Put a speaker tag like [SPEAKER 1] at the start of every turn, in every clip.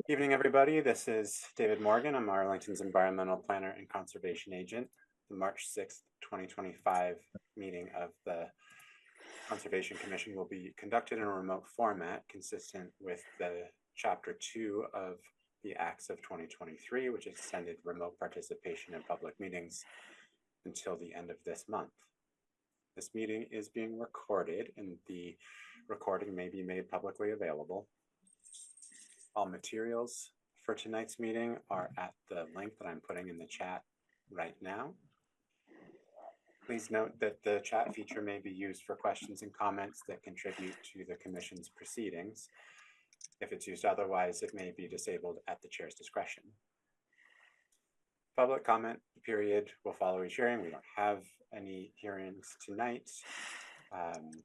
[SPEAKER 1] Evening, everybody. This is David Morgan. I'm Arlington's Environmental Planner and Conservation Agent. The March 6th, 2025 meeting of the Conservation Commission will be conducted in a remote format consistent with the Chapter 2 of the Acts of 2023, which extended remote participation in public meetings until the end of this month. This meeting is being recorded, and the recording may be made publicly available. All materials for tonight's meeting are at the link that I'm putting in the chat right now. Please note that the chat feature may be used for questions and comments that contribute to the Commission's proceedings. If it's used otherwise, it may be disabled at the chair's discretion. Public comment period will follow each hearing. We don't have any hearings tonight,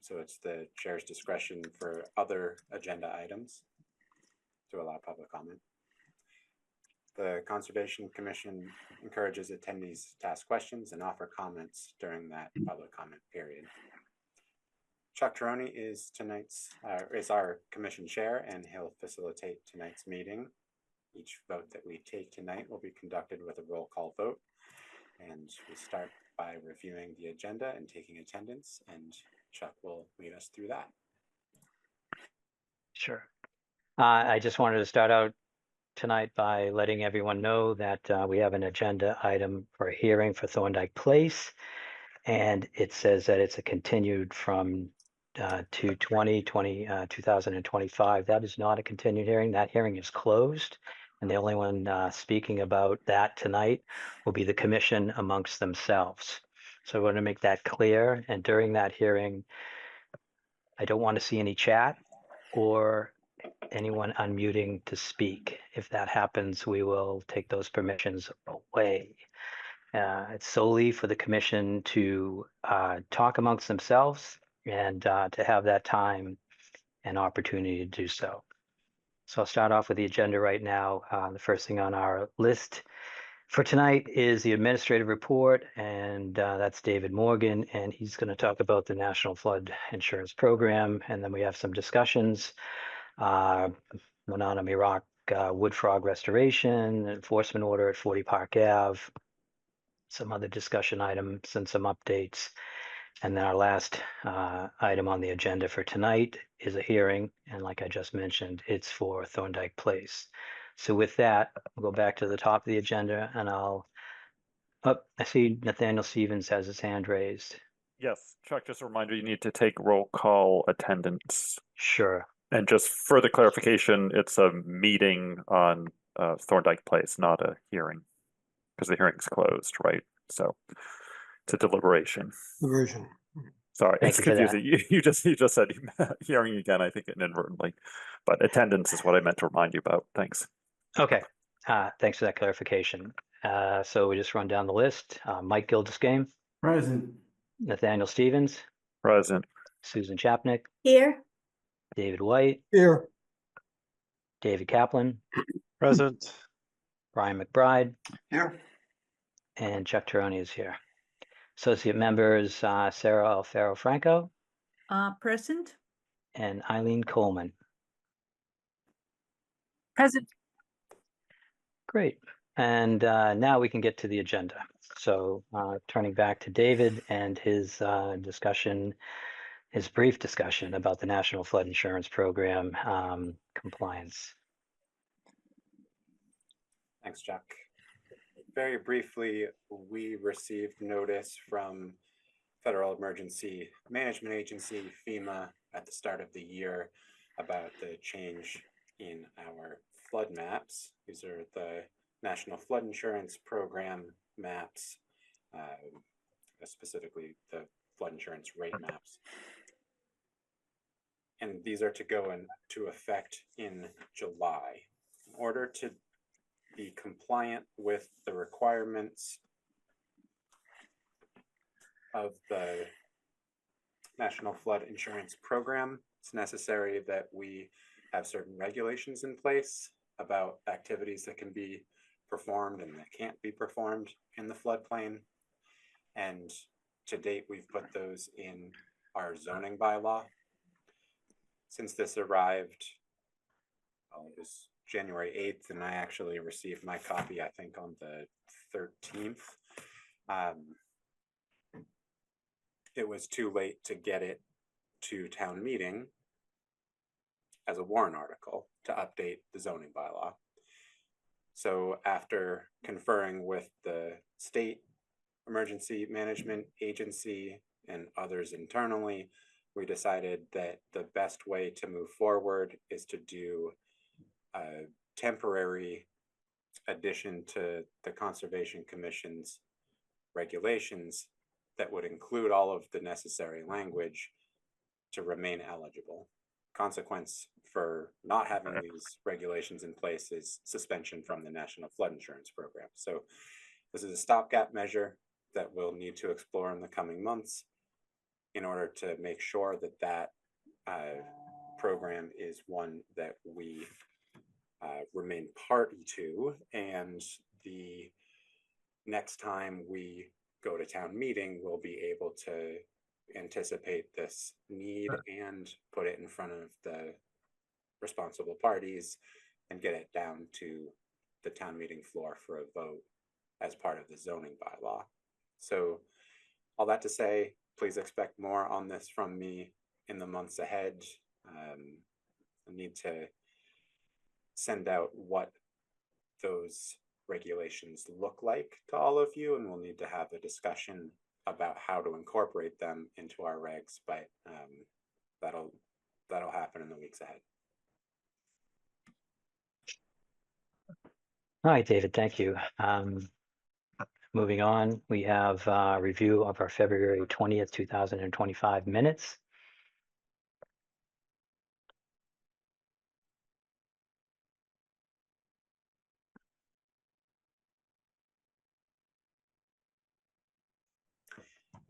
[SPEAKER 1] so it's the chair's discretion for other agenda items to allow public comment. The Conservation Commission encourages attendees to ask questions and offer comments during that public comment period. Chuck Taroni is our commission chair, and he'll facilitate tonight's meeting. Each vote that we take tonight will be conducted with a roll call vote, and we start by reviewing the agenda and taking attendance, and Chuck will lead us through that.
[SPEAKER 2] Sure. I just wanted to start out tonight by letting everyone know that we have an agenda item for a hearing for Thorndike Place, and it says that it's a continued from 2025. That is not a continued hearing. That hearing is closed, and the only one speaking about that tonight will be the commission amongst themselves. So I want to make that clear, and during that hearing, I don't want to see any chat or anyone unmuting to speak. If that happens, we will take those permissions away. It's solely for the commission to talk amongst themselves and to have that time and opportunity to do so. So I'll start off with the agenda right now. The first thing on our list for tonight is the administrative report, and that's David Morgan, and he's going to talk about the National Flood Insurance Program, and then we have some discussions. Mononami Rock Wood Frog Restoration, enforcement order at 40 Park Ave, some other discussion items and some updates. And then our last item on the agenda for tonight is a hearing. And like I just mentioned, it's for Thorndike Place. So with that, we'll go back to the top of the agenda, and I see Nathaniel Stevens has his hand raised.
[SPEAKER 3] Yes, Chuck, just a reminder, you need to take roll call attendance.
[SPEAKER 2] Sure.
[SPEAKER 3] And just further clarification, it's a meeting on Thorndike Place, not a hearing, because the hearing's closed, right? So it's a deliberation.
[SPEAKER 4] Diversion.
[SPEAKER 3] Sorry,
[SPEAKER 2] Thank
[SPEAKER 3] it's
[SPEAKER 2] you for that.
[SPEAKER 3] confusing. You just said hearing again, I think inadvertently, but attendance is what I meant to remind you about. Thanks.
[SPEAKER 2] Okay, thanks for that clarification. So we just run down the list. Mike Gildersgame.
[SPEAKER 4] Present.
[SPEAKER 2] Nathaniel Stevens.
[SPEAKER 3] Present.
[SPEAKER 2] Susan Chapnick.
[SPEAKER 5] Here.
[SPEAKER 2] David White.
[SPEAKER 4] Here.
[SPEAKER 2] David Kaplan.
[SPEAKER 6] Present.
[SPEAKER 2] Brian McBride.
[SPEAKER 4] Here.
[SPEAKER 2] And Chuck Taroni is here. Associate members Sarah Alfaro Franco.
[SPEAKER 5] Present.
[SPEAKER 2] And Eileen Coleman.
[SPEAKER 5] Present.
[SPEAKER 2] Great. And now we can get to the agenda. So turning back to David and his his brief discussion about the National Flood Insurance Program compliance.
[SPEAKER 1] Thanks, Chuck. Very briefly, we received notice from Federal Emergency Management Agency, FEMA, at the start of the year about the change in our flood maps. These are the National Flood Insurance Program maps, specifically the flood insurance rate maps. And these are to go into effect in July. In order to be compliant with the requirements of the National Flood Insurance Program, it's necessary that we have certain regulations in place about activities that can be performed and that can't be performed in the floodplain. And to date, we've put those in our zoning bylaw. Since this arrived, well, it was January 8th, and I actually received my copy, I think, on the 13th. It was too late to get it to town meeting as a warrant article to update the zoning bylaw. So after conferring with the state emergency management agency and others internally, we decided that the best way to move forward is to do a temporary addition to the Conservation Commission's regulations that would include all of the necessary language to remain eligible. Consequence for not having these regulations in place is suspension from the National Flood Insurance Program. So this is a stopgap measure that we'll need to explore in the coming months in order to make sure that that program is one that we remain party to, and the next time we go to town meeting, we'll be able to anticipate this need and put it in front of the responsible parties and get it down to the town meeting floor for a vote as part of the zoning bylaw. So all that to say, please expect more on this from me in the months ahead. I need to send out what those regulations look like to all of you, and we'll need to have a discussion about how to incorporate them into our regs, but that'll happen in the weeks ahead.
[SPEAKER 2] All right, David, thank you. Moving on, we have a review of our February 20th, 2025 minutes.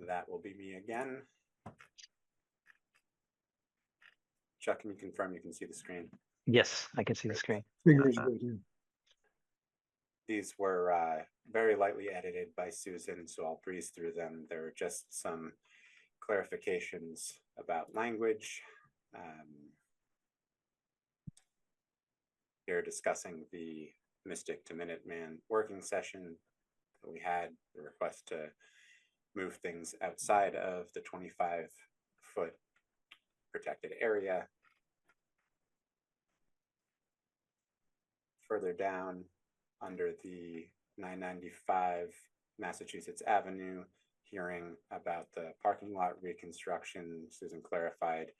[SPEAKER 1] That will be me again. Chuck, can you confirm you can see the screen?
[SPEAKER 2] Yes, I can see the screen.
[SPEAKER 1] These were very lightly edited by Susan, so I'll breeze through them. There are just some clarifications about language. Here discussing the Mystic to Minuteman working session that we had, the request to move things outside of the 25-foot protected area. Further down, under the 995 Massachusetts Avenue hearing about the parking lot reconstruction, Susan clarified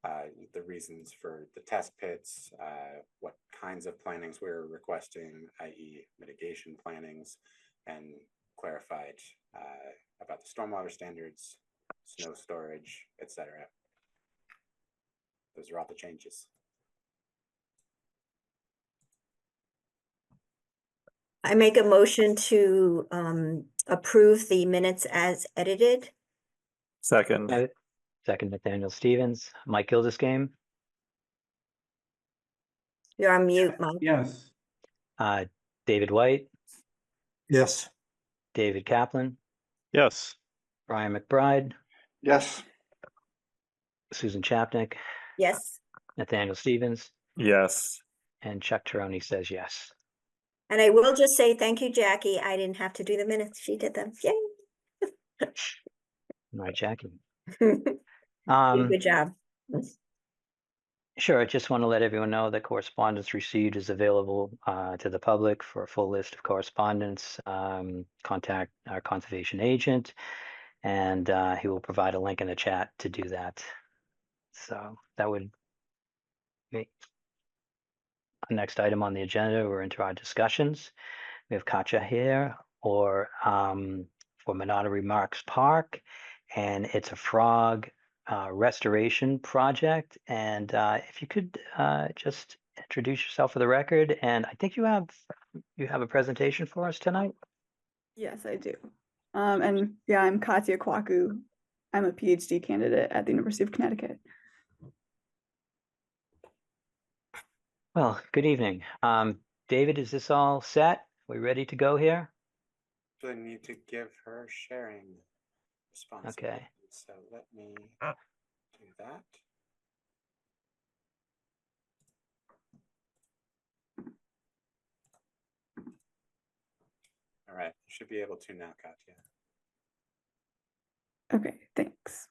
[SPEAKER 1] the reasons for the test pits, what kinds of plannings we were requesting, i.e. mitigation plannings, and clarified about the stormwater standards, snow storage, etc. Those are all the changes.
[SPEAKER 4] I make a motion to approve the minutes as edited.
[SPEAKER 3] Second.
[SPEAKER 2] Second, Nathaniel Stevens. Mike Gildersgame.
[SPEAKER 4] You're on mute, Mike.
[SPEAKER 5] Yes.
[SPEAKER 2] David White.
[SPEAKER 5] Yes.
[SPEAKER 2] David Kaplan.
[SPEAKER 3] Yes.
[SPEAKER 2] Brian McBride.
[SPEAKER 5] Yes.
[SPEAKER 2] Susan Chapnick.
[SPEAKER 4] Yes.
[SPEAKER 2] Nathaniel Stevens.
[SPEAKER 3] Yes.
[SPEAKER 2] And Chuck Teroni says yes.
[SPEAKER 4] And I will just say thank you, Jackie. I didn't have to do the minutes. She did them. Yay.
[SPEAKER 2] All right, Jackie.
[SPEAKER 4] Good job.
[SPEAKER 2] Sure, I just want to let everyone know that correspondence received is available to the public. For a full list of correspondence, contact our conservation agent, and he will provide a link in the chat to do that. So that would be the next item on the agenda. We're into our discussions. We have Katja here for Monada Remarks Park, and it's a frog restoration project. And if you could just introduce yourself for the record, and I think you have a presentation for us tonight.
[SPEAKER 6] Yes, I do. And yeah, I'm Katya Kwaku. I'm a PhD candidate at the University of Connecticut.
[SPEAKER 2] Well, good evening. David, is this all set? We ready to go here?
[SPEAKER 1] I need to give her sharing responsibility.
[SPEAKER 2] Okay.
[SPEAKER 1] So let me do that. right. You should be able to now, Katya.
[SPEAKER 6] Okay, thanks.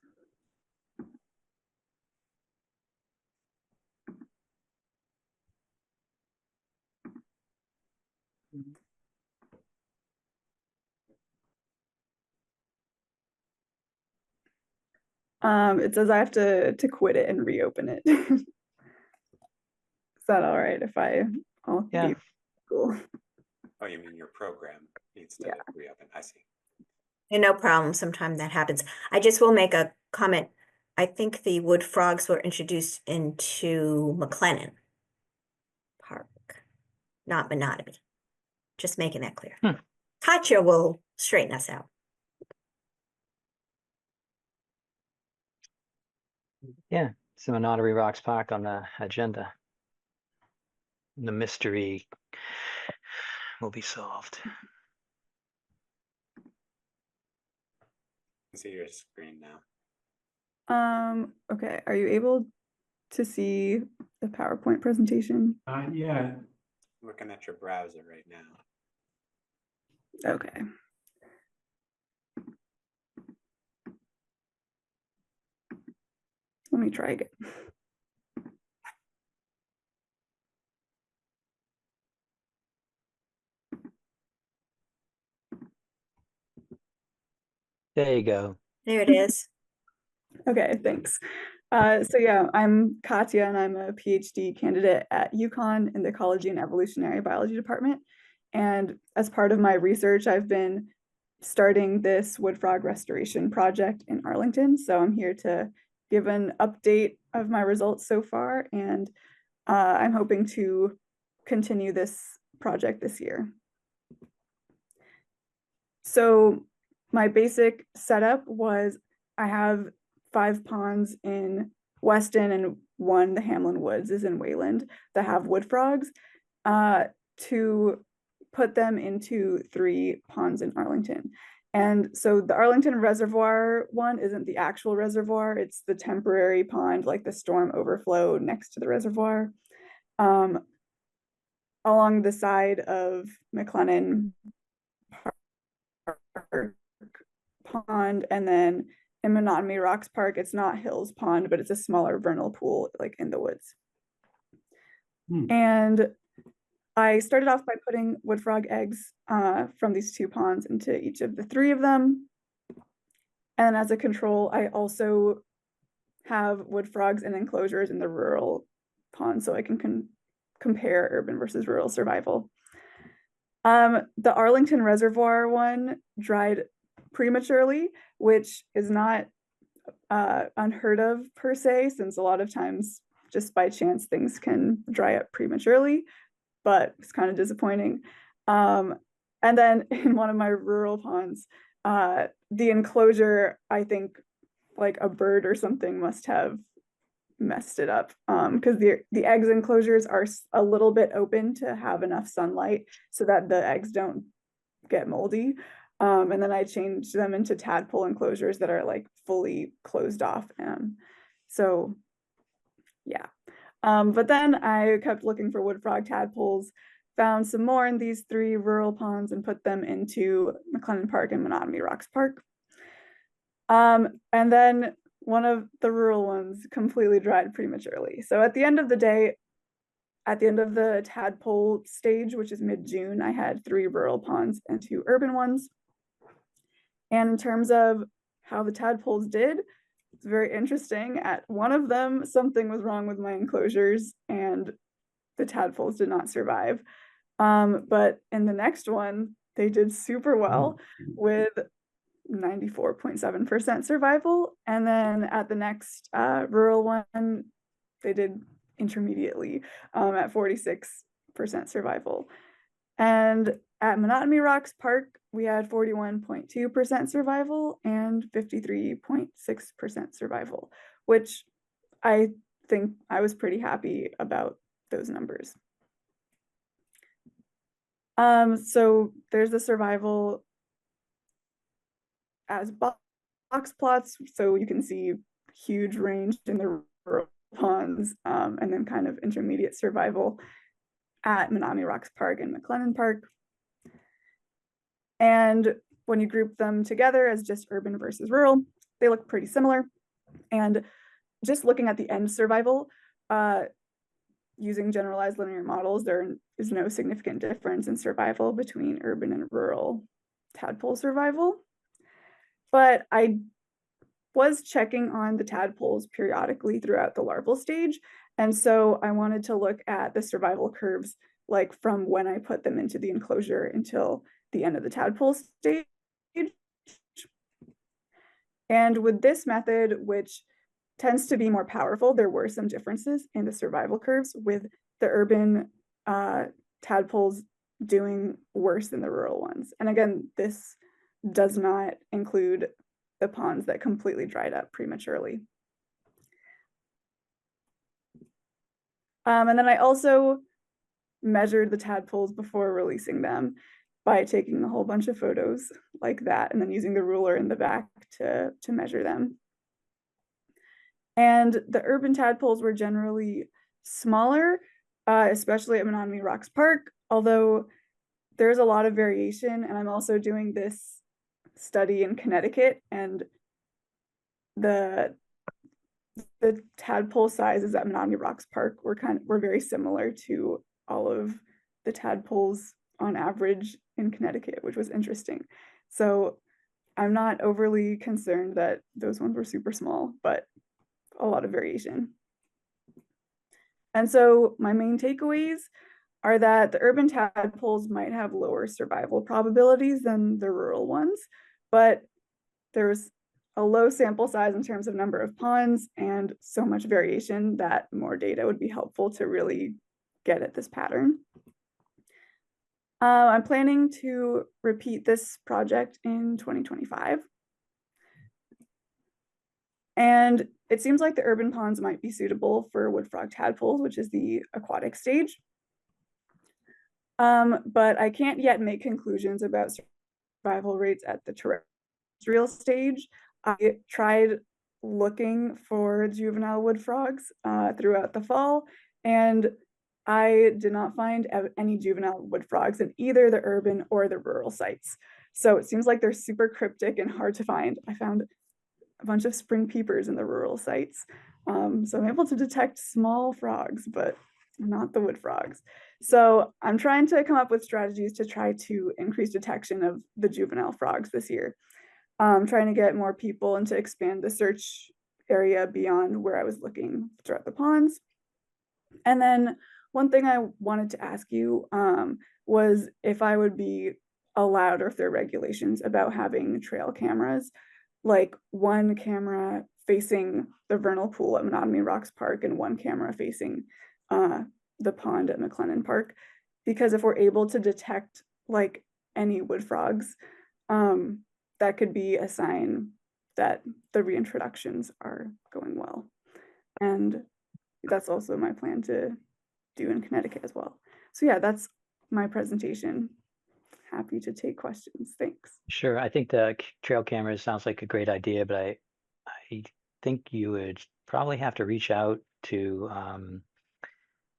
[SPEAKER 6] It says I have to quit it and reopen it. Is that all right if I'll
[SPEAKER 2] Yeah.
[SPEAKER 6] be cool?
[SPEAKER 1] Oh, you mean your program needs to
[SPEAKER 6] Yeah.
[SPEAKER 1] reopen? I see.
[SPEAKER 4] And no problem, sometime that happens. I just will make a comment. I think the wood frogs were introduced into McLennan Park, not Monotony. Just making that clear. Katya will straighten us out.
[SPEAKER 2] Yeah, so Monterey Rocks Park on the agenda. The mystery will be solved.
[SPEAKER 1] I see your screen now.
[SPEAKER 6] Okay, are you able to see the PowerPoint presentation?
[SPEAKER 5] Yeah.
[SPEAKER 1] Looking at your browser right now.
[SPEAKER 6] Okay. Let me try again.
[SPEAKER 2] There you go.
[SPEAKER 4] There it is.
[SPEAKER 6] Okay, thanks. So yeah, I'm Katya and I'm a PhD candidate at UConn in the Ecology and Evolutionary Biology department. And as part of my research, I've been starting this wood frog restoration project in Arlington. So I'm here to give an update of my results so far. And I'm hoping to continue this project this year. So my basic setup was I have 5 ponds in Weston and 1, the Hamlin Woods, is in Wayland, that have wood frogs, to put them into 3 ponds in Arlington. And so the Arlington Reservoir one isn't the actual reservoir, it's the temporary pond, like the storm overflow next to the reservoir. Along the side of McLennan Park Pond, and then in Monotony Rocks Park, it's not Hills Pond, but it's a smaller vernal pool, like in the woods. And I started off by putting wood frog eggs from these 2 ponds into each of the 3 of them. And as a control, I also have wood frogs in enclosures in the rural pond, so I can compare urban versus rural survival. The Arlington Reservoir one dried prematurely, which is not unheard of per se, since a lot of times just by chance things can dry up prematurely, but it's kind of disappointing. And then in one of my rural ponds, the enclosure, I think like a bird or something must have messed it up, because the eggs enclosures are a little bit open to have enough sunlight so that the eggs don't get moldy. And then I changed them into tadpole enclosures that are like fully closed off. So yeah. But then I kept looking for wood frog tadpoles, found some more in these 3 rural ponds and put them into McLennan Park and Monotony Rocks Park. And then one of the rural ones completely dried prematurely. So at the end of the day, at the end of the tadpole stage, which is mid-June, I had 3 rural ponds and 2 urban ones. And in terms of how the tadpoles did, it's very interesting. At one of them, something was wrong with my enclosures and the tadpoles did not survive. But in the next one, they did super well with 94.7% survival. And then at the next rural one, they did intermediately at 46% survival. And at Monotony Rocks Park, we had 41.2% survival and 53.6% survival, which I think I was pretty happy about those numbers. So there's the survival as box plots, so you can see huge range in the rural ponds, and then kind of intermediate survival at Monotony Rocks Park and McLennan Park. And when you group them together as just urban versus rural, they look pretty similar. And just looking at the end survival, using generalized linear models, there is no significant difference in survival between urban and rural tadpole survival. But I was checking on the tadpoles periodically throughout the larval stage. And so I wanted to look at the survival curves, like from when I put them into the enclosure until the end of the tadpole stage. And with this method, which tends to be more powerful, there were some differences in the survival curves, with the urban tadpoles doing worse than the rural ones. And again, this does not include the ponds that completely dried up prematurely. And then I also measured the tadpoles before releasing them by taking a whole bunch of photos like that, and then using the ruler in the back to measure them. And the urban tadpoles were generally smaller, especially at Menominee Rocks Park, although there's a lot of variation. And I'm also doing this study in Connecticut, and the tadpole sizes at Menominee Rocks Park were very similar to all of the tadpoles on average in Connecticut, which was interesting. So I'm not overly concerned that those ones were super small, but a lot of variation. And so my main takeaways are that the urban tadpoles might have lower survival probabilities than the rural ones, but there's a low sample size in terms of number of ponds and so much variation that more data would be helpful to really get at this pattern. I'm planning to repeat this project in 2025. And it seems like the urban ponds might be suitable for wood frog tadpoles, which is the aquatic stage. But I can't yet make conclusions about survival rates at the terrestrial stage. I tried looking for juvenile wood frogs throughout the fall, and I did not find any juvenile wood frogs in either the urban or the rural sites. So it seems like they're super cryptic and hard to find. I found a bunch of spring peepers in the rural sites. So I'm able to detect small frogs, but not the wood frogs. So I'm trying to come up with strategies to try to increase detection of the juvenile frogs this year. Trying to get more people and to expand the search area beyond where I was looking throughout the ponds. And then one thing I wanted to ask you was if I would be allowed, or if there are regulations about having trail cameras, like one camera facing the vernal pool at Menominee Rocks Park and one camera facing the pond at McLennan Park. Because if we're able to detect like any wood frogs, that could be a sign that the reintroductions are going well. And that's also my plan to do in Connecticut as well. So yeah, that's my presentation. Happy to take questions. Thanks.
[SPEAKER 2] Sure. I think the trail cameras sounds like a great idea, but I think you would probably have to reach out to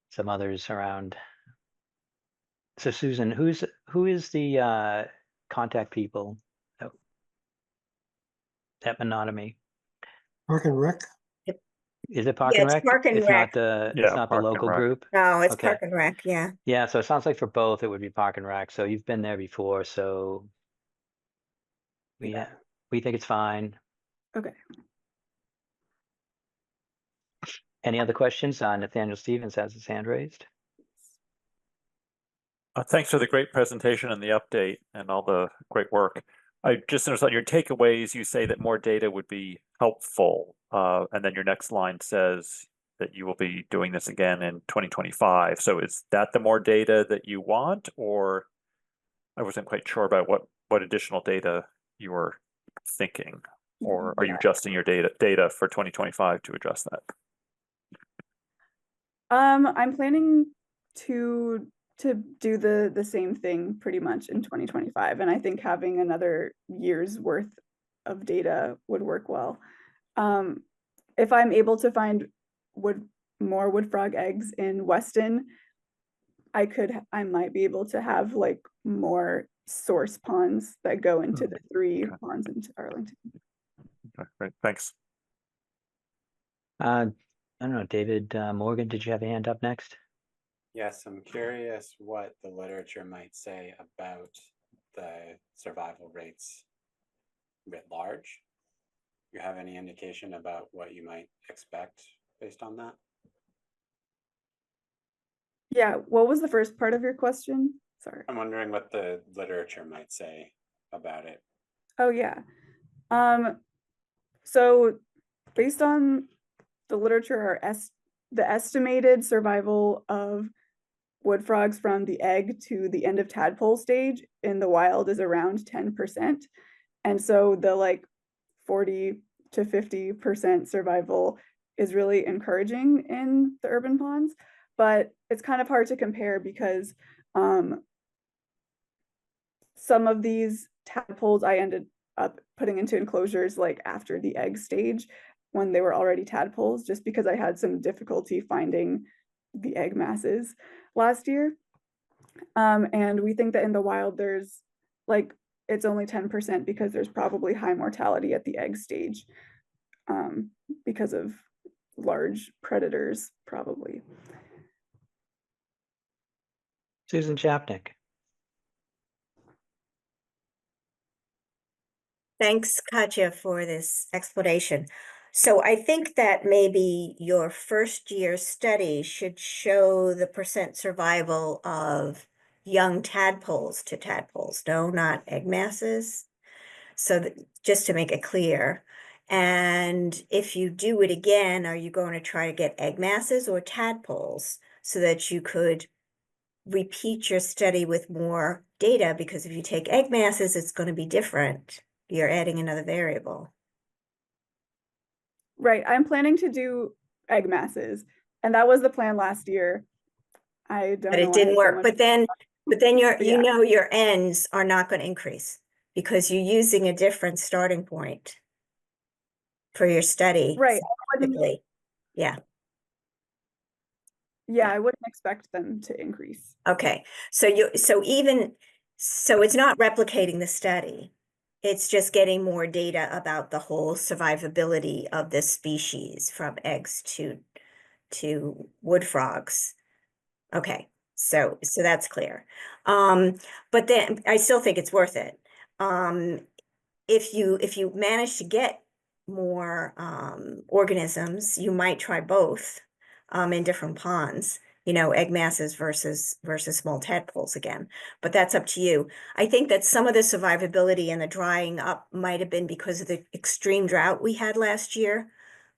[SPEAKER 2] some others around. So Susan, who is the contact people at Menominee?
[SPEAKER 5] Park and Rec.
[SPEAKER 2] Is it Park
[SPEAKER 4] Yeah,
[SPEAKER 2] and
[SPEAKER 4] it's
[SPEAKER 2] Rec?
[SPEAKER 4] Park and
[SPEAKER 2] It's
[SPEAKER 4] Rec.
[SPEAKER 2] not
[SPEAKER 3] Yeah,
[SPEAKER 2] it's not the
[SPEAKER 3] Park and
[SPEAKER 2] local
[SPEAKER 3] Rec.
[SPEAKER 2] group?
[SPEAKER 4] No, it's
[SPEAKER 2] Okay.
[SPEAKER 4] Park and Rec, yeah.
[SPEAKER 2] Yeah, so it sounds like for both it would be Park and Rec. So you've been there before, so we think it's fine.
[SPEAKER 6] Okay.
[SPEAKER 2] Any other questions? Nathaniel Stevens has his hand raised.
[SPEAKER 3] Thanks for the great presentation and the update and all the great work. I just noticed on your takeaways, you say that more data would be helpful. And then your next line says that you will be doing this again in 2025. So is that the more data that you want, or I wasn't quite sure about what additional data you were thinking, or are you adjusting your data for 2025 to address that?
[SPEAKER 6] I'm planning to do the same thing pretty much in 2025, and I think having another year's worth of data would work well. If I'm able to find more wood frog eggs in Weston, I might be able to have like more source ponds that go into
[SPEAKER 3] Oh,
[SPEAKER 6] the 3
[SPEAKER 3] okay.
[SPEAKER 6] ponds into Arlington.
[SPEAKER 3] Okay, great, thanks.
[SPEAKER 2] I don't know, David Morgan, did you have a hand up next?
[SPEAKER 1] Yes, I'm curious what the literature might say about the survival rates writ large. You have any indication about what you might expect based on that?
[SPEAKER 6] Yeah, what was the first part of your question? Sorry.
[SPEAKER 1] I'm wondering what the literature might say about it.
[SPEAKER 6] Oh yeah. So based on the literature, the estimated survival of wood frogs from the egg to the end of tadpole stage in the wild is around 10%. And so the like 40 to 50% survival is really encouraging in the urban ponds, but it's kind of hard to compare because some of these tadpoles I ended up putting into enclosures like after the egg stage when they were already tadpoles, just because I had some difficulty finding the egg masses last year. And we think that in the wild, there's like, it's only 10% because there's probably high mortality at the egg stage because of large predators, probably.
[SPEAKER 2] Susan Chapnick.
[SPEAKER 4] Thanks, Katya, for this explanation. So I think that maybe your first year study should show the percent survival of young tadpoles to tadpoles. No, not egg masses. So that, just to make it clear. And if you do it again, are you going to try to get egg masses or tadpoles so that you could repeat your study with more data? Because if you take egg masses, it's going to be different. You're adding another variable.
[SPEAKER 6] Right, I'm planning to do egg masses, and that was the plan last year. I don't
[SPEAKER 4] But
[SPEAKER 6] know
[SPEAKER 4] it
[SPEAKER 6] why I
[SPEAKER 4] didn't
[SPEAKER 6] had so
[SPEAKER 4] work.
[SPEAKER 6] much.
[SPEAKER 4] But then your
[SPEAKER 6] But yeah.
[SPEAKER 4] your ends are not going to increase because you're using a different starting point for your study.
[SPEAKER 6] Right,
[SPEAKER 4] Typically. Yeah.
[SPEAKER 6] yeah, I wouldn't expect them to increase.
[SPEAKER 4] Okay. So it's not replicating the study. It's just getting more data about the whole survivability of this species from eggs to wood frogs. Okay. So that's clear. But then I still think it's worth it. If you manage to get more organisms, you might try both in different ponds, egg masses versus small tadpoles again. But that's up to you. I think that some of the survivability and the drying up might have been because of the extreme drought we had last year,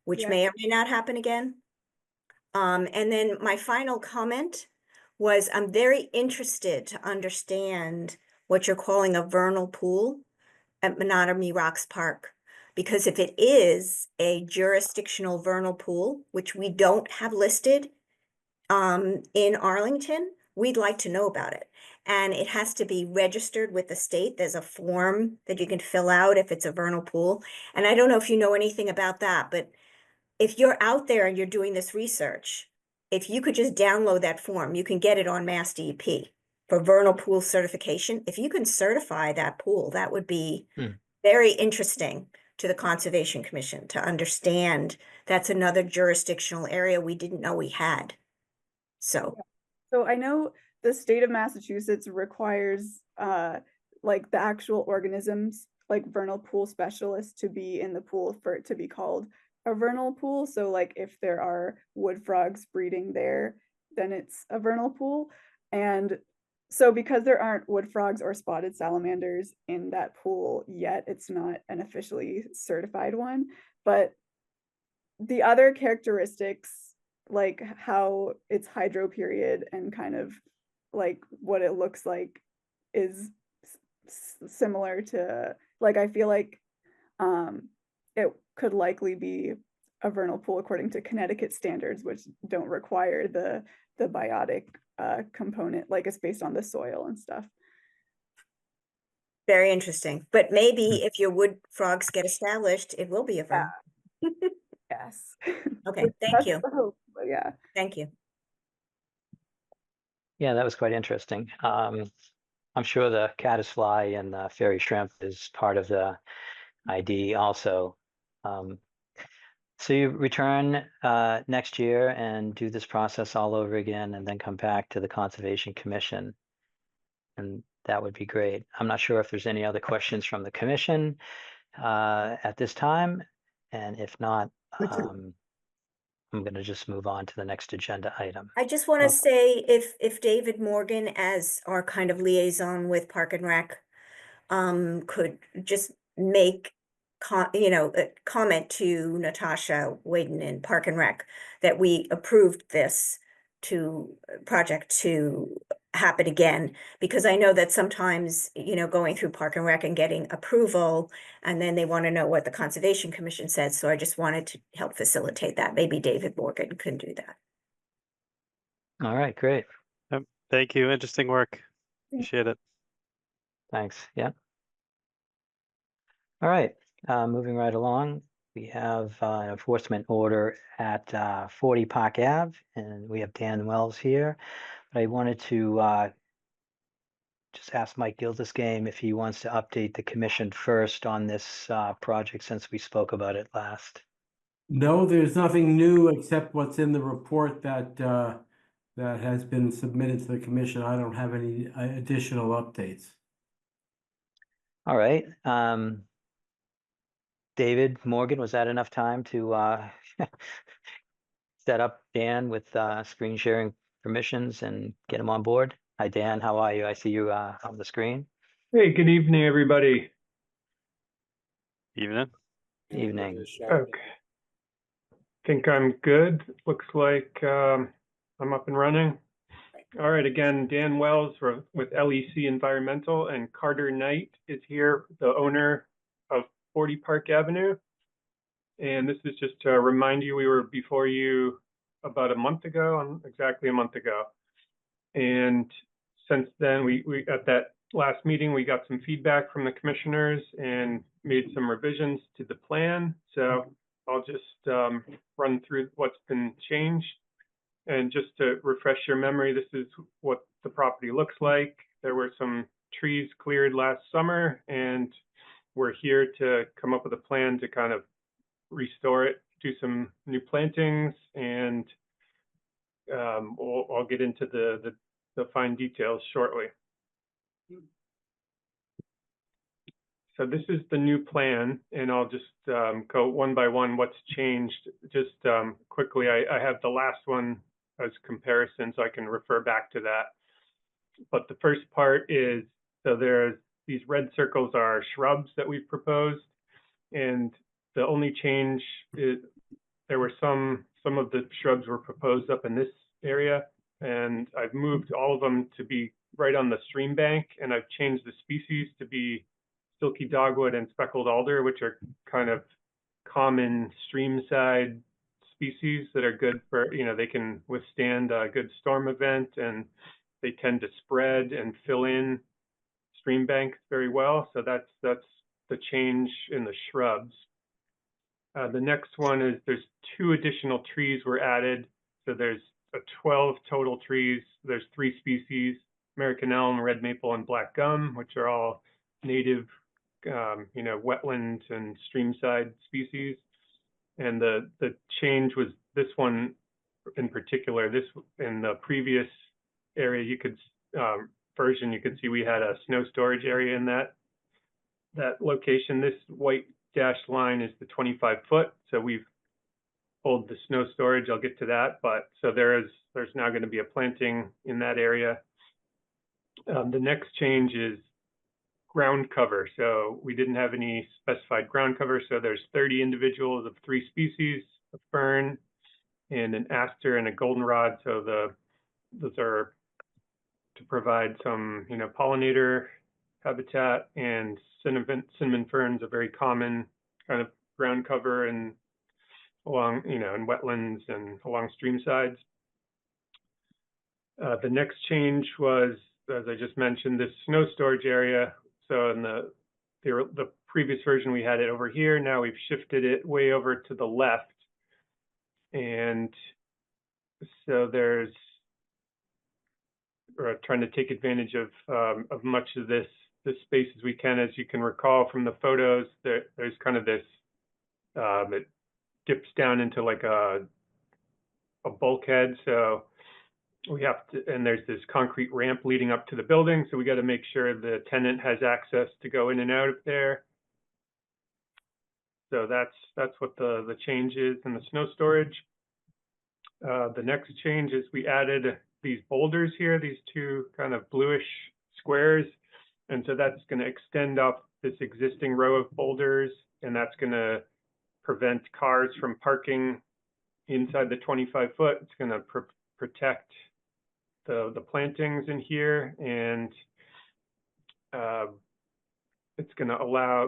[SPEAKER 4] which may or may not happen again. And then my final comment was I'm very interested to understand what you're calling a vernal pool at Menotomy Rocks Park. Because if it is a jurisdictional vernal pool, which we don't have listed in Arlington, we'd like to know about it. And it has to be registered with the state. There's a form that you can fill out if it's a vernal pool. And I don't know if you know anything about that, but if you're out there and you're doing this research, if you could just download that form, you can get it on Mass DEP for vernal pool certification. If you can certify that pool, that would be very interesting to the Conservation Commission to understand that's another jurisdictional area we didn't know we had. So
[SPEAKER 6] I know the state of Massachusetts requires like the actual organisms, like vernal pool specialists, to be in the pool for it to be called a vernal pool. So like if there are wood frogs breeding there, then it's a vernal pool. And so because there aren't wood frogs or spotted salamanders in that pool yet, it's not an officially certified one. But the other characteristics, like how it's hydro period and kind of like what it looks like, is similar to, like, I feel like it could likely be a vernal pool according to Connecticut standards, which don't require the biotic component, like it's based on the soil and stuff.
[SPEAKER 4] very interesting. But maybe if your wood frogs get established, it will be a vernal.
[SPEAKER 6] Yes.
[SPEAKER 4] Okay, thank
[SPEAKER 6] That's
[SPEAKER 4] you.
[SPEAKER 6] the hope, but yeah.
[SPEAKER 4] Thank you.
[SPEAKER 2] Yeah, that was quite interesting. I'm sure the caddisfly and the fairy shrimp is part of the ID also. So you return next year and do this process all over again and then come back to the Conservation Commission. And that would be great. I'm not sure if there's any other questions from the commission at this time. And if not,
[SPEAKER 5] Thank you.
[SPEAKER 2] I'm going to just move on to the next agenda item.
[SPEAKER 4] I just want to
[SPEAKER 2] Okay.
[SPEAKER 4] say if David Morgan, as our kind of liaison with Park and Rec, could just make a comment to Natasha Waden in Park and Rec that we approved this project to happen again, because I know that sometimes, going through Park and Rec and getting approval, and then they want to know what the Conservation Commission said. So I just wanted to help facilitate that. Maybe David Morgan can do that.
[SPEAKER 2] All right, great.
[SPEAKER 7] Thank you. Interesting work. Appreciate it.
[SPEAKER 2] Thanks. Yeah. All right, moving right along. We have an enforcement order at 40 Park Ave, and we have Dan Wells here. But I wanted to just ask Mike Gildersgame if he wants to update the commission first on this project since we spoke about it last.
[SPEAKER 8] No, there's nothing new except what's in the report that that has been submitted to the commission. I don't have any additional updates.
[SPEAKER 2] All right. David Morgan, was that enough time to set up Dan with screen sharing permissions and get him on board? Hi, Dan. How are you? I see you on the screen.
[SPEAKER 9] Hey, good evening, everybody.
[SPEAKER 7] Evening.
[SPEAKER 2] Evening.
[SPEAKER 9] Okay. Think I'm good. Looks like I'm up and running. All right, again, Dan Wells with LEC Environmental, and Carter Knight is here, the owner of 40 Park Avenue. And this is just to remind you, we were before you about a month ago, exactly a month ago. And since then, we at that last meeting, we got some feedback from the commissioners and made some revisions to the plan. So I'll just run through what's been changed. And just to refresh your memory, this is what the property looks like. There were some trees cleared last summer, and we're here to come up with a plan to kind of restore it, do some new plantings, and I'll get into the fine details shortly. So this is the new plan, and I'll just go one by one what's changed. Just quickly, I have the last one as comparison, so I can refer back to that. But the first part is, so there's these red circles are shrubs that we've proposed, and the only change is there were some of the shrubs were proposed up in this area, and I've moved all of them to be right on the stream bank, and I've changed the species to be silky dogwood and speckled alder, which are kind of common streamside species that are good for, they can withstand a good storm event, and they tend to spread and fill in stream banks very well. So that's the change in the shrubs. The next one is there's 2 additional trees were added. So there's 12 total trees. There's 3 species: American elm, red maple, and black gum, which are all native, wetland and streamside species. And the change was this one in particular. This in the previous area, you could version, you could see we had a snow storage area in that location. This white dashed line is the 25-foot. So we've pulled the snow storage. I'll get to that. But so there's now going to be a planting in that area. The next change is ground cover. So we didn't have any specified ground cover. So there's 30 individuals of 3 species: a fern and an aster and a goldenrod. So those are to provide some, pollinator habitat, and cinnamon ferns, a very common kind of ground cover and along, in wetlands and along stream sides. The next change was, as I just mentioned, this snow storage area. So in the previous version, we had it over here. Now we've shifted it way over to the left. And so there's trying to take advantage of much of this space as we can. As you can recall from the photos, there's kind of this, it dips down into like a bulkhead. So we have to, and there's this concrete ramp leading up to the building. So we got to make sure the tenant has access to go in and out of there. So that's what the change is in the snow storage. The next change is we added these boulders here, these two kind of bluish squares. And so that's going to extend off this existing row of boulders, and that's going to prevent cars from parking inside the 25 foot. It's going to protect the plantings in here, and it's going to allow,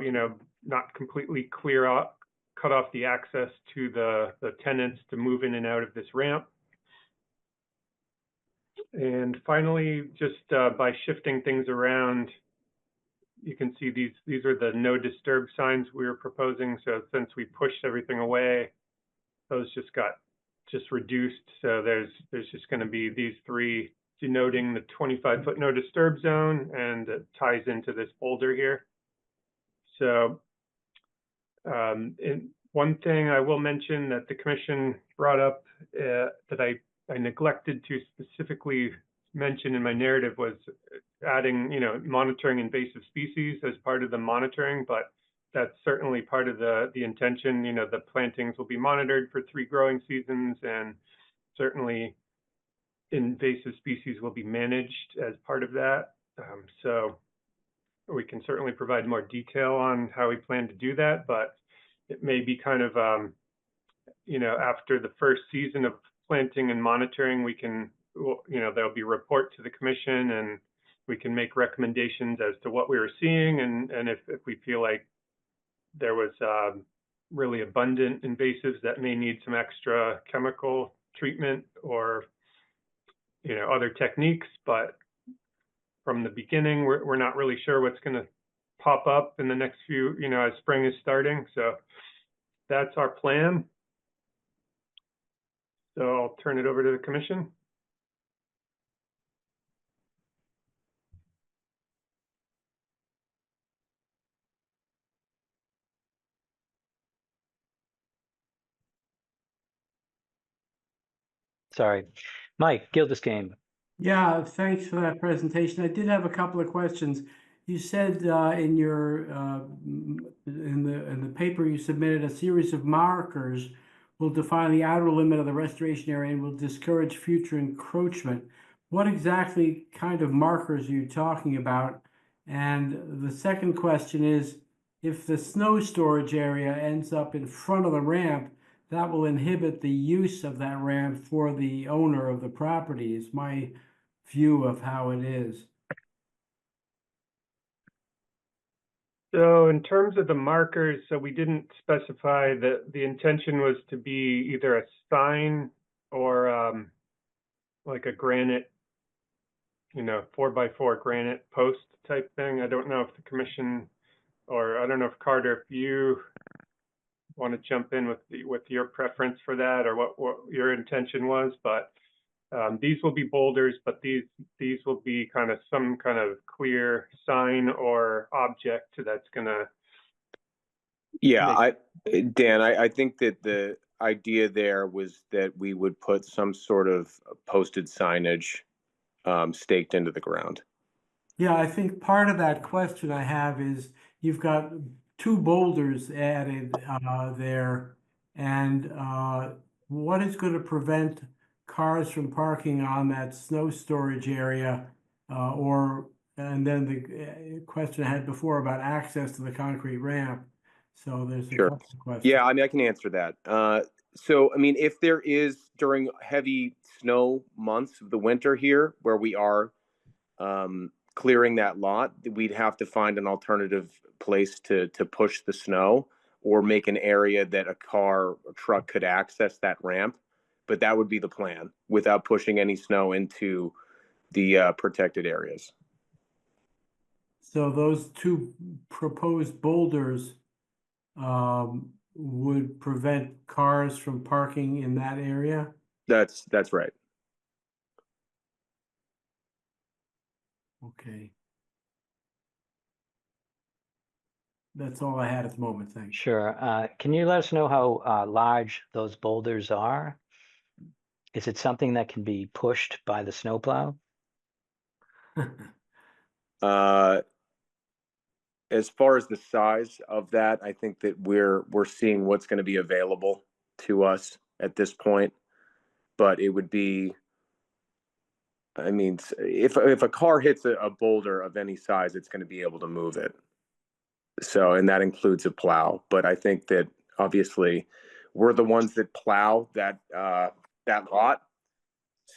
[SPEAKER 9] not completely cut off the access to the tenants to move in and out of this ramp. And finally, just by shifting things around, you can see these are the no disturb signs we were proposing. So since we pushed everything away, those just got reduced. So there's just going to be these three denoting the 25-foot no disturb zone, and it ties into this boulder here. So one thing I will mention that the commission brought up that I neglected to specifically mention in my narrative was adding, monitoring invasive species as part of the monitoring, but that's certainly part of the intention. The plantings will be monitored for 3 growing seasons, and certainly invasive species will be managed as part of that. So we can certainly provide more detail on how we plan to do that, but it may be kind of, after the first season of planting and monitoring, we can, there'll be a report to the commission, and we can make recommendations as to what we were seeing, and if we feel like there was really abundant invasives that may need some extra chemical treatment or, other techniques. But from the beginning, we're not really sure what's going to pop up in the next few, as spring is starting. So that's our plan. So I'll turn it over to the commission.
[SPEAKER 2] Sorry. Mike, Gilderscame.
[SPEAKER 8] Yeah, thanks for that presentation. I did have a couple of questions. You said in your in the paper you submitted, a series of markers will define the outer limit of the restoration area and will discourage future encroachment. What exactly kind of markers are you talking about? And the second question is, if the snow storage area ends up in front of the ramp, that will inhibit the use of that ramp for the owner of the property, is my view of how it is.
[SPEAKER 9] So in terms of the markers, so we didn't specify that the intention was to be either a sign or like a granite, 4x4 granite post type thing. I don't know if the commission, or I don't know if Carter, if you want to jump in with your preference for that, or what your intention was, but these will be boulders, but these will be kind of some kind of clear sign or object that's gonna.
[SPEAKER 10] Yeah, Dan, I think that the idea there was that we would put some sort of posted signage staked into the ground.
[SPEAKER 8] Yeah, I think part of that question I have is you've got 2 boulders added there, and what is going to prevent cars from parking on that snow storage area, and then the question I had before about access to the concrete ramp. So there's a couple of questions.
[SPEAKER 10] Yeah, I mean, I can answer that. So, I mean, if there is during heavy snow months of the winter here where we are clearing that lot, we'd have to find an alternative place to push the snow, or make an area that a car or truck could access that ramp. But that would be the plan, without pushing any snow into the protected areas.
[SPEAKER 8] So those 2 proposed boulders would prevent cars from parking in that area?
[SPEAKER 10] That's right.
[SPEAKER 8] Okay. That's all I had at the moment, thanks.
[SPEAKER 2] Sure. Can you let us know how large those boulders are? Is it something that can be pushed by the snowplow?
[SPEAKER 10] As far as the size of that, I think that we're seeing what's going to be available to us at this point. But it would be, I mean, if a car hits a boulder of any size, it's going to be able to move it. So, and that includes a plow. But I think that obviously we're the ones that plow that lot.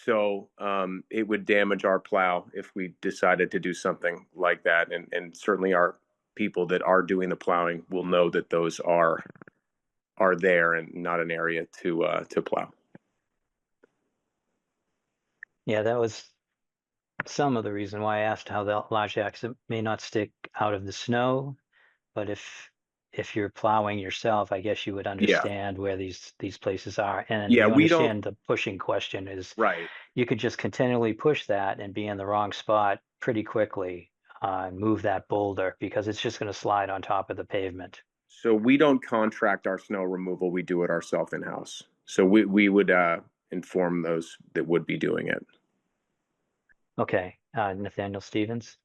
[SPEAKER 10] So it would damage our plow if we decided to do something like that. And certainly our people that are doing the plowing will know that those are there and not an area to plow.
[SPEAKER 2] Yeah, that was some of the reason why I asked how the large axle may not stick out of the snow, but if you're plowing yourself, I guess you would understand where these places are. And
[SPEAKER 10] Yeah,
[SPEAKER 2] you
[SPEAKER 10] we don't-
[SPEAKER 2] understand the pushing question is
[SPEAKER 10] Right.
[SPEAKER 2] you could just continually push that and be in the wrong spot pretty quickly and move that boulder because it's just going to slide on top of the pavement.
[SPEAKER 10] So we don't contract our snow removal. We do it ourselves in-house. So we would inform those that would be doing it.
[SPEAKER 2] Okay, Nathaniel Stevens.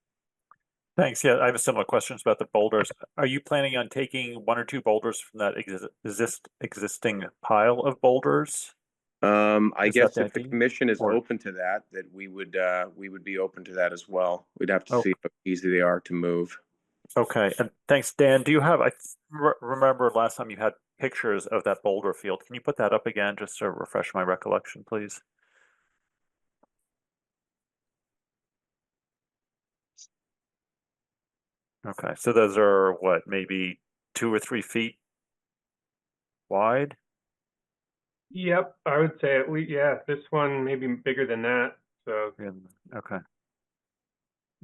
[SPEAKER 3] Thanks. Yeah, I have similar questions about the boulders. Are you planning on taking one or two boulders from that existing pile of boulders?
[SPEAKER 10] I
[SPEAKER 3] Is
[SPEAKER 10] guess
[SPEAKER 3] that the
[SPEAKER 10] if the
[SPEAKER 3] idea?
[SPEAKER 10] commission is
[SPEAKER 3] Or-
[SPEAKER 10] open to that we would be open to that as well. We'd have to
[SPEAKER 3] Oh.
[SPEAKER 10] see how easy they are to move.
[SPEAKER 3] Okay, and thanks, Dan. Do you have, remember last time you had pictures of that boulder field. Can you put that up again just to refresh my recollection, please? Okay, so those are what, maybe 2 or 3 feet wide?
[SPEAKER 9] Yep, I would say at least, yeah, this one maybe bigger than that. So
[SPEAKER 3] Okay.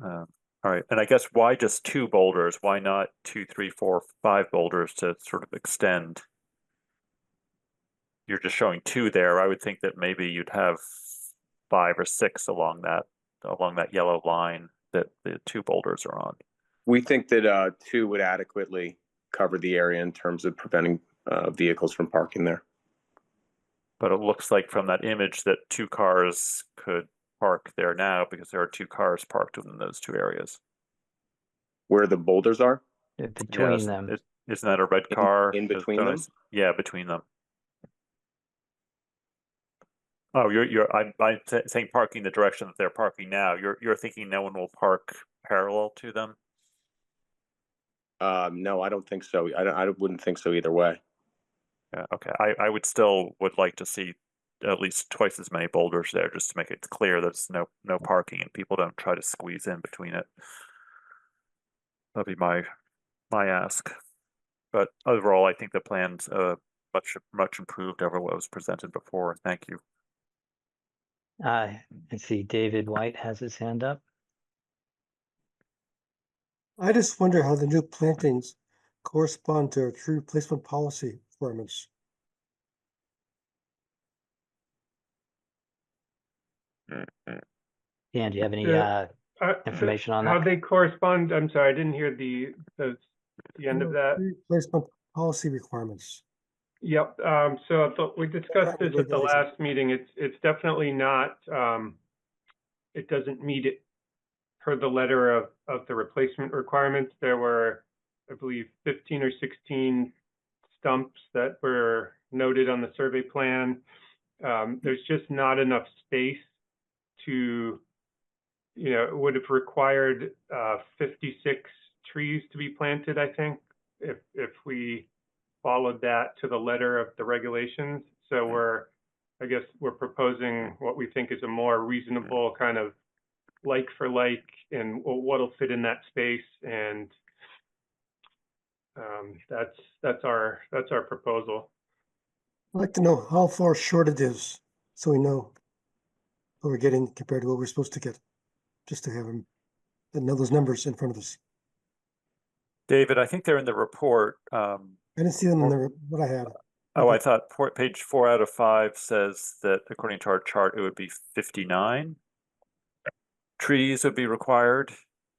[SPEAKER 3] All right, and I guess why just 2 boulders? Why not 2, 3, 4, 5 boulders to sort of extend? You're just showing 2 there. I would think that maybe you'd have 5 or 6 along that yellow line that the 2 boulders are on.
[SPEAKER 10] We think that 2 would adequately cover the area in terms of preventing vehicles from parking there.
[SPEAKER 3] But it looks like from that image that 2 cars could park there now because there are 2 cars parked within those 2 areas.
[SPEAKER 10] Where the boulders are?
[SPEAKER 2] Between
[SPEAKER 3] Yes,
[SPEAKER 2] them.
[SPEAKER 3] Isn't that a red car?
[SPEAKER 10] in between them?
[SPEAKER 3] Yeah, between them. Oh, I'm saying parking the direction that they're parking now. You're thinking no one will park parallel to them?
[SPEAKER 10] No, I don't think so. I wouldn't think so either way.
[SPEAKER 3] Yeah, okay. I would like to see at least twice as many boulders there just to make it clear that it's no parking and people don't try to squeeze in between it. That'd be my ask. But overall, I think the plan's much improved over what was presented before. Thank you.
[SPEAKER 2] I see David White has his hand up.
[SPEAKER 5] I just wonder how the new plantings correspond to tree replacement policy requirements.
[SPEAKER 2] Dan, do you have any information on
[SPEAKER 9] how
[SPEAKER 2] that?
[SPEAKER 9] they correspond. I'm sorry, I didn't hear the end of that.
[SPEAKER 5] Tree replacement policy requirements.
[SPEAKER 9] Yep. So we discussed this at the last meeting. It's definitely not. It doesn't meet it per the letter of the replacement requirements. There were, I believe, 15 or 16 stumps that were noted on the survey plan. There's just not enough space to, it would have required 56 trees to be planted, I think, if we followed that to the letter of the regulations. So I guess we're proposing what we think is a more reasonable kind of like for like and what'll fit in that space. And that's our proposal.
[SPEAKER 5] I'd like to know how far short it is, so we know what we're getting compared to what we're supposed to get, just to have them, know those numbers in front of us.
[SPEAKER 3] David, I think they're in the report.
[SPEAKER 5] I didn't see them in what I had.
[SPEAKER 3] Oh, I thought page 4 out of 5 says that according to our chart, it would be 59. trees would be required,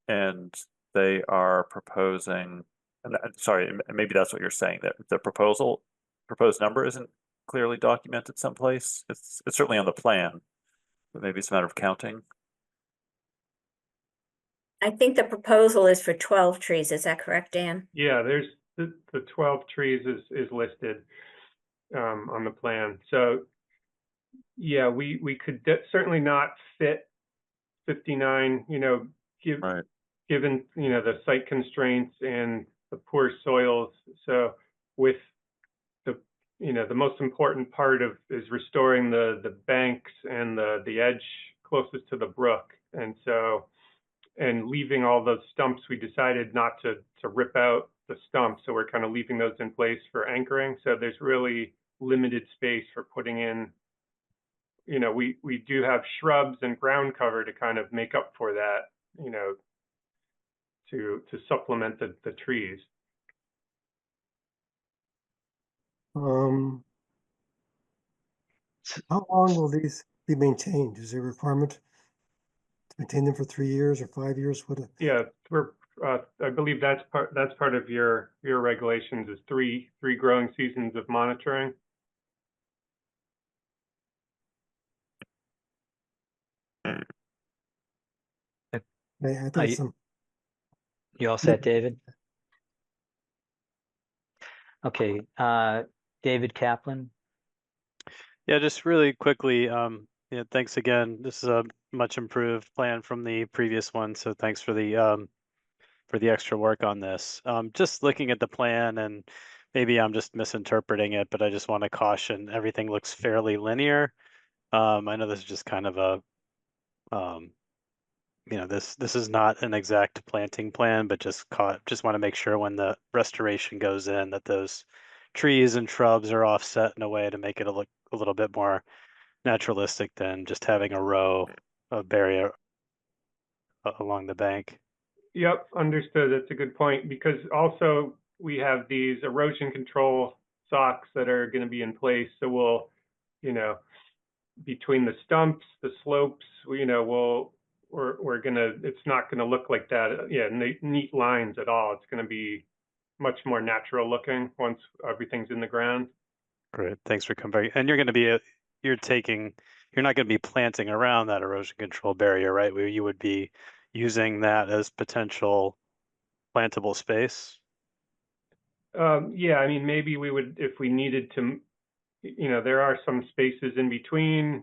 [SPEAKER 3] and they are proposing, and sorry, maybe that's what you're saying, that the proposed number isn't clearly documented someplace. It's certainly on the plan, but maybe it's a matter of counting.
[SPEAKER 4] I think the proposal is for 12 trees. Is that correct, Dan?
[SPEAKER 9] Yeah, there's the 12 trees is listed on the plan. So yeah, we could certainly not fit 59,
[SPEAKER 3] Right.
[SPEAKER 9] given, the site constraints and the poor soils. So with the most important part is restoring the banks and the edge closest to the brook. And so, and leaving all those stumps, we decided not to rip out the stumps. So we're kind of leaving those in place for anchoring. So there's really limited space for putting in, we do have shrubs and ground cover to kind of make up for that, to supplement the trees.
[SPEAKER 5] How long will these be maintained? Is there a requirement to maintain them for 3 years or 5 years?
[SPEAKER 9] Yeah, I believe that's part of your regulations is three growing seasons of monitoring.
[SPEAKER 5] I
[SPEAKER 2] Are
[SPEAKER 5] think
[SPEAKER 2] you all set, David? Okay, David Kaplan.
[SPEAKER 7] Yeah, just really quickly, yeah, thanks again. This is a much improved plan from the previous one, so thanks for the extra work on this. Just looking at the plan, and maybe I'm just misinterpreting it, but I just want to caution everything looks fairly linear. I know this is just kind of a this is not an exact planting plan, but just want to make sure when the restoration goes in that those trees and shrubs are offset in a way to make it look a little bit more naturalistic than just having a row of barrier along the bank.
[SPEAKER 9] Yep, understood. That's a good point, because also we have these erosion control socks that are going to be in place. So we'll, between the stumps, the slopes, we're gonna, it's not gonna look like that. Yeah, neat lines at all. It's gonna be much more natural looking once everything's in the ground.
[SPEAKER 7] Great, thanks for coming. And you're going to be you're not going to be planting around that erosion control barrier, right? Where you would be using that as potential plantable space.
[SPEAKER 9] Yeah, I mean, maybe we would, if we needed to, there are some spaces in between,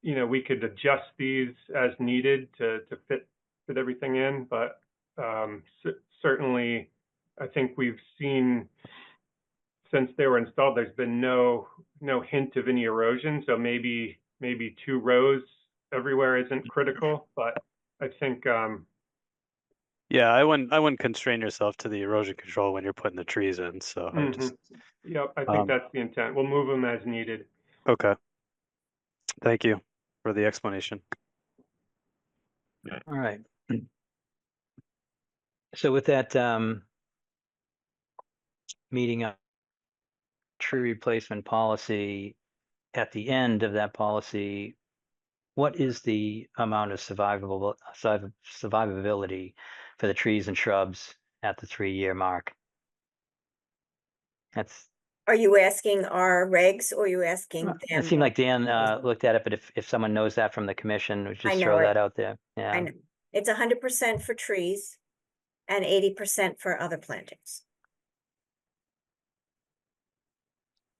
[SPEAKER 9] we could adjust these as needed to fit everything in, but certainly I think we've seen since they were installed, there's been no hint of any erosion. So maybe 2 rows everywhere isn't critical, but I think
[SPEAKER 7] yeah, I wouldn't constrain yourself to the erosion control when you're putting the trees in. So I just
[SPEAKER 9] yep, I think that's the intent. We'll move them as needed.
[SPEAKER 7] okay. Thank you for the explanation.
[SPEAKER 2] All right. So with that meeting up tree replacement policy, at the end of that policy, what is the amount of survivability for the trees and shrubs at the 3-year mark?
[SPEAKER 4] Are you asking our regs, or are you asking them?
[SPEAKER 2] It seemed like Dan looked at it, but if someone knows that from the commission, just throw that out there. Yeah.
[SPEAKER 4] I know. It's 100% for trees and 80% for other plantings.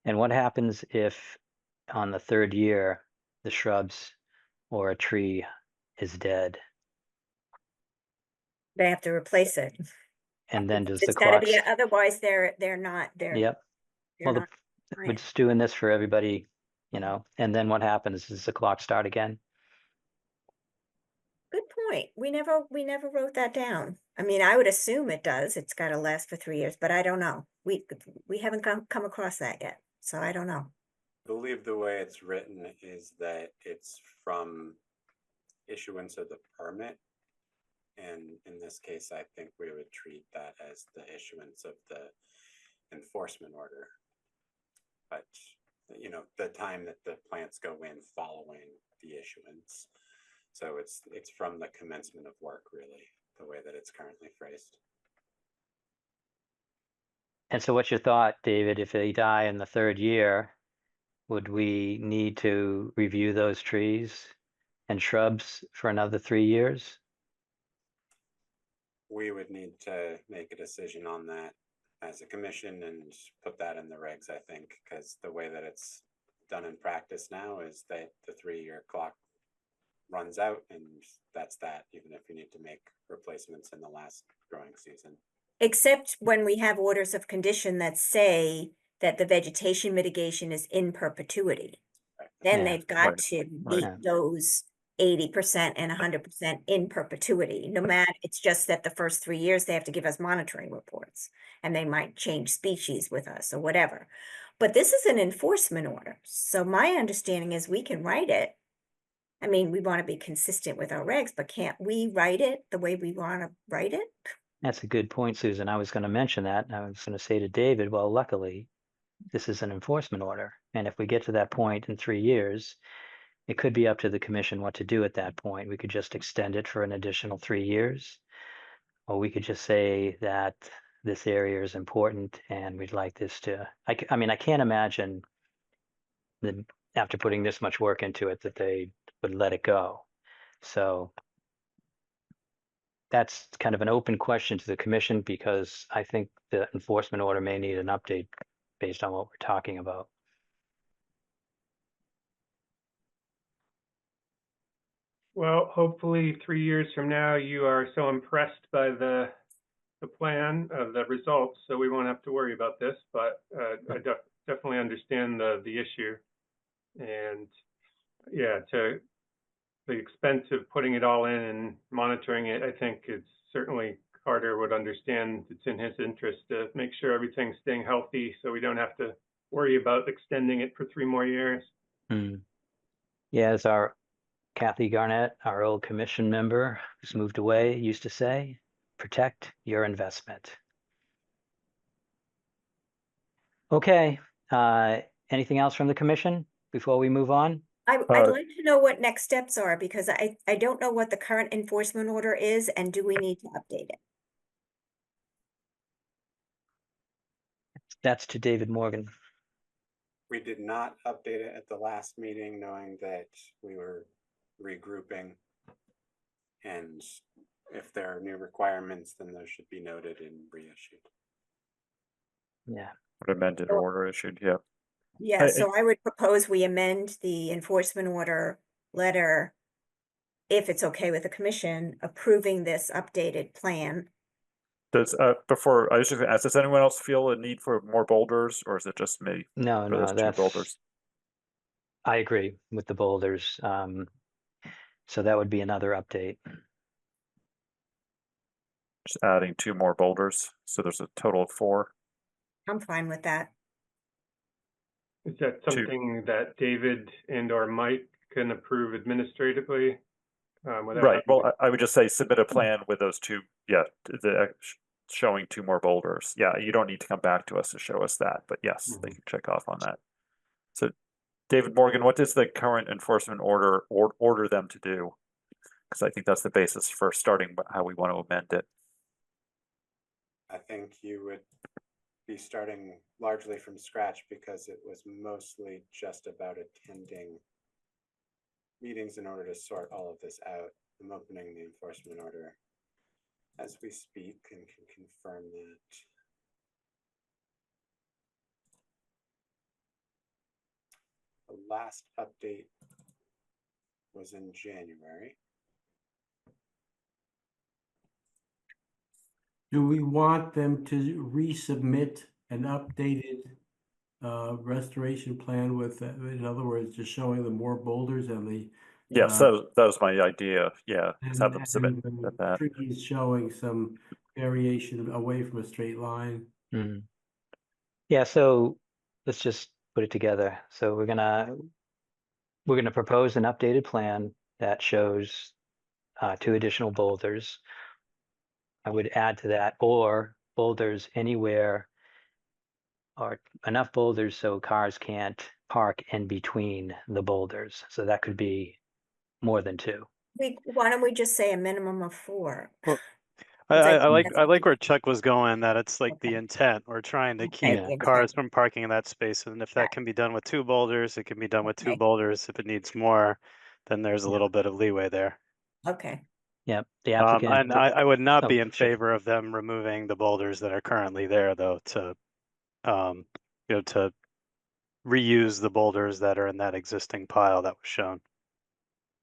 [SPEAKER 2] And what happens if on the 3rd year, the shrubs or a tree is dead?
[SPEAKER 4] They have to replace it.
[SPEAKER 2] And then does
[SPEAKER 4] It's
[SPEAKER 2] the
[SPEAKER 4] gotta
[SPEAKER 2] clock?
[SPEAKER 4] be, otherwise they're not,
[SPEAKER 2] Yep. Well,
[SPEAKER 4] not
[SPEAKER 2] we're just doing this for everybody, and then what happens? Does the clock start again?
[SPEAKER 4] Good point. We never wrote that down. I mean, I would assume it does. It's got to last for 3 years, but I don't know. We haven't come across that yet, so I don't know.
[SPEAKER 1] I believe the way it's written is that it's from issuance of the permit. And in this case, I think we would treat that as the issuance of the enforcement order. But, the time that the plants go in following the issuance. So it's from the commencement of work, really, the way that it's currently phrased.
[SPEAKER 2] And so what's your thought, David, if they die in the third year, would we need to review those trees and shrubs for another 3 years?
[SPEAKER 1] We would need to make a decision on that as a commission and put that in the regs, I think, because the way that it's done in practice now is that the 3-year clock runs out and that's that, even if you need to make replacements in the last growing season.
[SPEAKER 4] Except when we have orders of condition that say that the vegetation mitigation is in perpetuity.
[SPEAKER 1] Right.
[SPEAKER 4] Then
[SPEAKER 2] Yeah,
[SPEAKER 4] they've got
[SPEAKER 3] right,
[SPEAKER 4] to
[SPEAKER 3] right.
[SPEAKER 4] meet those 80% and 100% in perpetuity. No matter, it's just that the first 3 years they have to give us monitoring reports and they might change species with us or whatever. But this is an enforcement order. So my understanding is we can write it. I mean, we want to be consistent with our regs, but can't we write it the way we want to write it?
[SPEAKER 2] That's a good point, Susan. I was going to mention that. And I was going to say to David, well, luckily, this is an enforcement order. And if we get to that point in 3 years, it could be up to the commission what to do at that point. We could just extend it for an additional 3 years. Or we could just say that this area is important and we'd like this to, I mean, I can't imagine that after putting this much work into it, that they would let it go. So that's kind of an open question to the commission because I think the enforcement order may need an update based on what we're talking about.
[SPEAKER 9] Well, hopefully 3 years from now, you are so impressed by the plan of the results, so we won't have to worry about this, but I definitely understand the issue. And yeah, to the expense of putting it all in and monitoring it, I think it's certainly Carter would understand it's in his interest to make sure everything's staying healthy so we don't have to worry about extending it for 3 more years.
[SPEAKER 2] Yeah, as our Kathy Garnett, our old commission member who's moved away, used to say, protect your investment. Okay, anything else from the commission before we move on?
[SPEAKER 4] I'd like to know what next steps are because I don't know what the current enforcement order is and do we need to update it?
[SPEAKER 2] That's to David Morgan.
[SPEAKER 1] We did not update it at the last meeting, knowing that we were regrouping. And if there are new requirements, then those should be noted and reissued.
[SPEAKER 2] Yeah.
[SPEAKER 3] Amended order issued, yeah.
[SPEAKER 4] Yeah, so I would propose we amend the enforcement order letter, if it's okay with the commission, approving this updated plan.
[SPEAKER 3] Does, before, I was just gonna ask, does anyone else feel a need for more boulders or is it just me?
[SPEAKER 2] No,
[SPEAKER 3] for
[SPEAKER 2] no,
[SPEAKER 3] those 2
[SPEAKER 2] that's,
[SPEAKER 3] boulders?
[SPEAKER 2] I agree with the boulders. So that would be another update.
[SPEAKER 3] Just adding 2 more boulders, so there's a total of 4.
[SPEAKER 4] I'm fine with that.
[SPEAKER 9] Is that something that David and or Mike can approve administratively?
[SPEAKER 3] Right, well, I would just say submit a plan with those 2, yeah, showing 2 more boulders. Yeah, you don't need to come back to us to show us that, but yes, they can check off on that. So David Morgan, what does the current enforcement order order them to do? Because I think that's the basis for starting how we want to amend it.
[SPEAKER 1] I think you would be starting largely from scratch because it was mostly just about attending meetings in order to sort all of this out. I'm opening the enforcement order as we speak and can confirm that. The last update was in January.
[SPEAKER 8] Do we want them to resubmit an updated restoration plan with, in other words, just showing them more boulders and the
[SPEAKER 3] Yes, that was my idea. Yeah, just have them submit
[SPEAKER 8] and
[SPEAKER 3] that.
[SPEAKER 8] trees showing some variation away from a straight line.
[SPEAKER 2] Yeah, so let's just put it together. So we're gonna propose an updated plan that shows 2 additional boulders. I would add to that, or boulders anywhere, or enough boulders so cars can't park in between the boulders. So that could be more than 2.
[SPEAKER 4] Why don't we just say a minimum of 4?
[SPEAKER 7] Well,
[SPEAKER 4] Because
[SPEAKER 7] I
[SPEAKER 4] think
[SPEAKER 7] like
[SPEAKER 4] that's
[SPEAKER 7] I
[SPEAKER 4] what
[SPEAKER 7] like
[SPEAKER 4] the-
[SPEAKER 7] where Chuck was going, that it's like the
[SPEAKER 4] Okay.
[SPEAKER 7] intent. We're trying to
[SPEAKER 4] Okay,
[SPEAKER 7] keep
[SPEAKER 2] the
[SPEAKER 7] cars
[SPEAKER 4] intent.
[SPEAKER 7] from parking in that space, and if that
[SPEAKER 4] Right.
[SPEAKER 7] can be done with 2 boulders, it can be done with 2
[SPEAKER 4] Okay.
[SPEAKER 7] boulders. If it needs more, then there's a
[SPEAKER 2] Yeah.
[SPEAKER 7] little bit of leeway there.
[SPEAKER 4] Okay.
[SPEAKER 2] Yep, the applicant.
[SPEAKER 7] And I would not
[SPEAKER 2] Oh,
[SPEAKER 7] be in
[SPEAKER 2] sure.
[SPEAKER 7] favor of them removing the boulders that are currently there, though, to to reuse the boulders that are in that existing pile that was shown.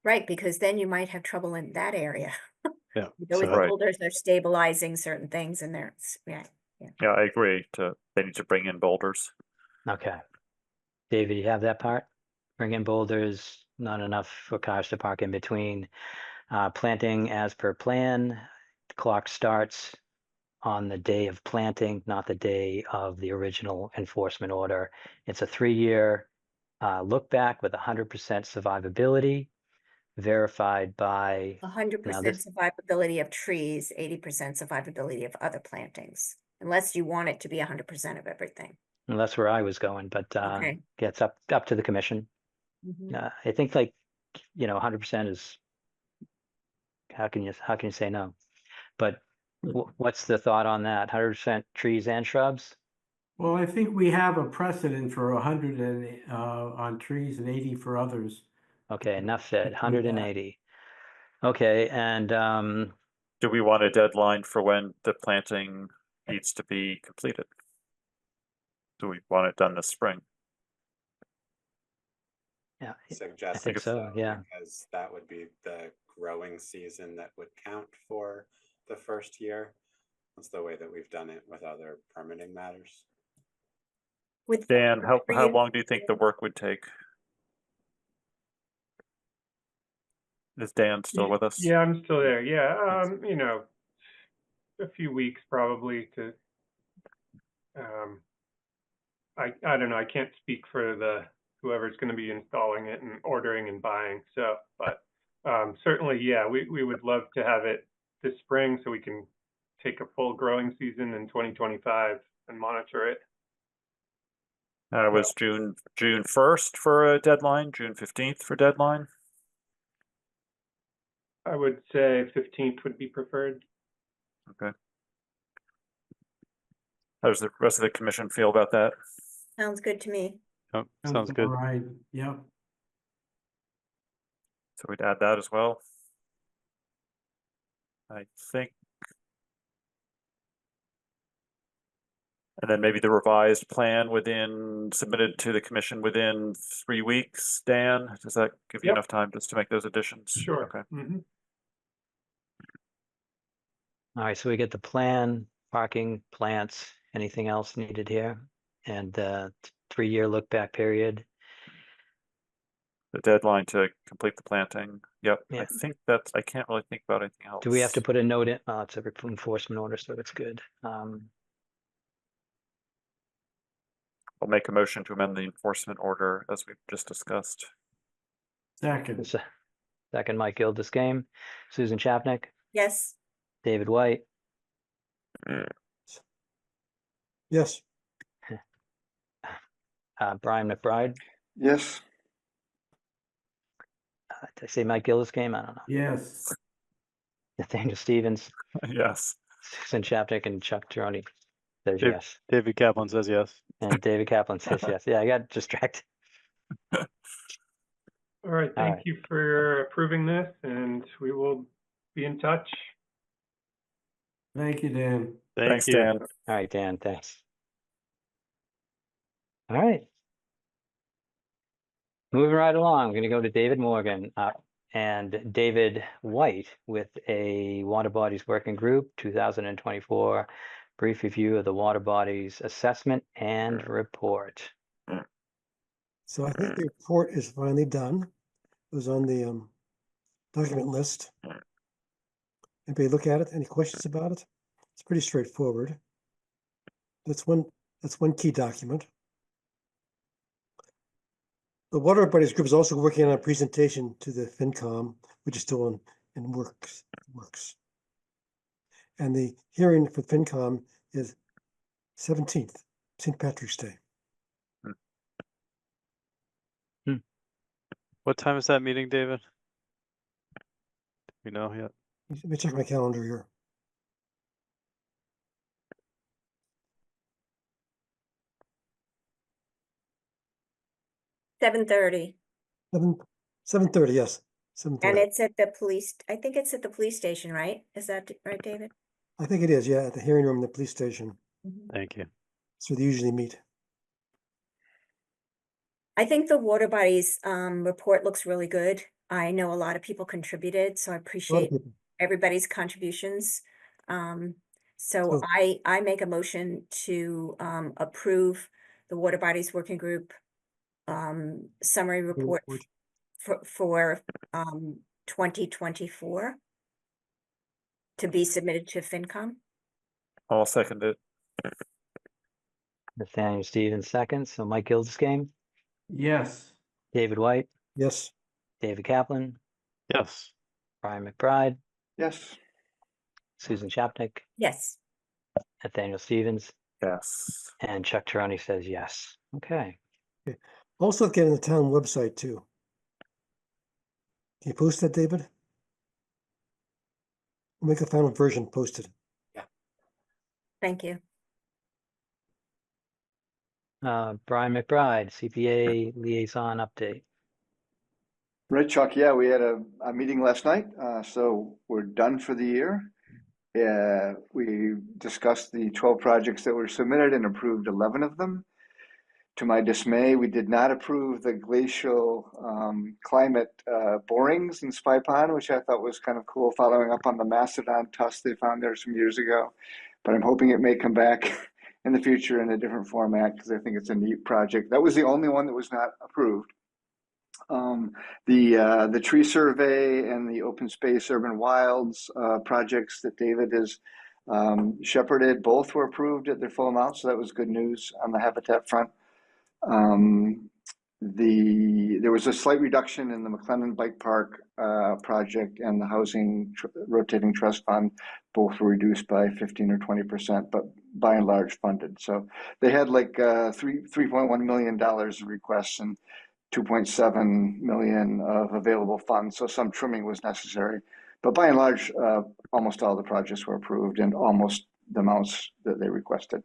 [SPEAKER 4] Right, because then you might have trouble in that area.
[SPEAKER 7] Yeah.
[SPEAKER 4] Those
[SPEAKER 7] So
[SPEAKER 3] Right.
[SPEAKER 4] boulders are stabilizing certain things and they're, yeah.
[SPEAKER 3] Yeah, I agree. They need to bring in boulders.
[SPEAKER 2] Okay. David, you have that part? Bring in boulders, not enough for cars to park in between. Planting as per plan. The clock starts on the day of planting, not the day of the original enforcement order. It's a 3-year look back with 100% survivability, verified by,
[SPEAKER 4] 100% survivability of trees, 80% survivability of other plantings, unless you want it to be 100% of everything.
[SPEAKER 2] and that's where I was going, but
[SPEAKER 4] Okay.
[SPEAKER 2] yeah, it's up to the commission.
[SPEAKER 4] Mhm.
[SPEAKER 2] I think, like, 100% is, how can you say no? But what's the thought on that? 100% trees and shrubs?
[SPEAKER 8] Well, I think we have a precedent for 100 on trees and 80 for others.
[SPEAKER 2] Okay, enough said.
[SPEAKER 8] With that.
[SPEAKER 2] 180. Okay, and
[SPEAKER 3] Do we want a deadline for when the planting needs to be completed? Do we want it done this spring?
[SPEAKER 2] yeah, I
[SPEAKER 1] Suggested
[SPEAKER 2] think so, yeah.
[SPEAKER 1] because that would be the growing season that would count for the first year. That's the way that we've done it with other permitting matters.
[SPEAKER 4] With
[SPEAKER 3] Dan, how
[SPEAKER 4] you-
[SPEAKER 3] long do you think the work would take? Is Dan still with us?
[SPEAKER 9] Yeah, I'm still there. Yeah, a few weeks probably to. I don't know. I can't speak for whoever's going to be installing it and ordering and buying. So, but certainly, yeah, we would love to have it this spring so we can take a full growing season in 2025 and monitor it.
[SPEAKER 3] Was June 1st for a deadline? June 15th for deadline?
[SPEAKER 9] I would say 15th would be preferred.
[SPEAKER 3] Okay. How does the rest of the commission feel about that?
[SPEAKER 4] Sounds good to me.
[SPEAKER 7] oh, sounds good.
[SPEAKER 8] All right. Yep.
[SPEAKER 3] So we'd add that as well. I think. And then maybe the revised plan submitted to the commission within 3 weeks. Dan, does that give you
[SPEAKER 9] Yep.
[SPEAKER 3] enough time just to make those additions?
[SPEAKER 9] Sure.
[SPEAKER 3] Okay.
[SPEAKER 9] Mm-hmm.
[SPEAKER 2] All right, so we get the plan, parking, plants, anything else needed here? And 3-year look back period.
[SPEAKER 3] The deadline to complete the planting. Yep.
[SPEAKER 2] Yeah.
[SPEAKER 3] I think I can't really think about anything else.
[SPEAKER 2] Do we have to put a note in? It's a enforcement order, so it's good.
[SPEAKER 3] I'll make a motion to amend the enforcement order as we've just discussed.
[SPEAKER 8] Second.
[SPEAKER 2] Second, Mike Gildes-Game. Susan Chapnick,
[SPEAKER 4] Yes.
[SPEAKER 2] David White,
[SPEAKER 5] Yes.
[SPEAKER 2] Brian McBride.
[SPEAKER 11] Yes.
[SPEAKER 2] Did I say Mike Gildes-Game? I don't know.
[SPEAKER 8] Yes.
[SPEAKER 2] Nathaniel Stevens,
[SPEAKER 3] Yes.
[SPEAKER 2] Susan Chapnick, and Chuck Tironi says
[SPEAKER 7] Dave-
[SPEAKER 2] yes.
[SPEAKER 7] David Kaplan says yes.
[SPEAKER 2] And David Kaplan says yes. Yeah, I got distracted.
[SPEAKER 9] All right.
[SPEAKER 2] All
[SPEAKER 9] Thank
[SPEAKER 2] right.
[SPEAKER 9] you for approving this, and we will be in touch.
[SPEAKER 8] Thank you, Dan.
[SPEAKER 3] Thanks,
[SPEAKER 7] you.
[SPEAKER 3] Dan.
[SPEAKER 2] All right, Dan, thanks. All right. Moving right along, we're going to go to David Morgan and David White with a Water Bodies Working Group 2024 brief review of the Water Bodies Assessment and Report.
[SPEAKER 5] So I think the report is finally done. It was on the document list. Anybody look at it? Any questions about it? It's pretty straightforward. That's one key document. The Water Bodies Group is also working on a presentation to the FinCom, which is still in works. And the hearing for FinCom is 17th, St. Patrick's Day.
[SPEAKER 7] What time is that meeting, David? We know yet?
[SPEAKER 5] Let me check my calendar here.
[SPEAKER 4] $7:30,
[SPEAKER 5] 7:30, yes.
[SPEAKER 4] and
[SPEAKER 5] 7:30.
[SPEAKER 4] it's at the police, I think it's at the police station, right? Is that right, David?
[SPEAKER 5] I think it is, yeah, at the hearing room in the police station.
[SPEAKER 7] Thank you.
[SPEAKER 5] That's where they usually meet.
[SPEAKER 4] I think the water bodies report looks really good. I know a lot of people contributed, so I
[SPEAKER 5] A lot of
[SPEAKER 4] appreciate
[SPEAKER 5] people.
[SPEAKER 4] everybody's contributions. So
[SPEAKER 5] So-
[SPEAKER 4] I make a motion to approve the water bodies working group summary report for 2024 to be submitted to FinCom.
[SPEAKER 3] I'll second it.
[SPEAKER 2] Nathaniel Stevens seconds. So Mike Gildsgame,
[SPEAKER 8] Yes.
[SPEAKER 2] David White,
[SPEAKER 5] Yes,
[SPEAKER 2] David Kaplan,
[SPEAKER 7] Yes.
[SPEAKER 2] Brian McBride,
[SPEAKER 11] Yes.
[SPEAKER 2] Susan Chapnick,
[SPEAKER 4] Yes.
[SPEAKER 2] Nathaniel Stevens,
[SPEAKER 3] Yes.
[SPEAKER 2] and Chuck Tironi says yes. Okay.
[SPEAKER 5] also get on the town website too. Can you post that, David? We'll make a final version posted.
[SPEAKER 4] Thank you.
[SPEAKER 2] Brian McBride, CPA liaison update.
[SPEAKER 11] Right, Chuck. Yeah, we had a meeting last night, so we're done for the year. We discussed the 12 projects that were submitted and approved 11 of them. To my dismay, we did not approve the glacial climate borings in Spy Pond, which I thought was kind of cool, following up on the mastodon tusk they found there some years ago. But I'm hoping it may come back in the future in a different format because I think it's a neat project. That was the only one that was not approved. The tree survey and the open space urban wilds projects that David has shepherded, both were approved at their full amount, so that was good news on the habitat front. There was a slight reduction in the McLennan Bike Park project and the housing rotating trust fund. Both were reduced by 15 or 20%, but by and large funded. So they had like $3.1 million of requests and 2.7 million of available funds. So some trimming was necessary, but by and large, almost all the projects were approved and almost the amounts that they requested.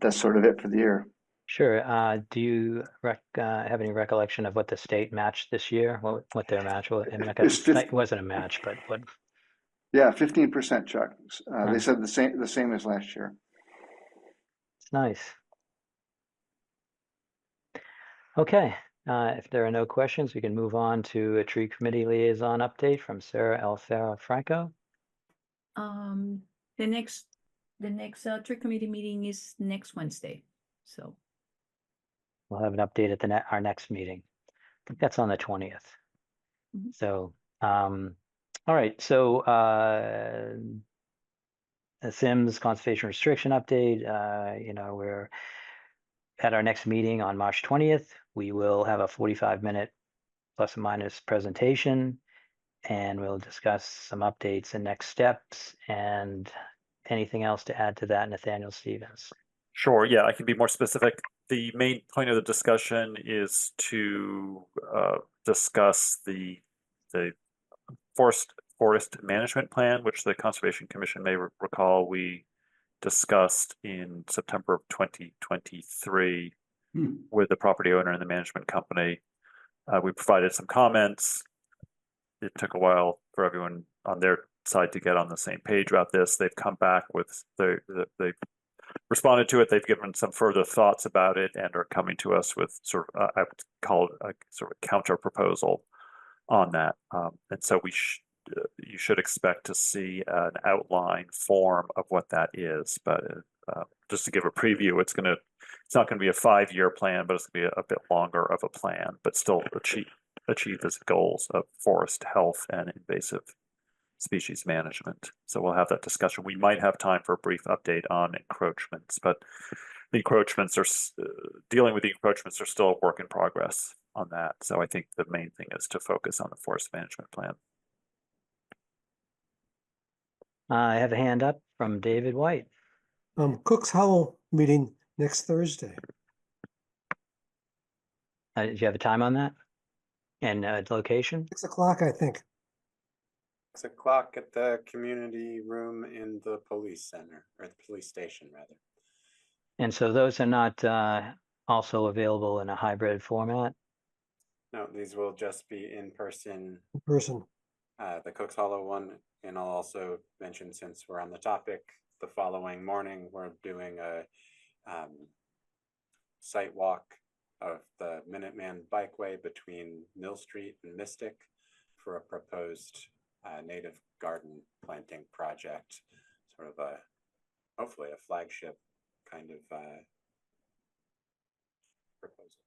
[SPEAKER 11] That's sort of it for the year.
[SPEAKER 2] Sure. Do you have any recollection of what the state matched this year? What their match was? I mean, it wasn't a match, but what?
[SPEAKER 11] Yeah, 15%, Chuck. They
[SPEAKER 2] Nice.
[SPEAKER 11] said the same as last year.
[SPEAKER 2] It's nice. Okay. If there are no questions, we can move on to a tree committee liaison update from Sarah Alfaro Franco.
[SPEAKER 12] The next tree committee meeting is next Wednesday, so.
[SPEAKER 2] We'll have an update at our next meeting. I think that's on the 20th. So, all right. So, a Sims conservation restriction update. We're at our next meeting on March 20th. We will have a 45-minute plus or minus presentation, and we'll discuss some updates and next steps. And anything else to add to that, Nathaniel Stevens?
[SPEAKER 3] Sure. Yeah, I can be more specific. The main point of the discussion is to discuss the forest management plan, which the Conservation Commission may recall we discussed in September of 2023 with the property owner and the management company. We provided some comments. It took a while for everyone on their side to get on the same page about this. They've come back with they responded to it. They've given some further thoughts about it and are coming to us with sort of I would call it a sort of counter proposal on that. And so you should expect to see an outline form of what that is. But just to give a preview, it's not going to be a 5-year plan, but it's going to be a bit longer of a plan, but still achieve its goals of forest health and invasive species management. So we'll have that discussion. We might have time for a brief update on encroachments, but the encroachments are dealing with the encroachments are still a work in progress on that. So I think the main thing is to focus on the forest management plan.
[SPEAKER 2] I have a hand up from David White.
[SPEAKER 5] Cook's Howell meeting next Thursday.
[SPEAKER 2] Do you have a time on that? And location?
[SPEAKER 5] 6 o'clock, I think.
[SPEAKER 1] 6 o'clock at the community room in the police center, or the police station, rather.
[SPEAKER 2] And so those are not also available in a hybrid format?
[SPEAKER 1] No, these will just be in person.
[SPEAKER 5] In person.
[SPEAKER 1] The Cooks Hollow one, and I'll also mention, since we're on the topic, the following morning we're doing a site walk of the Minuteman Bikeway between Mill Street and Mystic for a proposed native garden planting project, sort of a, hopefully a flagship kind of proposal.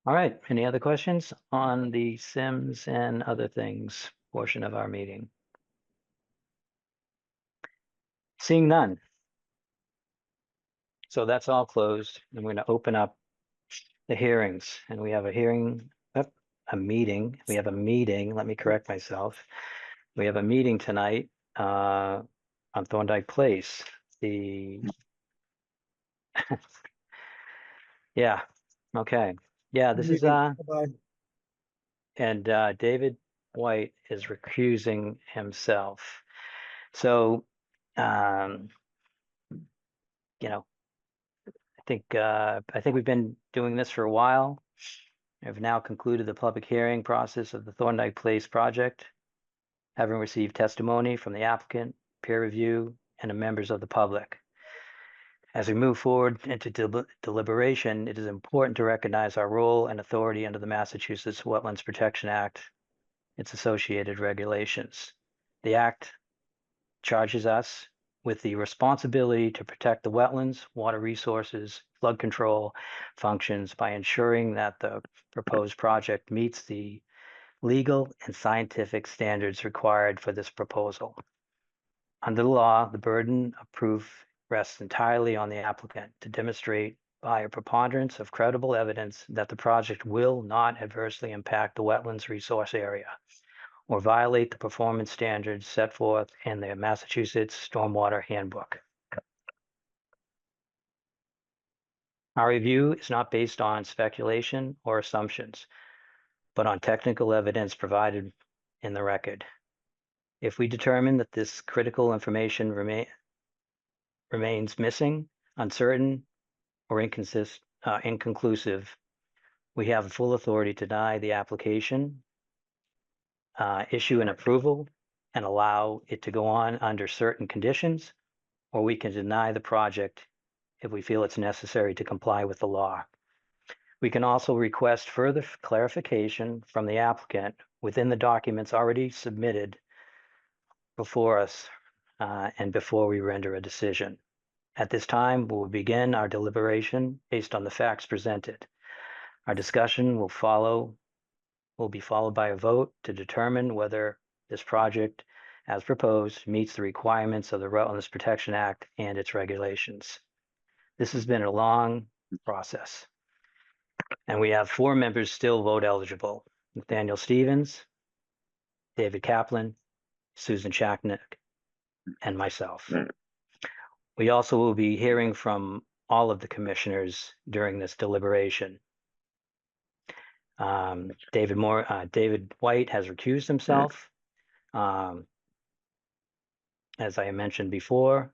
[SPEAKER 2] All right, any other questions on the Sims and other things portion of our meeting? Seeing none. So that's all closed. I'm going to open up the hearings, and we have a hearing, a meeting. We have a meeting. Let me correct myself. We have a meeting tonight on Thorndike Place. Yeah, okay. Yeah, this is
[SPEAKER 5] Bye-bye.
[SPEAKER 2] and David White is recusing himself. So, you know, I think we've been doing this for a while. I've now concluded the public hearing process of the Thorndike Place project, having received testimony from the applicant, peer review, and the members of the public. As we move forward into deliberation, it is important to recognize our role and authority under the Massachusetts Wetlands Protection Act, its associated regulations. The Act charges us with the responsibility to protect the wetlands, water resources, flood control functions by ensuring that the proposed project meets the legal and scientific standards required for this proposal. Under the law, the burden of proof rests entirely on the applicant to demonstrate by a preponderance of credible evidence that the project will not adversely impact the wetlands resource area or violate the performance standards set forth in the Massachusetts Stormwater Handbook. Our review is not based on speculation or assumptions, but on technical evidence provided in the record. If we determine that this critical information remains missing, uncertain, or inconclusive, we have full authority to deny the application, issue an approval, and allow it to go on under certain conditions, or we can deny the project if we feel it's necessary to comply with the law. We can also request further clarification from the applicant within the documents already submitted before us and before we render a decision. At this time, we will begin our deliberation based on the facts presented. Our discussion will be followed by a vote to determine whether this project, as proposed, meets the requirements of the Wetlands Protection Act and its regulations. This has been a long process, and we have 4 members still vote eligible: Nathaniel Stevens, David Kaplan, Susan Chaknick, and myself. We also will be hearing from all of the commissioners during this deliberation. David White has recused himself, as I mentioned before,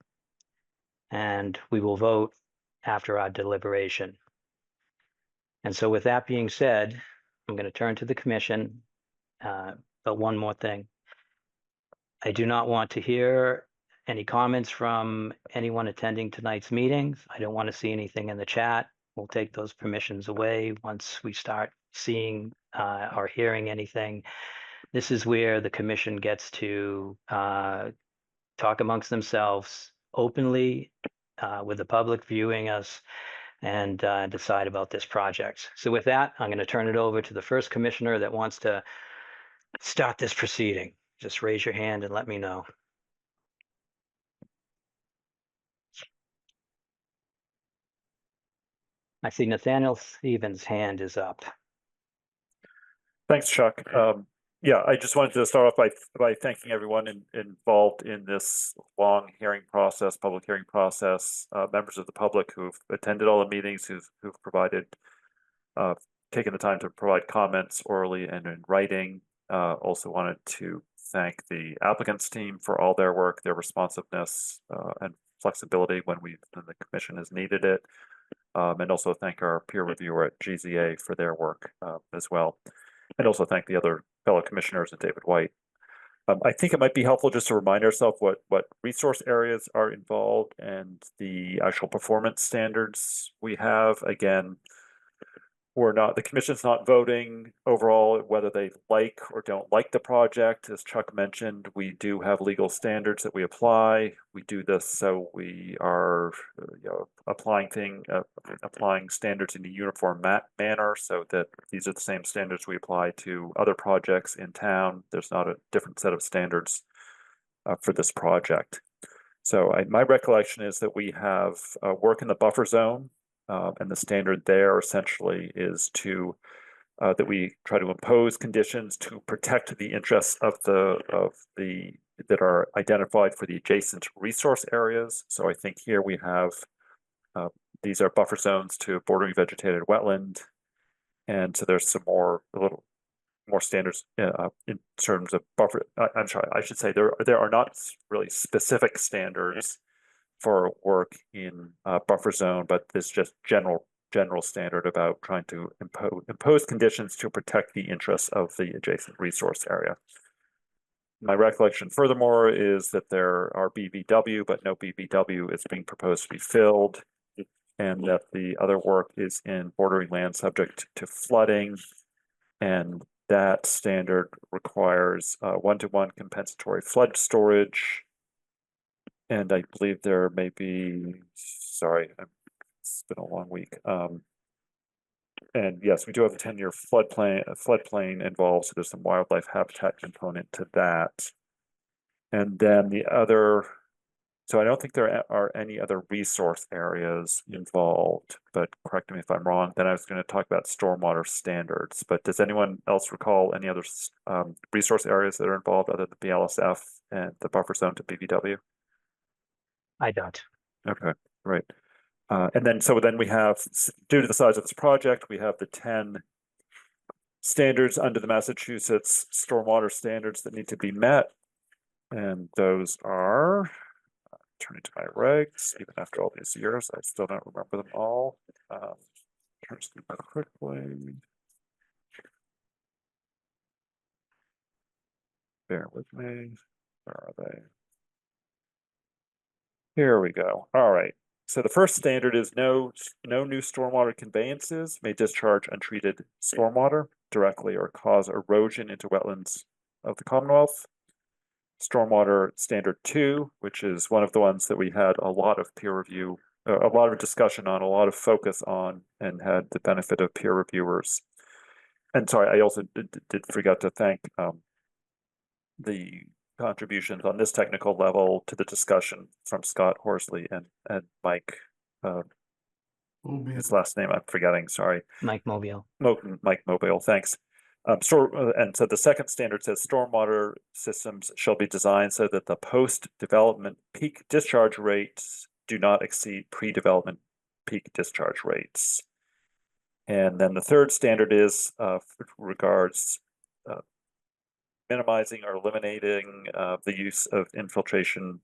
[SPEAKER 2] and we will vote after our deliberation. And so with that being said, I'm going to turn to the commission, but one more thing. I do not want to hear any comments from anyone attending tonight's meetings. I don't want to see anything in the chat. We'll take those permissions away once we start seeing or hearing anything. This is where the commission gets to talk amongst themselves openly with the public viewing us and decide about this project. So with that, I'm going to turn it over to the first commissioner that wants to start this proceeding. Just raise your hand and let me know. I see Nathaniel Stevens' hand is up.
[SPEAKER 3] Thanks, Chuck. Yeah, I just wanted to start off by thanking everyone involved in this long hearing process, public hearing process, members of the public who've attended all the meetings, who've provided, taken the time to provide comments orally and in writing. Also wanted to thank the applicants team for all their work, their responsiveness, and flexibility when the commission has needed it. And also thank our peer reviewer at GZA for their work as well. And also thank the other fellow commissioners and David White. I think it might be helpful just to remind ourselves what resource areas are involved and the actual performance standards we have. Again, the commission's not voting overall whether they like or don't like the project. As Chuck mentioned, we do have legal standards that we apply. We do this so we are applying standards in a uniform manner, so that these are the same standards we apply to other projects in town. There's not a different set of standards for this project. So my recollection is that we have work in the buffer zone. And the standard there essentially is that we try to impose conditions to protect the interests of that are identified for the adjacent resource areas. So I think here we have these are buffer zones to bordering vegetated wetland, and so there's a little more standards in terms of buffer. I'm sorry, I should say there are not really specific standards for work in buffer zone, but there's just general standard about trying to impose conditions to protect the interests of the adjacent resource area. My recollection, furthermore, is that there are BVW, but no BVW is being proposed to be filled, and that the other work is in bordering land subject to flooding, and that standard requires one-to-one compensatory flood storage. And I believe there may be, sorry, it's been a long week. And yes, we do have a 10-year floodplain involved, so there's some wildlife habitat component to that. And then the other, so I don't think there are any other resource areas involved, but correct me if I'm wrong. Then I was going to talk about stormwater standards, but does anyone else recall any other resource areas that are involved other than BLSF and the buffer zone to BVW?
[SPEAKER 2] I don't.
[SPEAKER 3] Okay, right. And then we have, due to the size of this project, we have the 10 standards under the Massachusetts stormwater standards that need to be met. And those are, turning to my regs, even after all these years, I still don't remember them all. Quickly. Bear with me. Where are they? Here we go. All right. So the first standard is no new stormwater conveyances may discharge untreated stormwater directly or cause erosion into wetlands of the Commonwealth. Stormwater standard 2, which is one of the ones that we had a lot of peer review, a lot of discussion on, a lot of focus on, and had the benefit of peer reviewers. And sorry, I also did forget to thank the contributions on this technical level to the discussion from Scott Horsley and Mike. His last name I'm forgetting. Sorry,
[SPEAKER 2] Mike Mobile.
[SPEAKER 3] Mike Mobile. Thanks. And so the second standard says stormwater systems shall be designed so that the post-development peak discharge rates do not exceed pre-development peak discharge rates. And then the third standard is regards minimizing or eliminating the use of infiltration.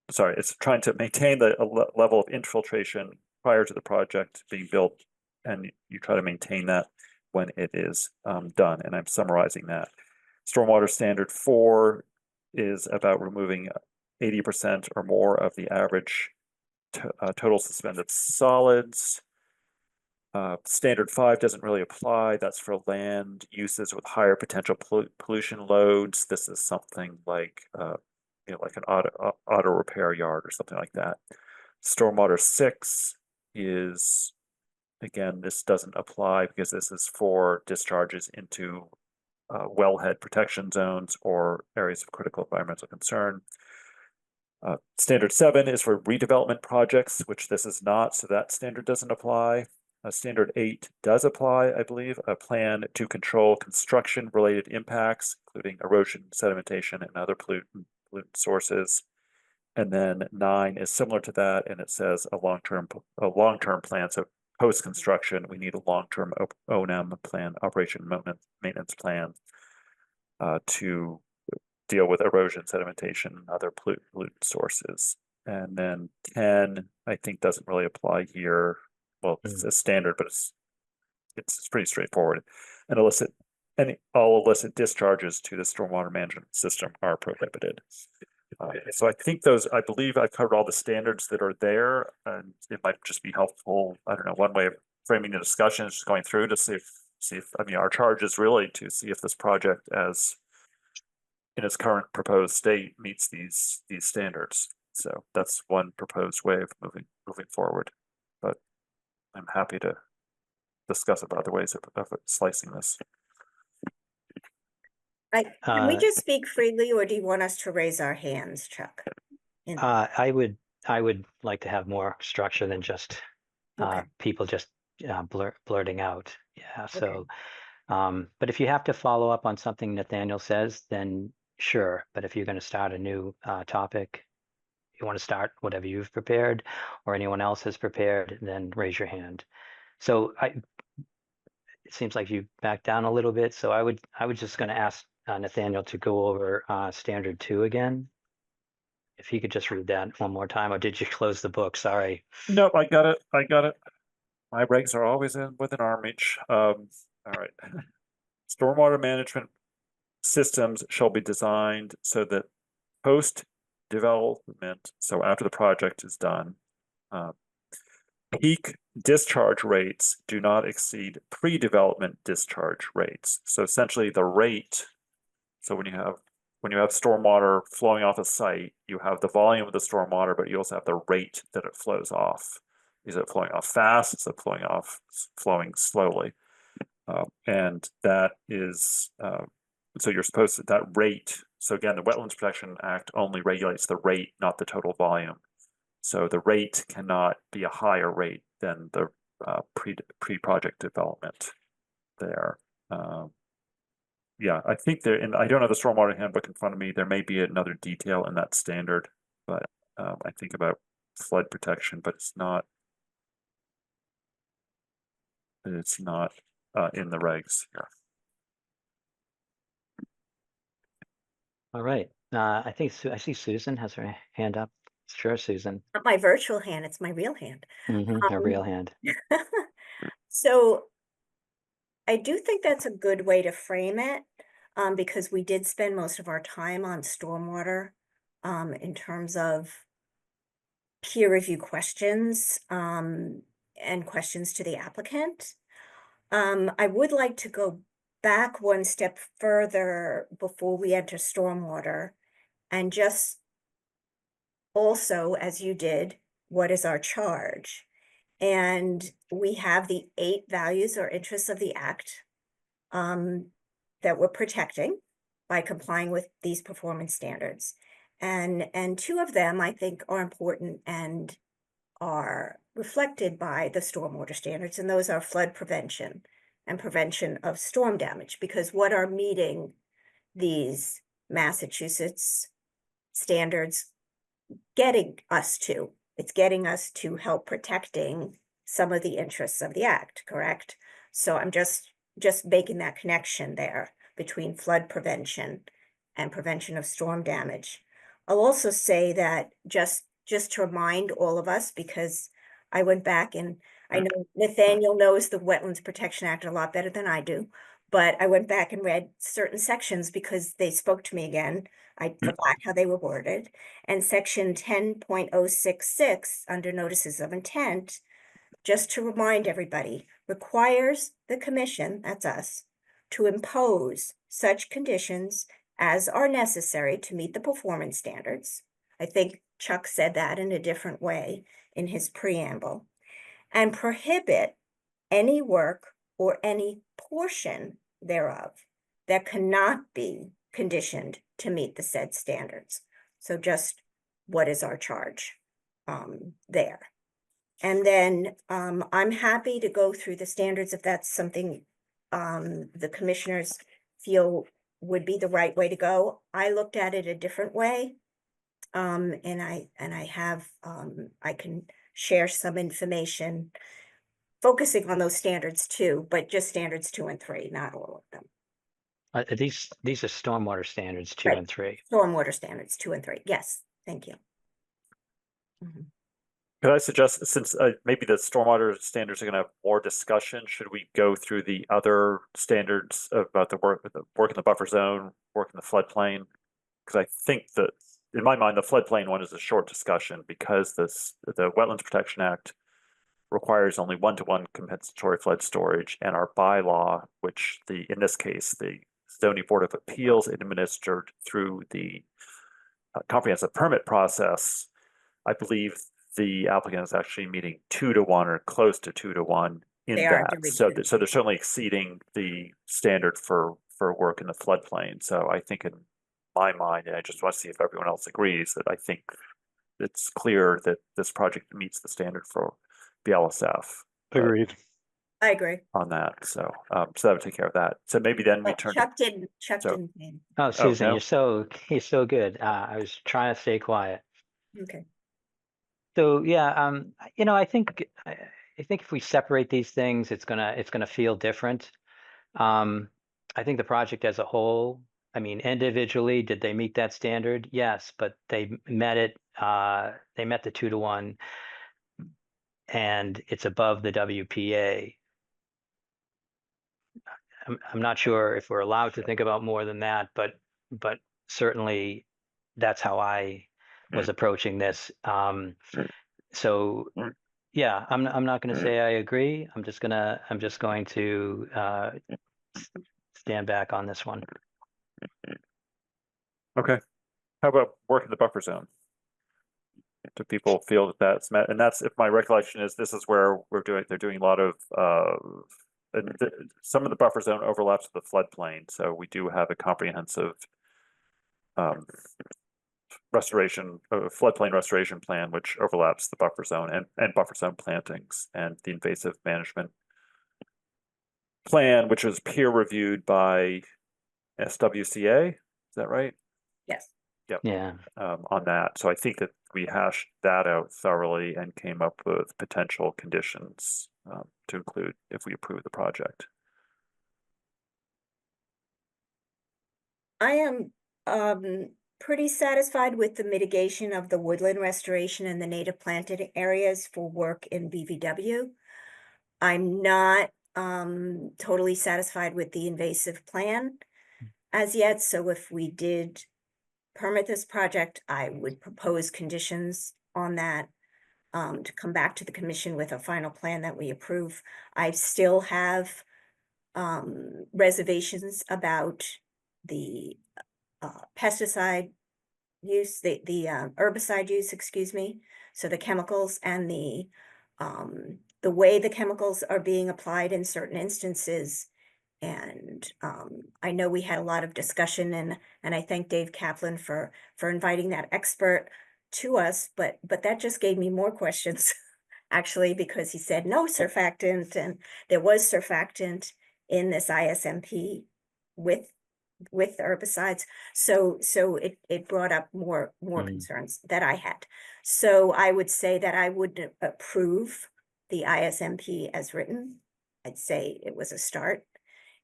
[SPEAKER 3] Sorry, it's trying to maintain the level of infiltration prior to the project being built, and you try to maintain that when it is done. And I'm summarizing that. Stormwater standard 4 is about removing 80% or more of the average total suspended solids. Standard 5 doesn't really apply. That's for land uses with higher potential pollution loads. This is something like like an auto repair yard or something like that. Stormwater 6 is, again, this doesn't apply because this is for discharges into wellhead protection zones or areas of critical environmental concern. Standard 7 is for redevelopment projects, which this is not, so that standard doesn't apply. Standard 8 does apply, I believe, a plan to control construction-related impacts, including erosion, sedimentation, and other pollutant sources. And then 9 is similar to that, and it says a long-term plan. So post-construction, we need a long-term O&M plan, operation maintenance plan, to deal with erosion, sedimentation, and other pollutant sources. And then 10, I think doesn't really apply here. Well, it's a standard, but it's pretty straightforward. And all illicit discharges to the stormwater management system are prohibited. So I believe I've covered all the standards that are there, and it might just be helpful. I don't know, one way of framing the discussion is just going through to see if I mean, our charge is really to see if this project, as in its current proposed state, meets these standards. So that's one proposed way of moving forward. But I'm happy to discuss about other ways of slicing this.
[SPEAKER 4] Can we just speak freely, or do you want us to raise our hands, Chuck?
[SPEAKER 2] I would like to have more structure than just
[SPEAKER 4] Okay.
[SPEAKER 2] people just blurting out. Yeah. So, but if you have to follow up on something Nathaniel says, then sure. But if you're going to start a new topic, you want to start whatever you've prepared or anyone else has prepared, then raise your hand. So it seems like you backed down a little bit. So I was just going to ask Nathaniel to go over standard 2 again. If he could just read that one more time, or did you close the book? Sorry.
[SPEAKER 3] Nope, I got it. My regs are always within arm reach. All right. Stormwater management systems shall be designed so that post-development, so after the project is done, peak discharge rates do not exceed pre-development discharge rates. So essentially the rate, so when you have stormwater flowing off a site, you have the volume of the stormwater, but you also have the rate that it flows off. Is it flowing off fast? Is it flowing slowly? And that is, so you're supposed to, that rate, so again, the Wetlands Protection Act only regulates the rate, not the total volume. So the rate cannot be a higher rate than the pre-project development there. Yeah, I think there, and I don't have the stormwater handbook in front of me. There may be another detail in that standard, but I think about flood protection, but it's not in the regs here.
[SPEAKER 2] All right. I think I see Susan has her hand up. Sure, Susan.
[SPEAKER 4] Not my virtual hand, it's my real hand.
[SPEAKER 2] Her real hand.
[SPEAKER 4] So I do think that's a good way to frame it, because we did spend most of our time on stormwater in terms of peer review questions and questions to the applicant. I would like to go back one step further before we enter stormwater and just also, as you did, what is our charge? And we have the 8 values or interests of the act that we're protecting by complying with these performance standards. And 2 of them I think are important and are reflected by the stormwater standards, and those are flood prevention and prevention of storm damage, because what are meeting these Massachusetts standards getting us to? It's getting us to help protecting some of the interests of the act, correct? So I'm just making that connection there between flood prevention and prevention of storm damage. I'll also say that just to remind all of us, because I went back and I know Nathaniel knows the Wetlands Protection Act a lot better than I do, but I went back and read certain sections because they spoke to me again. I forgot how they were worded. And section 10.066 under notices of intent, just to remind everybody, requires the commission, that's us, to impose such conditions as are necessary to meet the performance standards. I think Chuck said that in a different way in his preamble, and prohibit any work or any portion thereof that cannot be conditioned to meet the said standards. So just what is our charge there? And then I'm happy to go through the standards if that's something the commissioners feel would be the right way to go. I looked at it a different way. And I have I can share some information focusing on those standards too, but just standards 2 and 3, not all of them.
[SPEAKER 2] These are stormwater standards 2
[SPEAKER 4] Right.
[SPEAKER 2] and 3.
[SPEAKER 4] Stormwater standards 2 and 3. Yes, thank you. Mhm.
[SPEAKER 3] Could I suggest, since maybe the stormwater standards are going to have more discussion, should we go through the other standards about the work in the buffer zone, work in the floodplain? Because I think that, in my mind, the floodplain one is a short discussion because the Wetlands Protection Act requires only one-to-one compensatory flood storage, and our bylaw, which in this case, the Zoning Board of Appeals administered through the comprehensive permit process, I believe the applicant is actually meeting 2-to-1 or close to 2-to-1 in
[SPEAKER 4] They are
[SPEAKER 3] that.
[SPEAKER 4] doing
[SPEAKER 3] So,
[SPEAKER 4] 2 to
[SPEAKER 3] so they're certainly exceeding the standard for work in the floodplain. So I think in my mind, and I just want to see if everyone else agrees, that I think it's clear that this project meets the standard for BLSF.
[SPEAKER 7] Agreed.
[SPEAKER 4] I agree.
[SPEAKER 3] On that. So, so that would take care of that. So maybe then we
[SPEAKER 4] Well,
[SPEAKER 3] turn
[SPEAKER 4] Chuck didn't.
[SPEAKER 3] so-
[SPEAKER 2] Oh, Susan,
[SPEAKER 3] no?
[SPEAKER 2] you're so good. I was trying to stay quiet.
[SPEAKER 4] Okay.
[SPEAKER 2] So yeah, you know, I think if we separate these things, it's gonna feel different. I think the project as a whole, I mean, individually, did they meet that standard? Yes, but they met it. They met the 2-to-1, and it's above the WPA. I'm not sure if we're allowed to think about more than that, but certainly that's how I was approaching this. So yeah, I'm not going to say I agree. I'm just going to stand back on this one.
[SPEAKER 3] Okay. How about work in the buffer zone? Do people feel that that's met? And that's, if my recollection is, this is where they're doing a lot of, some of the buffer zone overlaps with the floodplain. So we do have a comprehensive floodplain restoration plan, which overlaps the buffer zone and buffer zone plantings, and the invasive management plan, which was peer reviewed by SWCA. Is that right?
[SPEAKER 4] Yes.
[SPEAKER 3] Yep.
[SPEAKER 2] Yeah.
[SPEAKER 3] On that. So I think that we hashed that out thoroughly and came up with potential conditions to include if we approve the project.
[SPEAKER 4] I am pretty satisfied with the mitigation of the woodland restoration and the native planted areas for work in BVW. I'm not totally satisfied with the invasive plan as yet. So if we did permit this project, I would propose conditions on that to come back to the commission with a final plan that we approve. I still have reservations about the pesticide use, the herbicide use, excuse me. So the chemicals and the way the chemicals are being applied in certain instances. And I know we had a lot of discussion, and I thank Dave Kaplan for inviting that expert to us, but that just gave me more questions actually, because he said no surfactant, and there was surfactant in this ISMP with herbicides. So it brought up more concerns that I had. So I would say that I would approve the ISMP as written. I'd say it was a start.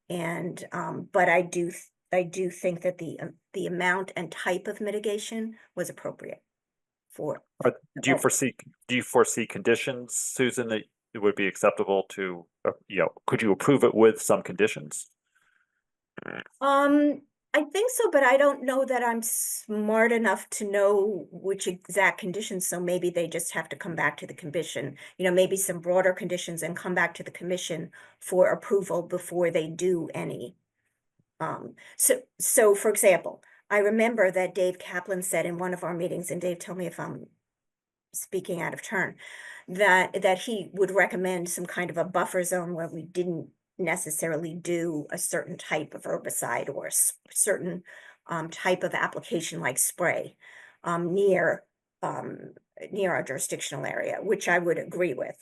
[SPEAKER 4] And but I do think that the amount and type of mitigation was appropriate for.
[SPEAKER 3] Do you foresee conditions, Susan, that it would be acceptable to, could you approve it with some conditions?
[SPEAKER 4] I think so, but I don't know that I'm smart enough to know which exact conditions. So maybe they just have to come back to the commission, maybe some broader conditions, and come back to the commission for approval before they do any. So for example, I remember that Dave Kaplan said in one of our meetings, and Dave, tell me if I'm speaking out of turn, that he would recommend some kind of a buffer zone where we didn't necessarily do a certain type of herbicide or certain type of application like spray near our jurisdictional area, which I would agree with.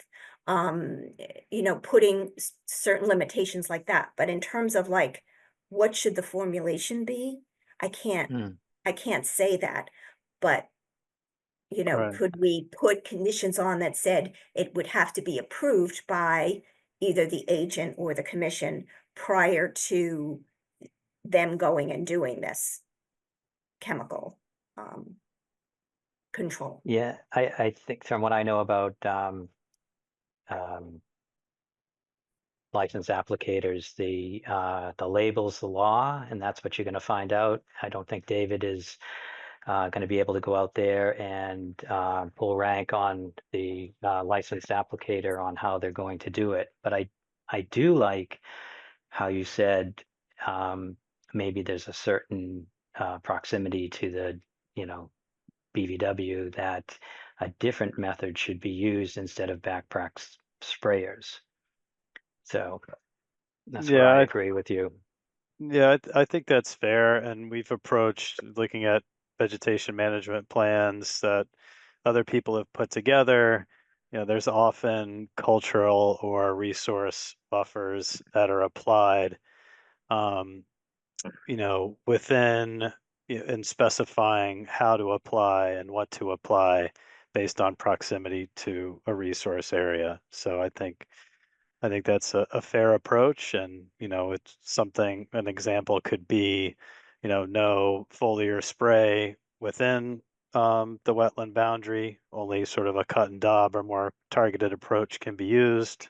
[SPEAKER 4] Putting certain limitations like that. But in terms of like, what should the formulation be? I can't say that, but
[SPEAKER 7] Right.
[SPEAKER 4] could we put conditions on that said it would have to be approved by either the agent or the commission prior to them going and doing this chemical control.
[SPEAKER 2] Yeah, I think from what I know about license applicators, the label's the law, and that's what you're going to find out. I don't think David is going to be able to go out there and pull rank on the licensed applicator on how they're going to do it. But I do like how you said maybe there's a certain proximity to the, BVW that a different method should be used instead of backpack sprayers. So that's where I agree with you.
[SPEAKER 7] Yeah, I think that's fair. And we've approached looking at vegetation management plans that other people have put together. There's often cultural or resource buffers that are applied, within in specifying how to apply and what to apply based on proximity to a resource area. So I think that's a fair approach, and it's something. An example could be, no foliar spray within the wetland boundary. Only sort of a cut and daub or more targeted approach can be used,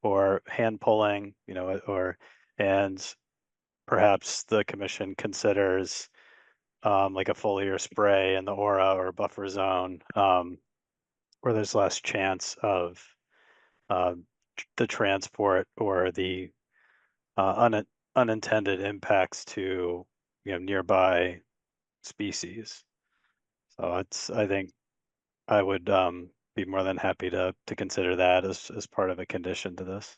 [SPEAKER 7] or hand pulling, and perhaps the commission considers like a foliar spray in the aura or buffer zone, where there's less chance of the transport or the unintended impacts to nearby species. So I think I would be more than happy to consider that as part of a condition to this.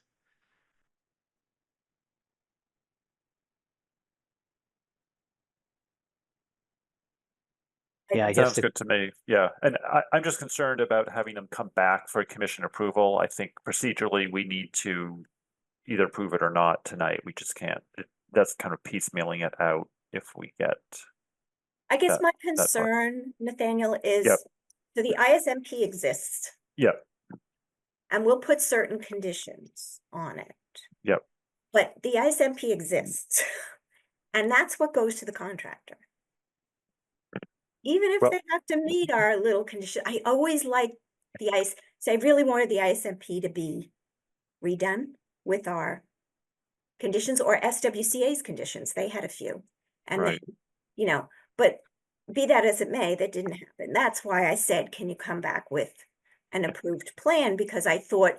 [SPEAKER 2] Yeah, I guess
[SPEAKER 3] Sounds good to me. Yeah, and I'm just concerned about having them come back for commission approval. I think procedurally we need to either approve it or not tonight. We just can't. That's kind of piecemealing it out if we get.
[SPEAKER 4] I guess
[SPEAKER 3] that
[SPEAKER 4] my
[SPEAKER 3] part.
[SPEAKER 4] concern, Nathaniel, is
[SPEAKER 3] Yep.
[SPEAKER 4] so the ISMP exists.
[SPEAKER 3] Yep.
[SPEAKER 4] And we'll put certain conditions on it.
[SPEAKER 3] Yep.
[SPEAKER 4] But the ISMP exists. And that's what goes to the contractor. Even if
[SPEAKER 3] Well,
[SPEAKER 4] they have to meet our little condition, I always like so I really wanted the ISMP to be redone with our conditions or SWCA's conditions. They had a few. And
[SPEAKER 3] right.
[SPEAKER 4] then, but be that as it may, that didn't happen. That's why I said, can you come back with an approved plan? Because I thought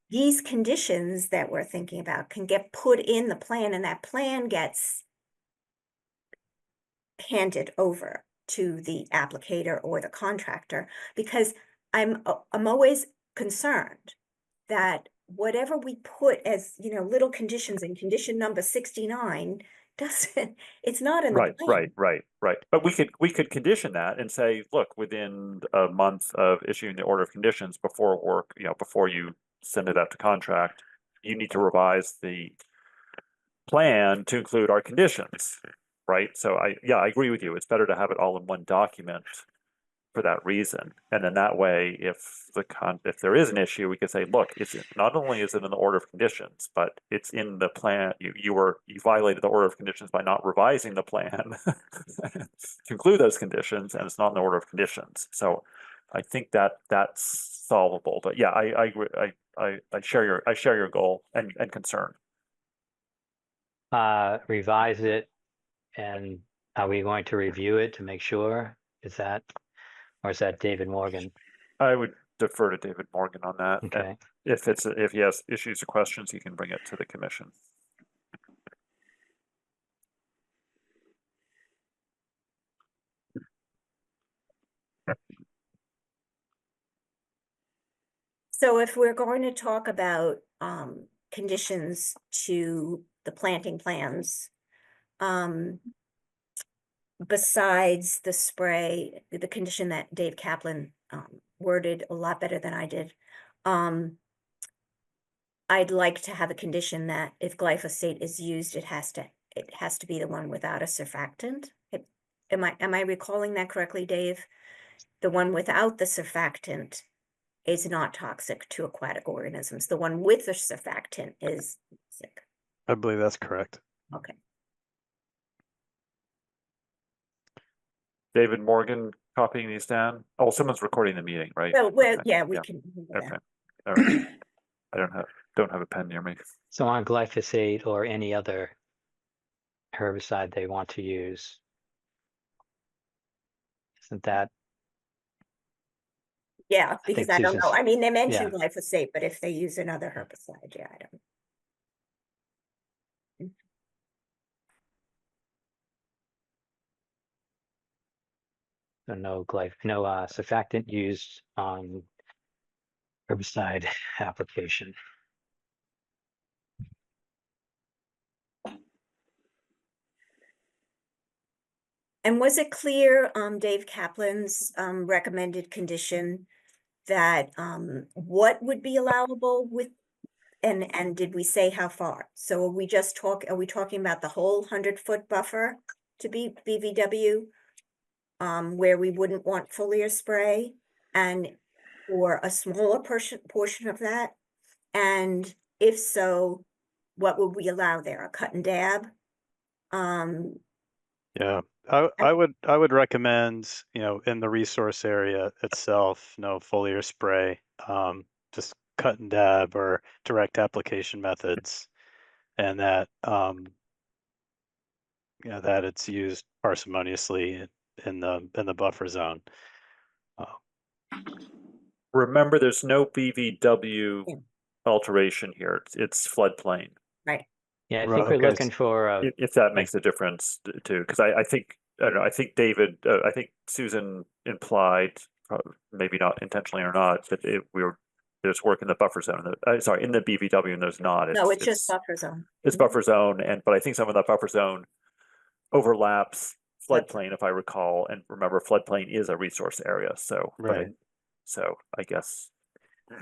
[SPEAKER 4] these conditions that we're thinking about can get put in the plan, and that plan gets handed over to the applicator or the contractor, because I'm always concerned that whatever we put as, little conditions in condition number 69 it's not in the plan.
[SPEAKER 3] Right. But we could condition that and say, look, within a month of issuing the order of conditions before you send it out to contract, you need to revise the plan to include our conditions. Right. So I agree with you. It's better to have it all in one document for that reason. And then that way, if there is an issue, we could say, look, not only is it in the order of conditions, but it's in the plan. You violated the order of conditions by not revising the plan to include those conditions, and it's not in the order of conditions. So I think that's solvable. But yeah, I agree. I share your goal and concern.
[SPEAKER 2] Revise it, and are we going to review it to make sure? Or is that David Morgan?
[SPEAKER 3] I would defer to David Morgan on that.
[SPEAKER 2] Okay.
[SPEAKER 3] And if he has issues or questions, he can bring it to the commission.
[SPEAKER 4] So if we're going to talk about conditions to the planting plans, besides the spray, the condition that Dave Kaplan worded a lot better than I did, I'd like to have a condition that if glyphosate is used, it has to be the one without a surfactant. Am I recalling that correctly, Dave? The one without the surfactant is not toxic to aquatic organisms. The one with the surfactant is toxic.
[SPEAKER 7] I believe that's correct.
[SPEAKER 4] Okay.
[SPEAKER 3] David Morgan copying these down? Oh, someone's recording the meeting, right?
[SPEAKER 4] Well,
[SPEAKER 3] Okay,
[SPEAKER 4] yeah, we
[SPEAKER 3] yeah.
[SPEAKER 4] can. do
[SPEAKER 3] Okay,
[SPEAKER 4] that.
[SPEAKER 3] all right. I don't have a pen near me.
[SPEAKER 2] So on glyphosate or any other herbicide they want to use, isn't that,
[SPEAKER 4] Yeah,
[SPEAKER 2] I
[SPEAKER 4] because
[SPEAKER 2] think
[SPEAKER 4] I don't know.
[SPEAKER 2] Susan's,
[SPEAKER 4] I mean, they mentioned
[SPEAKER 2] yeah.
[SPEAKER 4] glyphosate, but if they use another herbicide, yeah, I don't.
[SPEAKER 2] So no surfactant used on herbicide application.
[SPEAKER 4] And was it clear, Dave Kaplan's recommended condition that what would be allowable with, and did we say how far? So are we talking about the whole 100-foot buffer to be BVW? Where we wouldn't want foliar spray, and or a smaller portion of that? And if so, what would we allow there? A cut and dab?
[SPEAKER 7] Yeah, I would recommend, in the resource area itself, no foliar spray, just cut and dab or direct application methods, and that that it's used parsimoniously in the buffer zone.
[SPEAKER 3] Remember, there's no BVW
[SPEAKER 4] Yeah.
[SPEAKER 3] alteration here. It's floodplain.
[SPEAKER 4] Right.
[SPEAKER 2] Yeah, I
[SPEAKER 7] Right,
[SPEAKER 2] think we're
[SPEAKER 7] okay,
[SPEAKER 2] looking for
[SPEAKER 3] If that makes a difference too, because I think, I don't know, I think David, I think Susan implied, maybe not intentionally or not, that there's work in the buffer zone, sorry, in the BVW, and there's not.
[SPEAKER 4] No, it's just buffer zone.
[SPEAKER 3] It's buffer zone, but I think some of that buffer zone overlaps floodplain, if I recall, and remember, floodplain is a resource area, so.
[SPEAKER 7] Right.
[SPEAKER 3] So I guess.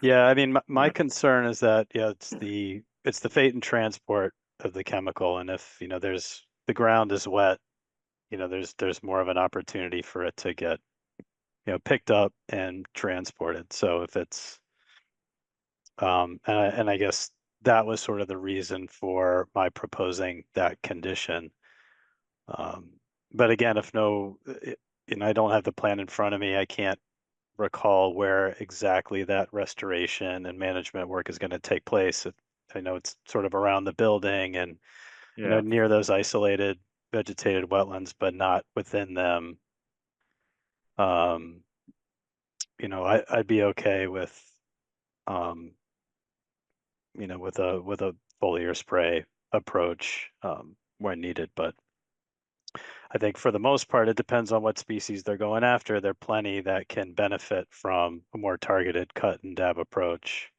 [SPEAKER 7] Yeah, I mean, my concern is that, it's the fate and transport of the chemical, and if, the ground is wet, there's more of an opportunity for it to get, picked up and transported. So if it's, and I guess that was sort of the reason for my proposing that condition. But again, if I don't have the plan in front of me, I can't recall where exactly that restoration and management work is going to take place. I know it's sort of around the building and near those isolated vegetated wetlands, but not within them. I'd be okay with with a foliar spray approach when needed, but I think for the most part, it depends on what species they're going after. There are plenty that can benefit from a more targeted cut and dab approach.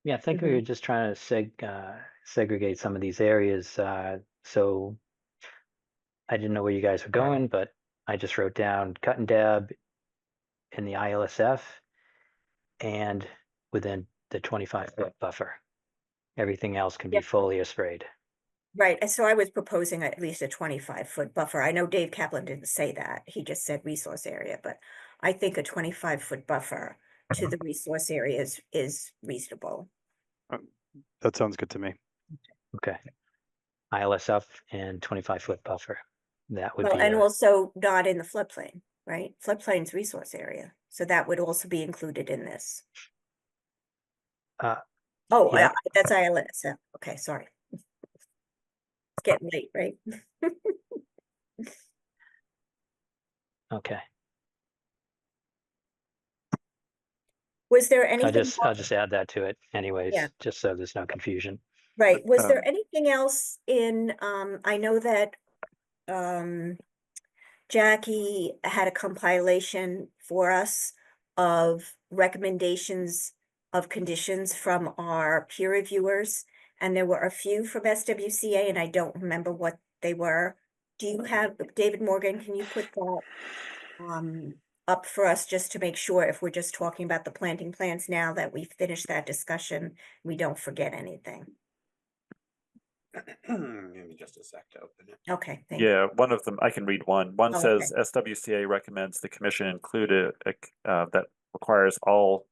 [SPEAKER 2] Yeah, I think we were just trying to segregate some of these areas. So I didn't know where you guys were going, but I just wrote down cut and dab in the ILSF and within the 25-foot buffer. Everything else can be foliar sprayed.
[SPEAKER 4] Right. And so I was proposing at least a 25-foot buffer. I know Dave Kaplan didn't say that. He just said resource area, but I think a 25-foot buffer to the resource area is reasonable.
[SPEAKER 7] That sounds good to me.
[SPEAKER 2] Okay. ILSF and 25-foot buffer. That would be
[SPEAKER 4] And also not in the floodplain, right? Floodplain's resource area. So that would also be included in this.
[SPEAKER 2] yeah.
[SPEAKER 4] That's ILSF. Okay, sorry. It's getting late, right?
[SPEAKER 2] Okay.
[SPEAKER 4] Was there anything?
[SPEAKER 2] I'll just add that to it anyways,
[SPEAKER 4] Yeah.
[SPEAKER 2] just so there's no confusion.
[SPEAKER 4] Right. Was there anything else in, I know that Jackie had a compilation for us of recommendations of conditions from our peer reviewers, and there were a few from SWCA, and I don't remember what they were. Do you have, David Morgan, can you put that up for us just to make sure, if we're just talking about the planting plans now, that we finish that discussion, we don't forget anything?
[SPEAKER 1] Give me just a sec to open it.
[SPEAKER 4] Okay, thank you.
[SPEAKER 3] Yeah, one of them, I can read one. One
[SPEAKER 4] Oh,
[SPEAKER 3] says SWCA recommends the commission include that requires all,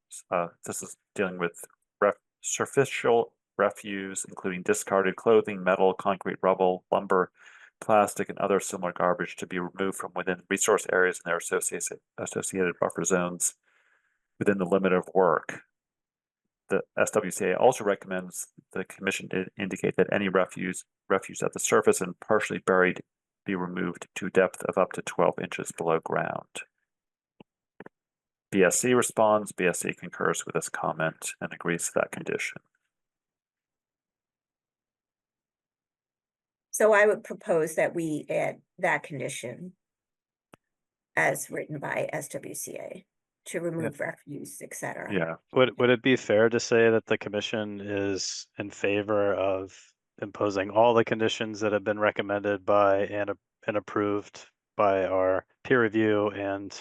[SPEAKER 3] this is dealing with superficial refuse, including discarded clothing, metal, concrete, rubble, lumber, plastic, and other similar garbage to be removed from within resource areas and their associated buffer zones within the limit of work. The SWCA also recommends the commission indicate that any refuse at the surface and partially buried be removed to a depth of up to 12 inches below ground. BSC responds, BSC concurs with this comment and agrees to that condition.
[SPEAKER 4] So I would propose that we add that condition as written by SWCA to remove refuse, etc.
[SPEAKER 3] Yeah.
[SPEAKER 7] Would it be fair to say that the commission is in favor of imposing all the conditions that have been recommended by and approved by our peer review and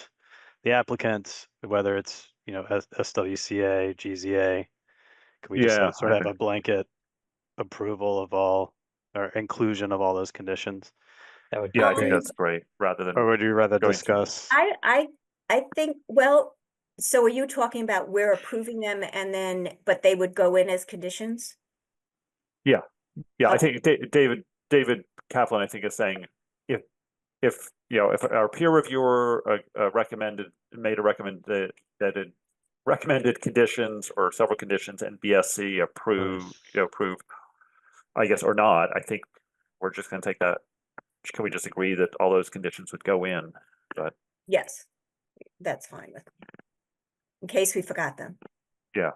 [SPEAKER 7] the applicant, whether it's, you know, SWCA, GZA? Can we just
[SPEAKER 3] Yeah,
[SPEAKER 7] sort of have a blanket approval of all or inclusion of all those conditions?
[SPEAKER 2] That would
[SPEAKER 3] Yeah, I
[SPEAKER 2] be
[SPEAKER 3] think
[SPEAKER 2] great.
[SPEAKER 3] that's great. Rather than
[SPEAKER 7] Or would you rather
[SPEAKER 3] going through-
[SPEAKER 7] discuss?
[SPEAKER 4] I think, well, so are you talking about we're approving them and then, but they would go in as conditions?
[SPEAKER 3] Yeah, I
[SPEAKER 4] Okay.
[SPEAKER 3] think David Kaplan, I think, is saying if you know, if our peer reviewer made a recommended conditions or several conditions and BSC approved, I guess, or not, I think we're just going to take that. Can we just agree that all those conditions would go in? But
[SPEAKER 4] Yes, that's fine with me. In case we forgot them.
[SPEAKER 3] yeah.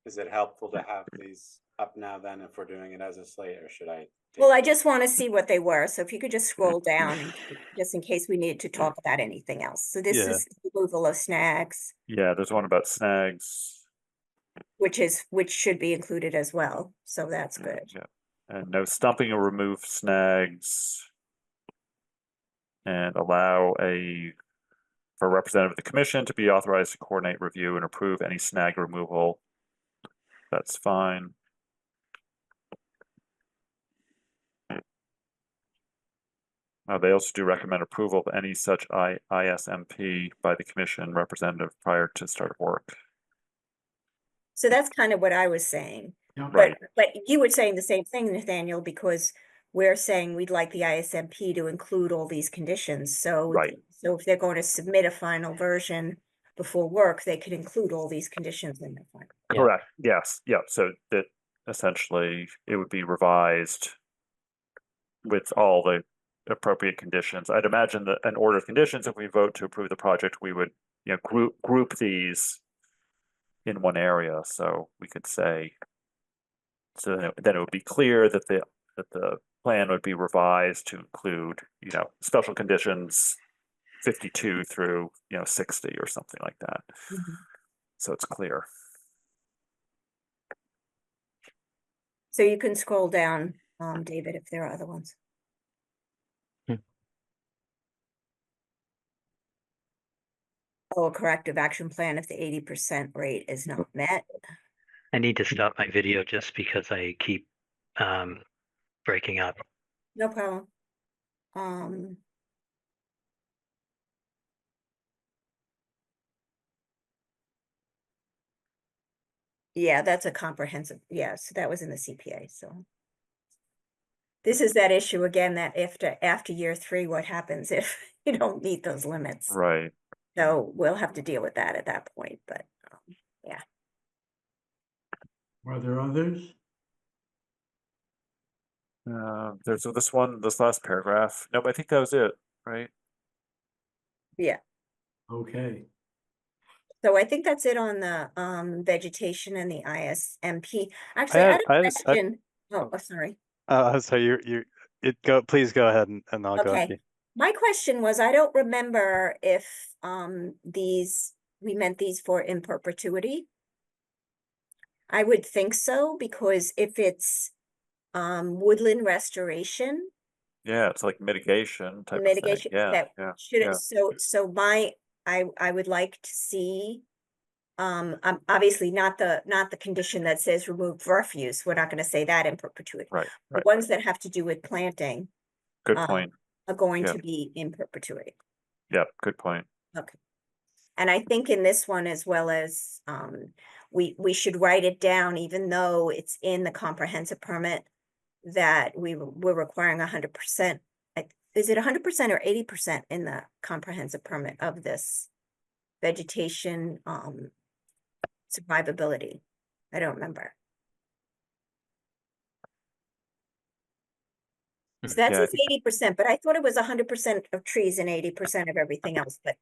[SPEAKER 1] Is it helpful to have these up now then if we're doing it as a slate, or should I?
[SPEAKER 4] Well, I just want to see what they were. So if you could just scroll down and just in case we need to talk about anything else. So this
[SPEAKER 7] Yeah.
[SPEAKER 4] is removal of snags,
[SPEAKER 3] Yeah, there's one about snags.
[SPEAKER 4] which should be included as well. So that's good.
[SPEAKER 3] Yeah, and no stumping or remove snags. And allow for a representative of the commission to be authorized to coordinate, review, and approve any snag removal. That's fine. They also do recommend approval of any such ISMP by the commission representative prior to start of work.
[SPEAKER 4] So that's kind of what I was saying.
[SPEAKER 8] Yeah.
[SPEAKER 3] Right.
[SPEAKER 4] But you were saying the same thing, Nathaniel, because we're saying we'd like the ISMP to include all these conditions. So,
[SPEAKER 3] Right.
[SPEAKER 4] so if they're going to submit a final version before work, they could include all these conditions in the final.
[SPEAKER 2] Yeah.
[SPEAKER 3] Correct. Yes. Yeah. So that essentially it would be revised with all the appropriate conditions. I'd imagine that an order of conditions, if we vote to approve the project, we would, you know, group these in one area. So we could say, so then it would be clear that the plan would be revised to include, you know, special conditions 52 through, you know, 60 or something like that.
[SPEAKER 4] Mm-hmm.
[SPEAKER 3] So it's clear.
[SPEAKER 4] So you can scroll down, David, if there are other ones. Oh, a corrective action plan if the 80% rate is not met.
[SPEAKER 2] I need to stop my video just because I keep breaking up.
[SPEAKER 4] No problem. Yeah, that's a comprehensive, yes, that was in the CPA, so. This is that issue again, that after year 3, what happens if you don't meet those limits?
[SPEAKER 3] Right.
[SPEAKER 4] So we'll have to deal with that at that point, but yeah.
[SPEAKER 8] Are there others?
[SPEAKER 3] There's this last paragraph. Nope, I think that was it, right?
[SPEAKER 4] Yeah.
[SPEAKER 8] Okay.
[SPEAKER 4] So I think that's it on the vegetation and the ISMP. Actually, I had a question. Sorry.
[SPEAKER 7] So please go ahead and I'll go.
[SPEAKER 4] Okay. My question was, I don't remember if we meant these for in perpetuity. I would think so, because if it's woodland restoration.
[SPEAKER 3] Yeah, it's like mitigation type
[SPEAKER 4] Mitigation.
[SPEAKER 3] of thing. Yeah, yeah.
[SPEAKER 4] So I would like to see obviously not the condition that says remove refuse. We're not going to say that in perpetuity.
[SPEAKER 3] Right.
[SPEAKER 4] The ones that have to do with planting.
[SPEAKER 3] Good point.
[SPEAKER 4] Are going to be in perpetuity.
[SPEAKER 3] Yeah, good point.
[SPEAKER 4] Okay. And I think in this one, as well as, we should write it down, even though it's in the comprehensive permit, that we're requiring 100%. Is it 100% or 80% in the comprehensive permit of this vegetation, survivability? I don't remember. So that
[SPEAKER 3] Yeah, I
[SPEAKER 4] says 80%, but I thought it was 100% of trees and 80% of everything else, but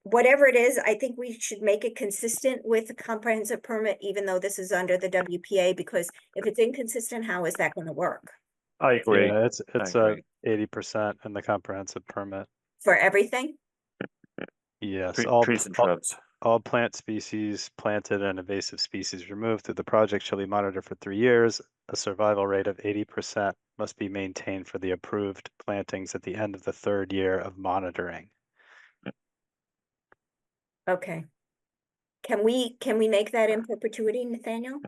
[SPEAKER 4] whatever it is, I think we should make it consistent with the comprehensive permit, even though this is under the WPA, because if it's inconsistent, how is that gonna work?
[SPEAKER 3] I agree.
[SPEAKER 7] Yeah, it's
[SPEAKER 3] I agree.
[SPEAKER 7] 80% in the comprehensive permit.
[SPEAKER 4] For everything?
[SPEAKER 7] Yes,
[SPEAKER 3] Trees and shrubs.
[SPEAKER 7] all plant species planted and invasive species removed through the project shall be monitored for 3 years. A survival rate of 80% must be maintained for the approved plantings at the end of the 3rd year of monitoring.
[SPEAKER 4] Okay. Can we make that in perpetuity, Nathaniel?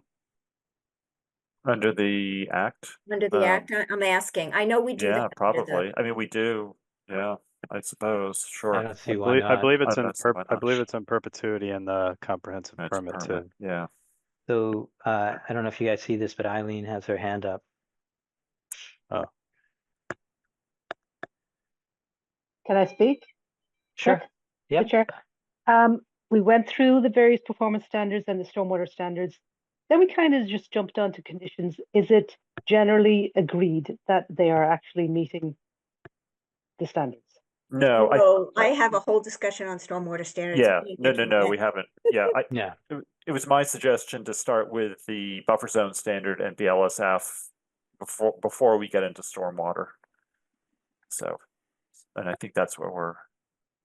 [SPEAKER 3] Under the act?
[SPEAKER 4] Under the act, I'm asking. I know we do that.
[SPEAKER 3] Yeah,
[SPEAKER 4] under the-
[SPEAKER 3] probably. I mean, we do. Yeah, I suppose.
[SPEAKER 2] I
[SPEAKER 3] Sure.
[SPEAKER 2] don't see why
[SPEAKER 7] I
[SPEAKER 2] not.
[SPEAKER 7] believe it's
[SPEAKER 3] I
[SPEAKER 7] in
[SPEAKER 3] don't see why
[SPEAKER 7] I
[SPEAKER 3] not.
[SPEAKER 7] believe it's in perpetuity in the comprehensive
[SPEAKER 3] It's a
[SPEAKER 7] permit
[SPEAKER 3] permit.
[SPEAKER 7] too.
[SPEAKER 3] Yeah.
[SPEAKER 2] So, I don't know if you guys see this, but Eileen has her hand up.
[SPEAKER 7] Oh,
[SPEAKER 13] Can I speak?
[SPEAKER 2] Sure. Yep.
[SPEAKER 13] Chair. We went through the various performance standards and the stormwater standards. Then we kind of just jumped onto conditions. Is it generally agreed that they are actually meeting the standards?
[SPEAKER 3] No,
[SPEAKER 4] Well, I have a whole discussion on stormwater standards.
[SPEAKER 3] yeah,
[SPEAKER 4] We
[SPEAKER 3] no,
[SPEAKER 4] didn't
[SPEAKER 3] no,
[SPEAKER 4] get to
[SPEAKER 3] no,
[SPEAKER 4] that.
[SPEAKER 3] we haven't. Yeah,
[SPEAKER 2] Yeah.
[SPEAKER 3] It was my suggestion to start with the buffer zone standard and BLSF before we get into stormwater. So, and I think that's where we're.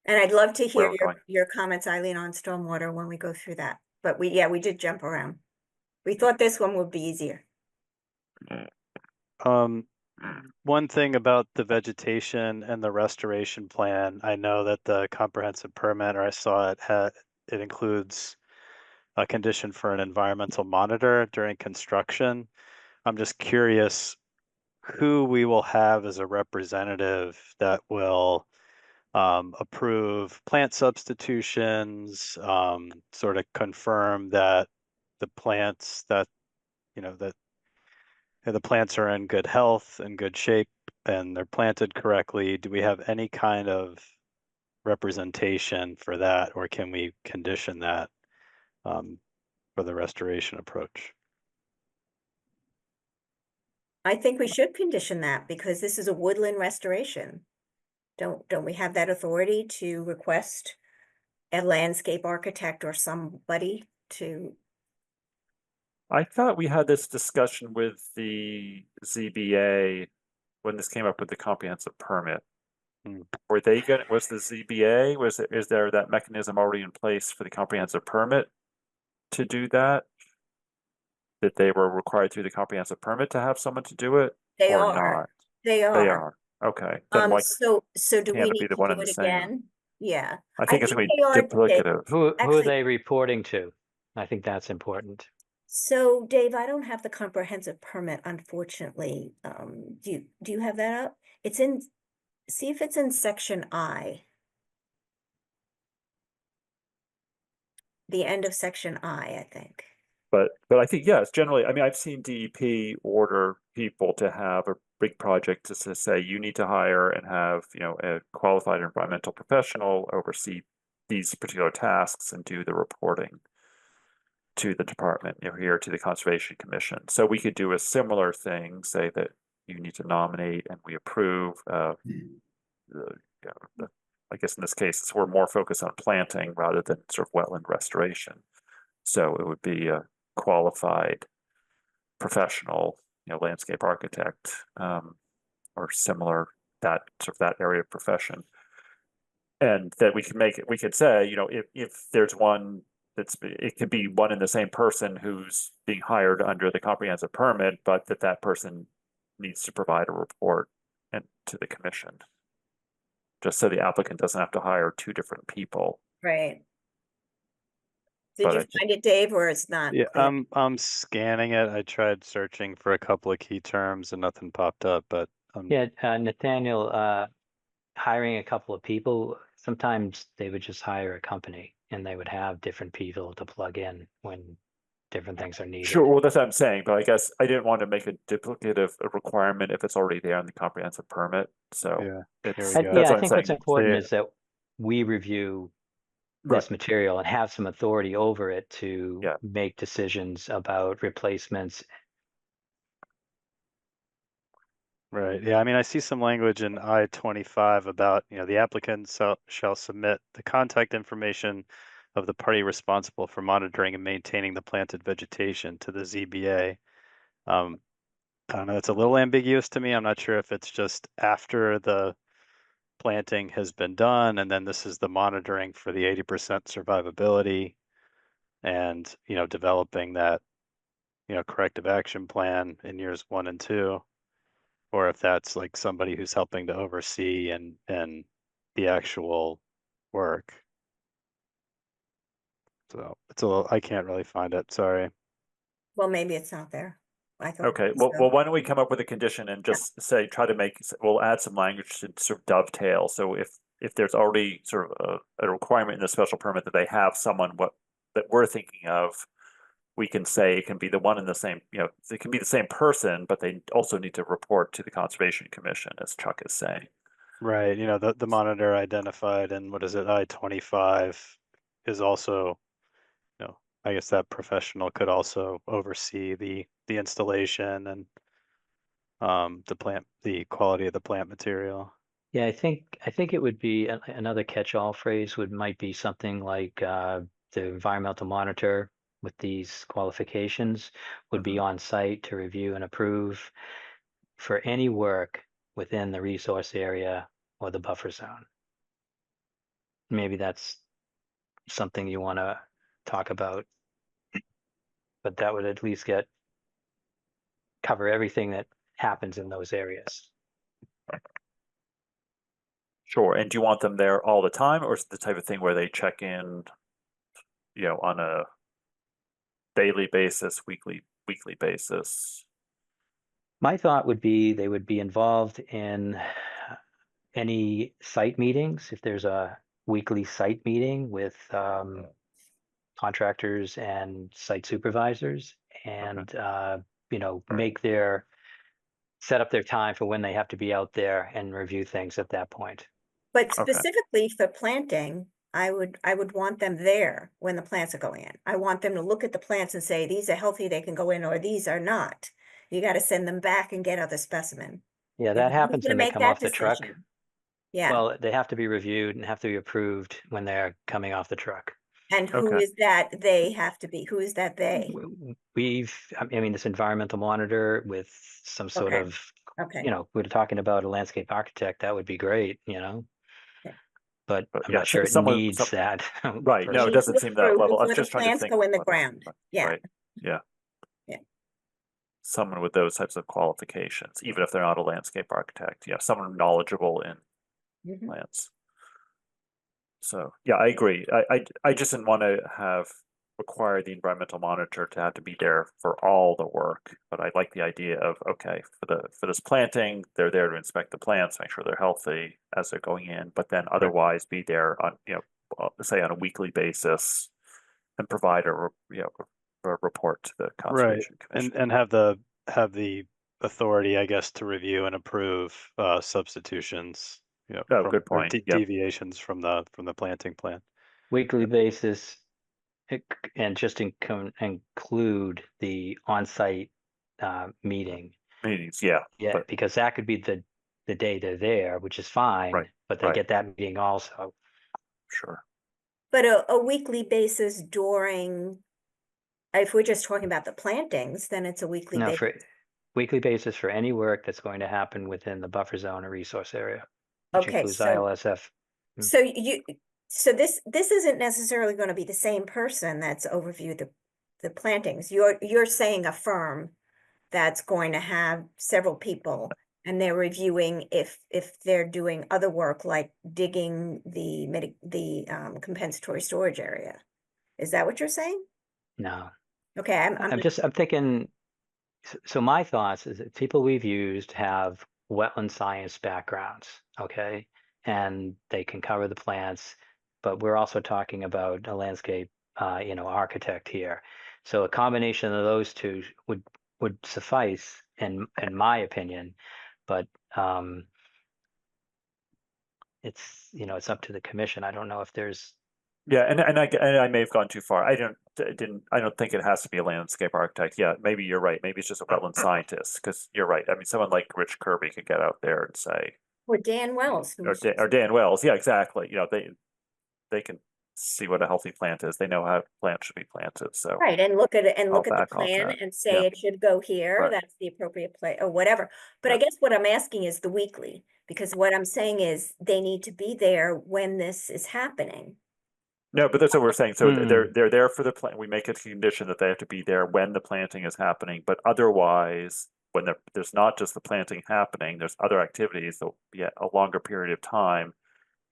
[SPEAKER 4] And I'd love to
[SPEAKER 3] Where
[SPEAKER 4] hear
[SPEAKER 3] we're going.
[SPEAKER 4] your comments, Eileen, on stormwater when we go through that. But we did jump around. We thought this one would be easier.
[SPEAKER 7] One thing about the vegetation and the restoration plan, I know that the comprehensive permit, or I saw it includes a condition for an environmental monitor during construction. I'm just curious who we will have as a representative that will approve plant substitutions, sort of confirm that the plants that, that the plants are in good health and good shape and they're planted correctly. Do we have any kind of representation for that, or can we condition that for the restoration approach?
[SPEAKER 4] I think we should condition that because this is a woodland restoration. Don't we have that authority to request a landscape architect or somebody to?
[SPEAKER 3] I thought we had this discussion with the ZBA when this came up with the comprehensive permit. Were they going? Was the ZBA? Is there that mechanism already in place for the comprehensive permit to do that? That they were required through the comprehensive permit to have someone to do it,
[SPEAKER 4] They
[SPEAKER 3] or
[SPEAKER 4] are.
[SPEAKER 3] not?
[SPEAKER 4] They are.
[SPEAKER 3] They are. Okay. Then why
[SPEAKER 4] So do we
[SPEAKER 3] can't it
[SPEAKER 4] need
[SPEAKER 3] be the
[SPEAKER 4] to
[SPEAKER 3] one
[SPEAKER 4] do
[SPEAKER 3] and the
[SPEAKER 4] it
[SPEAKER 3] same?
[SPEAKER 4] again? Yeah.
[SPEAKER 3] I think it's going to
[SPEAKER 4] they are,
[SPEAKER 3] be duplicative.
[SPEAKER 2] Who are
[SPEAKER 4] Actually-
[SPEAKER 2] they reporting to? I think that's important.
[SPEAKER 4] So Dave, I don't have the comprehensive permit, unfortunately. Do you have that up? It's in, see if it's in section I. The end of section I think.
[SPEAKER 3] But I think, yes, generally, I mean, I've seen DEP order people to have a big project to say, you need to hire and have, a qualified environmental professional oversee these particular tasks and do the reporting to the department, here to the Conservation Commission. So we could do a similar thing, say that you need to nominate and we approve. I guess in this case, we're more focused on planting rather than sort of wetland restoration. So it would be a qualified professional, landscape architect, or similar, that sort of that area of profession. And that we could say, if there's one it could be one and the same person who's being hired under the comprehensive permit, but that person needs to provide a report to the commission. Just so the applicant doesn't have to hire 2 different people.
[SPEAKER 4] Right. Did you find it, Dave, or it's not?
[SPEAKER 7] Yeah,
[SPEAKER 4] clear?
[SPEAKER 7] I'm scanning it. I tried searching for a couple of key terms and nothing popped up, but
[SPEAKER 2] Yeah, Nathaniel, hiring a couple of people sometimes they would just hire a company and they would have different people to plug in when different things are needed.
[SPEAKER 3] Sure, well, that's what I'm saying, but I guess I didn't want to make a duplicative requirement if it's already there in the comprehensive permit, so.
[SPEAKER 7] Yeah,
[SPEAKER 3] It's,
[SPEAKER 7] here we go.
[SPEAKER 3] that's
[SPEAKER 2] Yeah,
[SPEAKER 3] what
[SPEAKER 2] I
[SPEAKER 3] I'm
[SPEAKER 2] think
[SPEAKER 3] saying.
[SPEAKER 2] what's important
[SPEAKER 3] They-
[SPEAKER 2] is that we review
[SPEAKER 3] Right.
[SPEAKER 2] this material and have some authority over it to
[SPEAKER 3] Yeah.
[SPEAKER 2] make decisions about replacements.
[SPEAKER 7] Right. Yeah. I mean, I see some language in I-25 about, the applicant shall submit the contact information of the party responsible for monitoring and maintaining the planted vegetation to the ZBA. I don't know. It's a little ambiguous to me. I'm not sure if it's just after the planting has been done, and then this is the monitoring for the 80% survivability, and developing that corrective action plan in years 1 and 2. Or if that's like somebody who's helping to oversee and the actual work. So it's a little, I can't really find it, sorry.
[SPEAKER 4] Well, maybe it's not there. I thought
[SPEAKER 3] Okay,
[SPEAKER 4] so.
[SPEAKER 3] well, why don't we come up with a condition and just say, try to make, we'll add some language to sort of dovetail. So if there's already sort of a requirement in the special permit that they have someone that we're thinking of, we can say it can be the one in the same, it can be the same person, but they also need to report to the Conservation Commission, as Chuck is saying.
[SPEAKER 7] Right, the monitor identified in, what is it, I-25 is also, I guess that professional could also oversee the installation and the quality of the plant material.
[SPEAKER 2] Yeah, I think it would be another catch-all phrase might be something like the environmental monitor with these qualifications would be on site to review and approve for any work within the resource area or the buffer zone. Maybe that's something you want to talk about, but that would at least cover everything that happens in those areas.
[SPEAKER 3] Sure, and do you want them there all the time, or is it the type of thing where they check in, on a daily basis, weekly basis?
[SPEAKER 2] My thought would be they would be involved in any site meetings. If there's a weekly site meeting with contractors and site supervisors, and set up their time for when they have to be out there and review things at that point.
[SPEAKER 4] But specifically for planting, I would want them there when the plants are going in. I want them to look at the plants and say, these are healthy, they can go in, or these are not. You got to send them back and get other specimen.
[SPEAKER 2] Yeah, that happens when they come off the truck.
[SPEAKER 4] Yeah.
[SPEAKER 2] Well, they have to be reviewed and have to be approved when they're coming off the truck.
[SPEAKER 4] And who is that they have to be? Who is that they?
[SPEAKER 2] This environmental monitor with some sort of, we're talking about a landscape architect, that would be great, But I'm not sure it needs that.
[SPEAKER 3] Right, no, it doesn't seem that level. I was just trying to think.
[SPEAKER 4] Go in the ground. Yeah.
[SPEAKER 3] Right, yeah. Someone with those types of qualifications, even if they're not a landscape architect, someone knowledgeable in plants. So, yeah, I agree. I just didn't want to require the environmental monitor to have to be there for all the work, but I like the idea of, okay, for this planting, they're there to inspect the plants, make sure they're healthy as they're going in, but then otherwise be there on, say on a weekly basis and provide a report to the Conservation Commission.
[SPEAKER 7] And have the authority, I guess, to review and approve substitutions.
[SPEAKER 3] Good point.
[SPEAKER 7] Deviations from the planting plan.
[SPEAKER 2] Weekly basis, and just include the on-site meetings.
[SPEAKER 3] Yeah.
[SPEAKER 2] Yeah, because that could be the day they're there, which is fine, but they get that meeting also.
[SPEAKER 3] Sure.
[SPEAKER 4] But a weekly basis during, if we're just talking about the plantings, then it's a weekly basis.
[SPEAKER 2] For weekly basis for any work that's going to happen within the buffer zone or resource area.
[SPEAKER 4] Okay,
[SPEAKER 2] so ILSF.
[SPEAKER 4] So this isn't necessarily going to be the same person that's overviewed the plantings. You're saying a firm that's going to have several people, and they're reviewing if they're doing other work like digging the compensatory storage area. Is that what you're saying?
[SPEAKER 2] No.
[SPEAKER 4] Okay, I'm
[SPEAKER 2] thinking. So my thoughts is that people we've used have wetland science backgrounds, okay? and they can cover the plants. But we're also talking about a landscape, architect here. So a combination of those two would suffice in my opinion, but it's up to the commission. I don't know if there's.
[SPEAKER 3] Yeah, and I may have gone too far. I don't think it has to be a landscape architect. Yeah, maybe you're right. Maybe it's just a wetland scientist, because you're right. I mean, someone like Rich Kirby could get out there and say,
[SPEAKER 4] Or Dan Wells.
[SPEAKER 3] or Dan Wells. Yeah, exactly. They can see what a healthy plant is. They know how plants should be planted. So
[SPEAKER 4] Right, and look at it and
[SPEAKER 3] I'll
[SPEAKER 4] look at the
[SPEAKER 3] back off
[SPEAKER 4] plan
[SPEAKER 3] that.
[SPEAKER 4] and say
[SPEAKER 3] Yeah.
[SPEAKER 4] it should go here,
[SPEAKER 3] Right.
[SPEAKER 4] that's the appropriate place, or whatever. But I
[SPEAKER 3] Yeah.
[SPEAKER 4] guess what I'm asking is the weekly, because what I'm saying is they need to be there when this is happening.
[SPEAKER 3] No, but that's what we're saying. So they're there for the plant. We make it a condition that they have to be there when the planting is happening. But otherwise, when there's not just the planting happening, there's other activities that will be a longer period of time.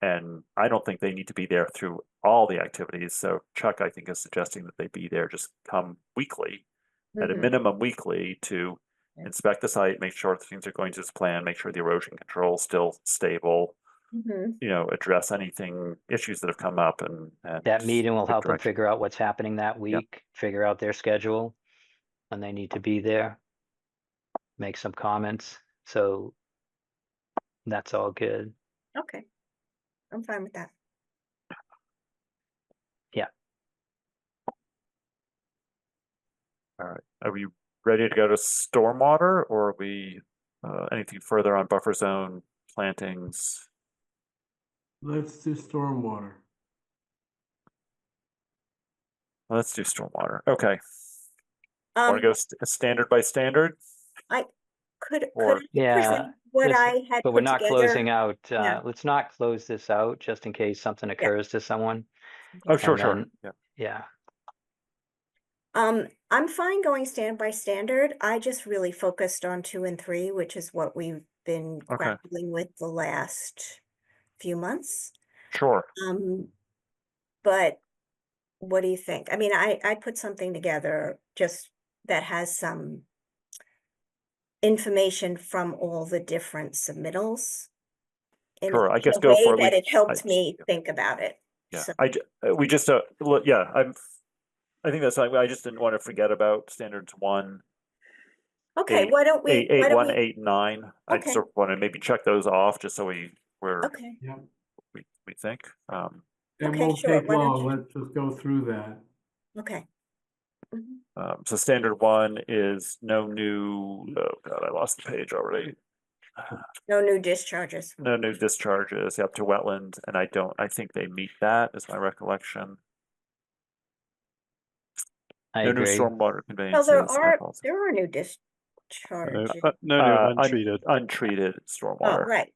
[SPEAKER 3] And I don't think they need to be there through all the activities. So Chuck, I think, is suggesting that they be there, just come weekly, at a minimum weekly, to inspect the site, make sure things are going to this plan, make sure the erosion control is still stable, address anything, issues that have come up, and
[SPEAKER 2] That meeting will
[SPEAKER 3] give
[SPEAKER 2] help them
[SPEAKER 3] direction.
[SPEAKER 2] figure out what's happening that week, figure out their schedule, and they need to be there, make some comments. So that's all good.
[SPEAKER 4] Okay, I'm fine with that.
[SPEAKER 2] Yeah.
[SPEAKER 3] All right. Are we ready to go to stormwater, or are we anything further on buffer zone plantings?
[SPEAKER 8] Let's do stormwater.
[SPEAKER 3] Let's do stormwater. Okay. Want to go standard by standard?
[SPEAKER 4] Could
[SPEAKER 3] Or-
[SPEAKER 4] I present what I had
[SPEAKER 2] But we're
[SPEAKER 4] put
[SPEAKER 2] not
[SPEAKER 4] together?
[SPEAKER 2] closing out,
[SPEAKER 4] Yeah.
[SPEAKER 2] let's not close this out just in case something occurs to someone.
[SPEAKER 3] Oh, sure,
[SPEAKER 2] And
[SPEAKER 3] sure.
[SPEAKER 2] then-
[SPEAKER 3] Yeah.
[SPEAKER 2] Yeah.
[SPEAKER 4] I'm fine going stand by standard. I just really focused on 2 and 3, which is what we've been
[SPEAKER 3] Okay.
[SPEAKER 4] grappling with the last few months.
[SPEAKER 3] Sure.
[SPEAKER 4] But what do you think? I mean, I put something together just that has some information from all the different submittals. In
[SPEAKER 3] Sure, I guess
[SPEAKER 4] a
[SPEAKER 3] go
[SPEAKER 4] way
[SPEAKER 3] for it.
[SPEAKER 4] that it helped me think about it.
[SPEAKER 3] Yeah,
[SPEAKER 4] So-
[SPEAKER 3] we just look. Yeah, I think that's fine. I just didn't want to forget about standards 1,
[SPEAKER 4] Okay, why don't we?
[SPEAKER 3] 8, 1, 8, 9. I
[SPEAKER 4] Okay.
[SPEAKER 3] sort of want to maybe check those off just so we're
[SPEAKER 4] Okay,
[SPEAKER 3] we think.
[SPEAKER 8] It
[SPEAKER 4] Okay,
[SPEAKER 8] won't
[SPEAKER 4] sure.
[SPEAKER 8] take
[SPEAKER 4] Why don't
[SPEAKER 8] long.
[SPEAKER 4] you-
[SPEAKER 8] Let's just go through that.
[SPEAKER 4] okay. Mhm.
[SPEAKER 3] So standard 1 is no new. Oh God, I lost the page already.
[SPEAKER 4] No new discharges.
[SPEAKER 3] No new discharges up to wetland, and I think they meet that, is my recollection.
[SPEAKER 2] I
[SPEAKER 3] No new
[SPEAKER 2] agree.
[SPEAKER 3] stormwater
[SPEAKER 4] Well,
[SPEAKER 3] conveyances.
[SPEAKER 4] there are new discharges.
[SPEAKER 7] No new untreated.
[SPEAKER 3] Untreated
[SPEAKER 4] Oh,
[SPEAKER 3] stormwater.
[SPEAKER 4] right,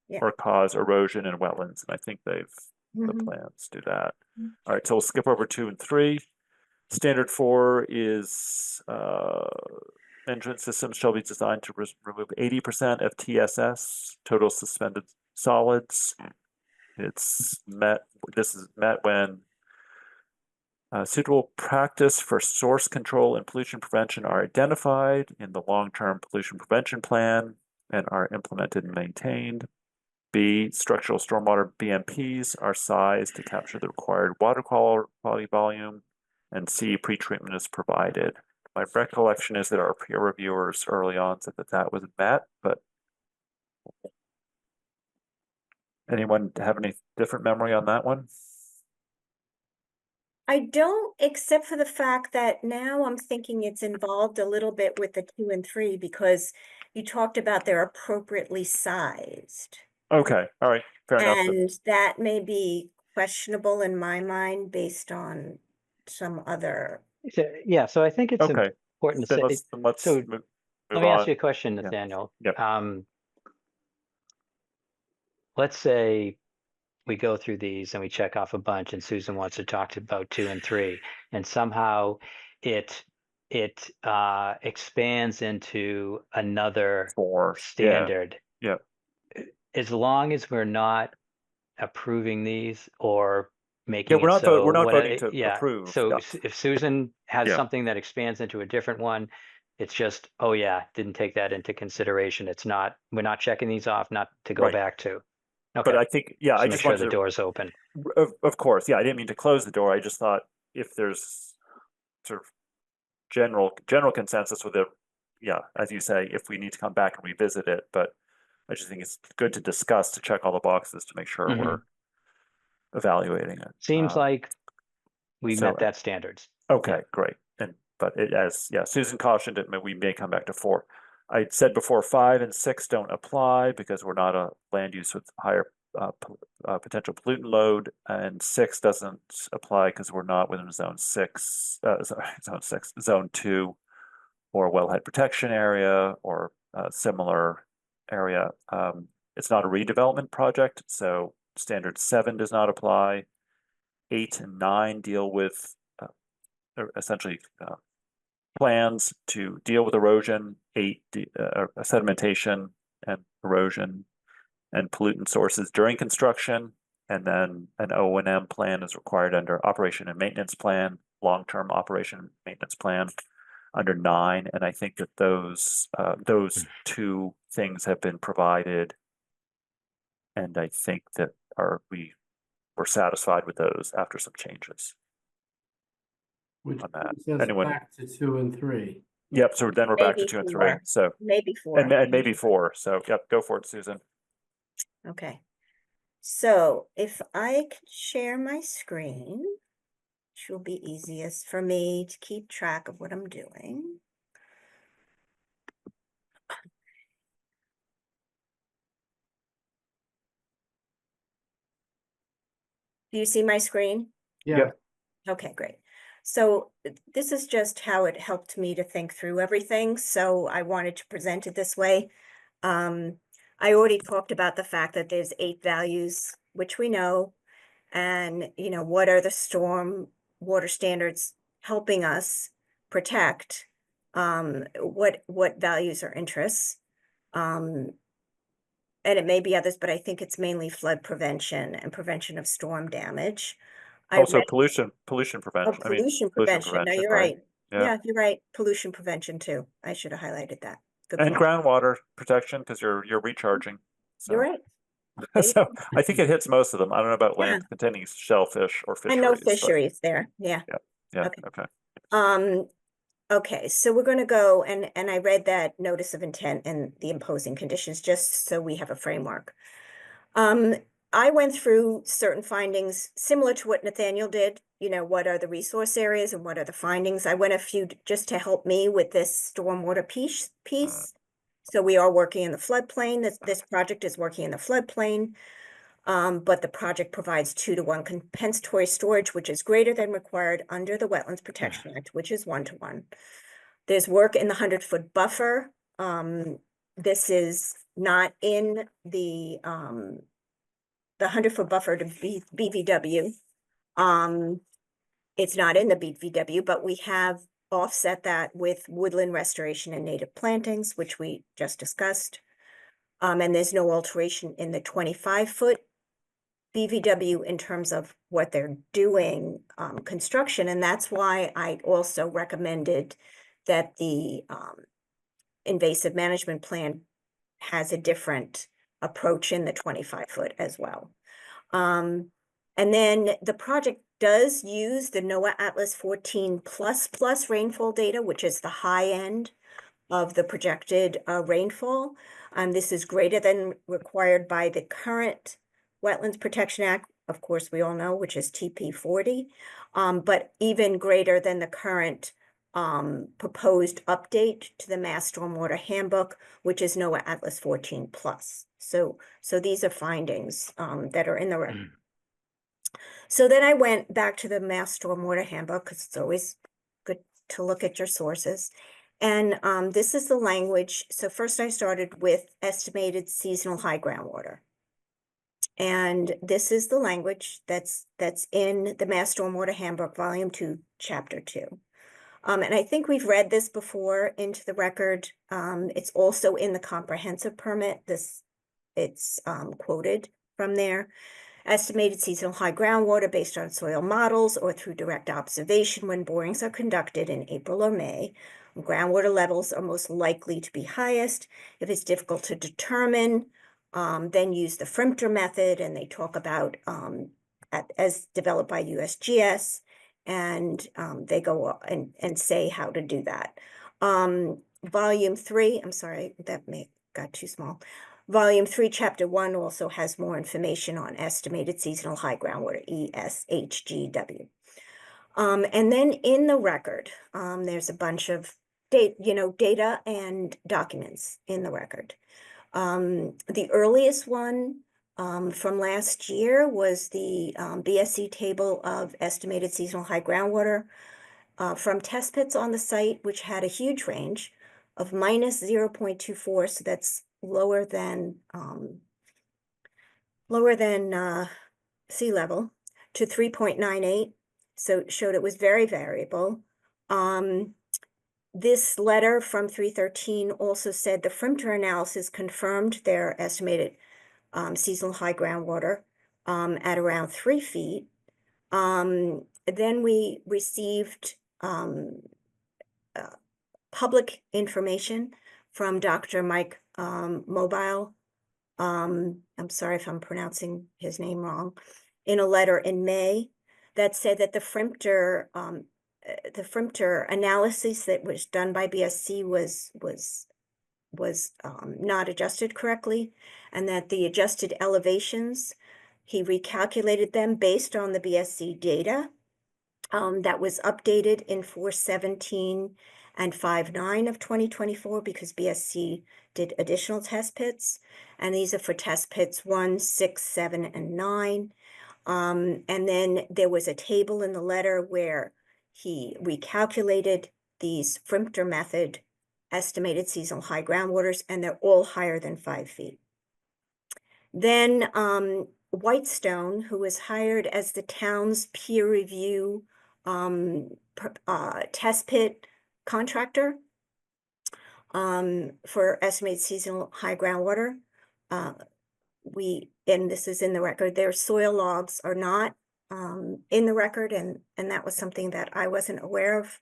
[SPEAKER 4] yeah.
[SPEAKER 3] Or cause erosion in wetlands, and I think the
[SPEAKER 4] Mhm.
[SPEAKER 3] plans do that.
[SPEAKER 4] Mhm.
[SPEAKER 3] All right, so we'll skip over 2 and 3. Standard 4 is entrance systems shall be designed to remove 80% of TSS, total suspended solids. This is met when suitable practice for source control and pollution prevention are identified in the long-term pollution prevention plan and are implemented and maintained. B, structural stormwater BMPs are sized to capture the required water quality volume. And C, pretreatment is provided. My recollection is that our peer reviewers early on said that was met, but anyone have any different memory on that one?
[SPEAKER 4] I don't, except for the fact that now I'm thinking it's involved a little bit with the 2 and 3 because you talked about they're appropriately sized.
[SPEAKER 3] Okay, all right, fair enough.
[SPEAKER 4] And that may be questionable in my mind based on some other.
[SPEAKER 2] So I think it's
[SPEAKER 3] Okay.
[SPEAKER 2] important to
[SPEAKER 3] Then
[SPEAKER 2] say.
[SPEAKER 3] let's
[SPEAKER 2] So
[SPEAKER 3] move
[SPEAKER 2] let me ask
[SPEAKER 3] on.
[SPEAKER 2] you a question,
[SPEAKER 3] Yeah.
[SPEAKER 2] Nathaniel.
[SPEAKER 3] Yep.
[SPEAKER 2] Let's say we go through these and we check off a bunch, and Susan wants to talk about 2 and 3, and somehow it expands into another
[SPEAKER 3] 4
[SPEAKER 2] standard.
[SPEAKER 3] Yeah.
[SPEAKER 2] As long as we're not approving these or making
[SPEAKER 3] we're not
[SPEAKER 2] so
[SPEAKER 3] we're not
[SPEAKER 2] what-
[SPEAKER 3] voting to
[SPEAKER 2] yeah.
[SPEAKER 3] approve.
[SPEAKER 2] So
[SPEAKER 3] Yeah.
[SPEAKER 2] if Susan has
[SPEAKER 3] Yeah.
[SPEAKER 2] something that expands into a different one, it's just, oh yeah, didn't take that into consideration. It's not, we're not checking these off, not to go
[SPEAKER 3] Right.
[SPEAKER 2] back to.
[SPEAKER 3] But
[SPEAKER 2] Okay.
[SPEAKER 3] I think, yeah,
[SPEAKER 2] So
[SPEAKER 3] I
[SPEAKER 2] make
[SPEAKER 3] just
[SPEAKER 2] sure
[SPEAKER 3] wanted
[SPEAKER 2] the
[SPEAKER 3] to,
[SPEAKER 2] door's open.
[SPEAKER 3] of course, yeah, I didn't mean to close the door. I just thought if there's sort of general consensus with it, yeah, as you say, if we need to come back and revisit it, but I just think it's good to discuss, to check all the boxes to make sure
[SPEAKER 2] Mhm.
[SPEAKER 3] we're evaluating it.
[SPEAKER 2] Seems like we
[SPEAKER 3] so-
[SPEAKER 2] met that standards.
[SPEAKER 3] Okay, great. And but it as yeah, Susan cautioned it, we may come back to 4. I said before 5 and 6 don't apply because we're not a land use with higher potential pollutant load, and 6 doesn't apply because we're not within zone 6, zone 2, or wellhead protection area or similar area. It's not a redevelopment project, so standard 7 does not apply. 8 and 9 deal with essentially plans to deal with erosion, sedimentation and erosion and pollutant sources during construction. And then an O&M plan is required under operation and maintenance plan, long-term operation and maintenance plan under 9. And I think that those 2 things have been provided. And I think that we're satisfied with those after some changes.
[SPEAKER 8] Which
[SPEAKER 3] On that.
[SPEAKER 8] brings us
[SPEAKER 3] Anyone?
[SPEAKER 8] back to 2 and 3.
[SPEAKER 3] Yep. So then we're back to
[SPEAKER 4] Maybe
[SPEAKER 3] 2 and 3.
[SPEAKER 4] 4.
[SPEAKER 3] So
[SPEAKER 4] Maybe 4.
[SPEAKER 3] and maybe 4. So yep, go for it, Susan.
[SPEAKER 4] Okay. So if I can share my screen, which will be easiest for me to keep track of what I'm doing. Do you see my screen?
[SPEAKER 8] Yeah.
[SPEAKER 3] Yep.
[SPEAKER 4] Okay, great. So this is just how it helped me to think through everything. So I wanted to present it this way. I already talked about the fact that there's 8 values, which we know, and what are the storm water standards helping us protect? What values or interests? And it may be others, but I think it's mainly flood prevention and prevention of storm damage.
[SPEAKER 3] Also pollution prevention.
[SPEAKER 4] Oh, pollution prevention. No, you're right. Yeah, you're right. Pollution prevention too. I should have highlighted that. Good
[SPEAKER 3] And
[SPEAKER 4] point.
[SPEAKER 3] groundwater protection because you're recharging. So.
[SPEAKER 4] You're right.
[SPEAKER 3] So I think it hits most of them. I don't know about
[SPEAKER 4] Yeah.
[SPEAKER 3] land containing shellfish or fisheries.
[SPEAKER 4] And no
[SPEAKER 3] but-
[SPEAKER 4] fisheries there. Yeah.
[SPEAKER 3] Yeah.
[SPEAKER 4] Okay.
[SPEAKER 3] Okay.
[SPEAKER 4] Okay, so we're going to go and I read that notice of intent and the imposing conditions just so we have a framework. I went through certain findings similar to what Nathaniel did. What are the resource areas and what are the findings? I went a few just to help me with this stormwater piece. So we are working in the floodplain. This project is working in the floodplain. But the project provides 2-to-1 compensatory storage, which is greater than required under the Wetlands Protection Act, which is 1-to-1. There's work in the 100-foot buffer. This is not in the 100-foot buffer to BVW. It's not in the BVW, but we have offset that with woodland restoration and native plantings, which we just discussed. And there's no alteration in the 25-foot BVW in terms of what they're doing, construction. And that's why I also recommended that the invasive management plan has a different approach in the 25-foot as well. And then the project does use the NOAA Atlas 14++ rainfall data, which is the high end of the projected rainfall. This is greater than required by the current Wetlands Protection Act, of course, we all know, which is TP 40, but even greater than the current proposed update to the Mass Stormwater Handbook, which is NOAA Atlas 14+. So these are findings that are in the record. So then I went back to the Mass Stormwater Handbook because it's always good to look at your sources. And this is the language. So first I started with estimated seasonal high groundwater. And this is the language that's in the Mass Stormwater Handbook, Volume 2, Chapter 2. And I think we've read this before into the record. It's also in the comprehensive permit. It's quoted from there. Estimated seasonal high groundwater based on soil models or through direct observation when borings are conducted in April or May. Groundwater levels are most likely to be highest. If it's difficult to determine then use the Frimpter method, and they talk about as developed by USGS, and they go and say how to do that. Volume 3, I'm sorry, that got too small. Volume 3, Chapter 1 also has more information on estimated seasonal high groundwater, ESHGW. And then in the record, there's a bunch of data and documents in the record. The earliest one from last year was the BSC table of estimated seasonal high groundwater from test pits on the site, which had a huge range of minus 0.24, so that's lower than sea level, to 3.98, so it showed it was very variable. This letter from 313 also said the Frimpter analysis confirmed their estimated seasonal high groundwater at around 3 feet. Then we received public information from Dr. Mike Mobile. I'm sorry if I'm pronouncing his name wrong, in a letter in May that said that the Frimpter analysis that was done by BSC was not adjusted correctly, and that the adjusted elevations, he recalculated them based on the BSC data that was updated in 4/17 and 5/9 of 2024, because BSC did additional test pits, and these are for test pits 1, 6, 7, and 9. And then there was a table in the letter where he recalculated these Frimpter method estimated seasonal high groundwaters, and they're all higher than 5 feet. Then Whitestone, who was hired as the town's peer review test pit contractor for estimated seasonal high groundwater, and this is in the record, their soil logs are not in the record, and that was something that I wasn't aware of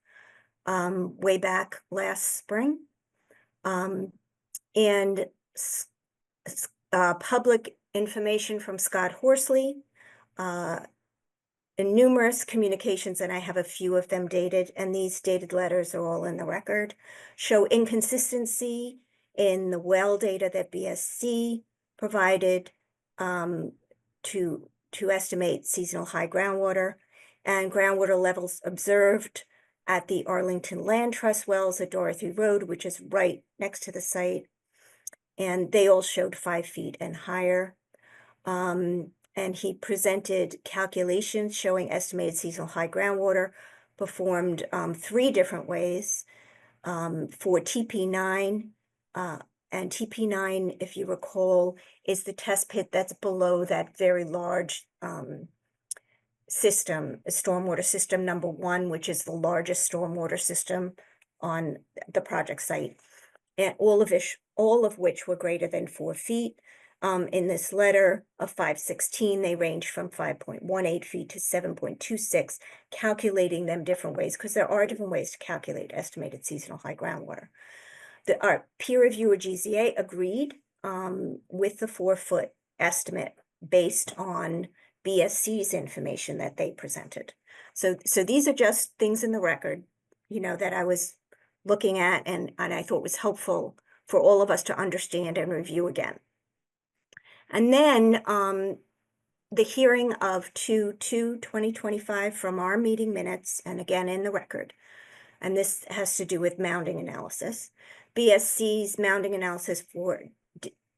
[SPEAKER 4] way back last spring. And public information from Scott Horsley, and numerous communications, and I have a few of them dated, and these dated letters are all in the record, show inconsistency in the well data that BSC provided to estimate seasonal high groundwater, and groundwater levels observed at the Arlington Land Trust wells at Dorothy Road, which is right next to the site, and they all showed 5 feet and higher. And he presented calculations showing estimated seasonal high groundwater performed 3 different ways for TP9. And TP9, if you recall, is the test pit that's below that very large system, stormwater system number 1, which is the largest stormwater system on the project site, and all of which were greater than 4 feet. In this letter of 5/16, they range from 5.18 feet to 7.26, calculating them different ways, because there are different ways to calculate estimated seasonal high groundwater. Our peer reviewer GZA agreed with the 4-foot estimate based on BSC's information that they presented. So these are just things in the record, that I was looking at, and I thought was helpful for all of us to understand and review again. And then the hearing of 2/2/2025 from our meeting minutes, and again in the record, and this has to do with mounding analysis. BSC's mounding analysis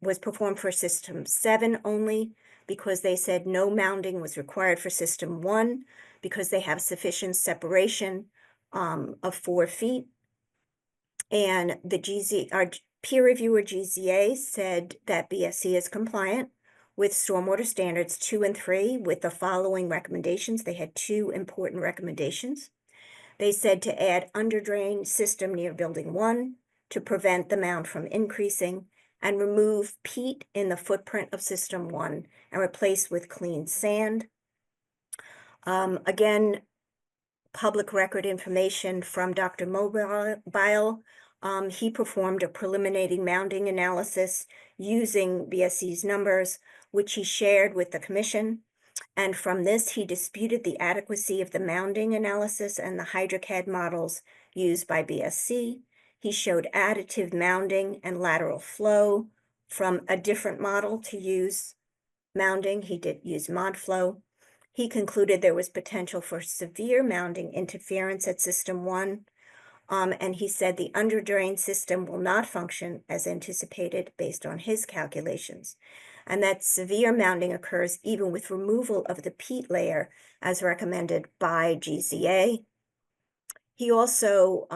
[SPEAKER 4] was performed for system 7 only, because they said no mounding was required for system 1, because they have sufficient separation of 4 feet. And our peer reviewer GZA said that BSC is compliant with stormwater standards 2 and 3 with the following recommendations. They had 2 important recommendations. They said to add underdrain system near building 1 to prevent the mound from increasing, and remove peat in the footprint of system 1 and replace with clean sand. Again, public record information from Dr. Mobile He performed a preliminary mounding analysis using BSC's numbers, which he shared with the commission. And from this, he disputed the adequacy of the mounding analysis and the HydroCAD models used by BSC. He showed additive mounding and lateral flow from a different model to use mounding. He did use ModFlow. He concluded there was potential for severe mounding interference at System 1. And he said the underdrain system will not function as anticipated based on his calculations, and that severe mounding occurs even with removal of the peat layer as recommended by GZA. He also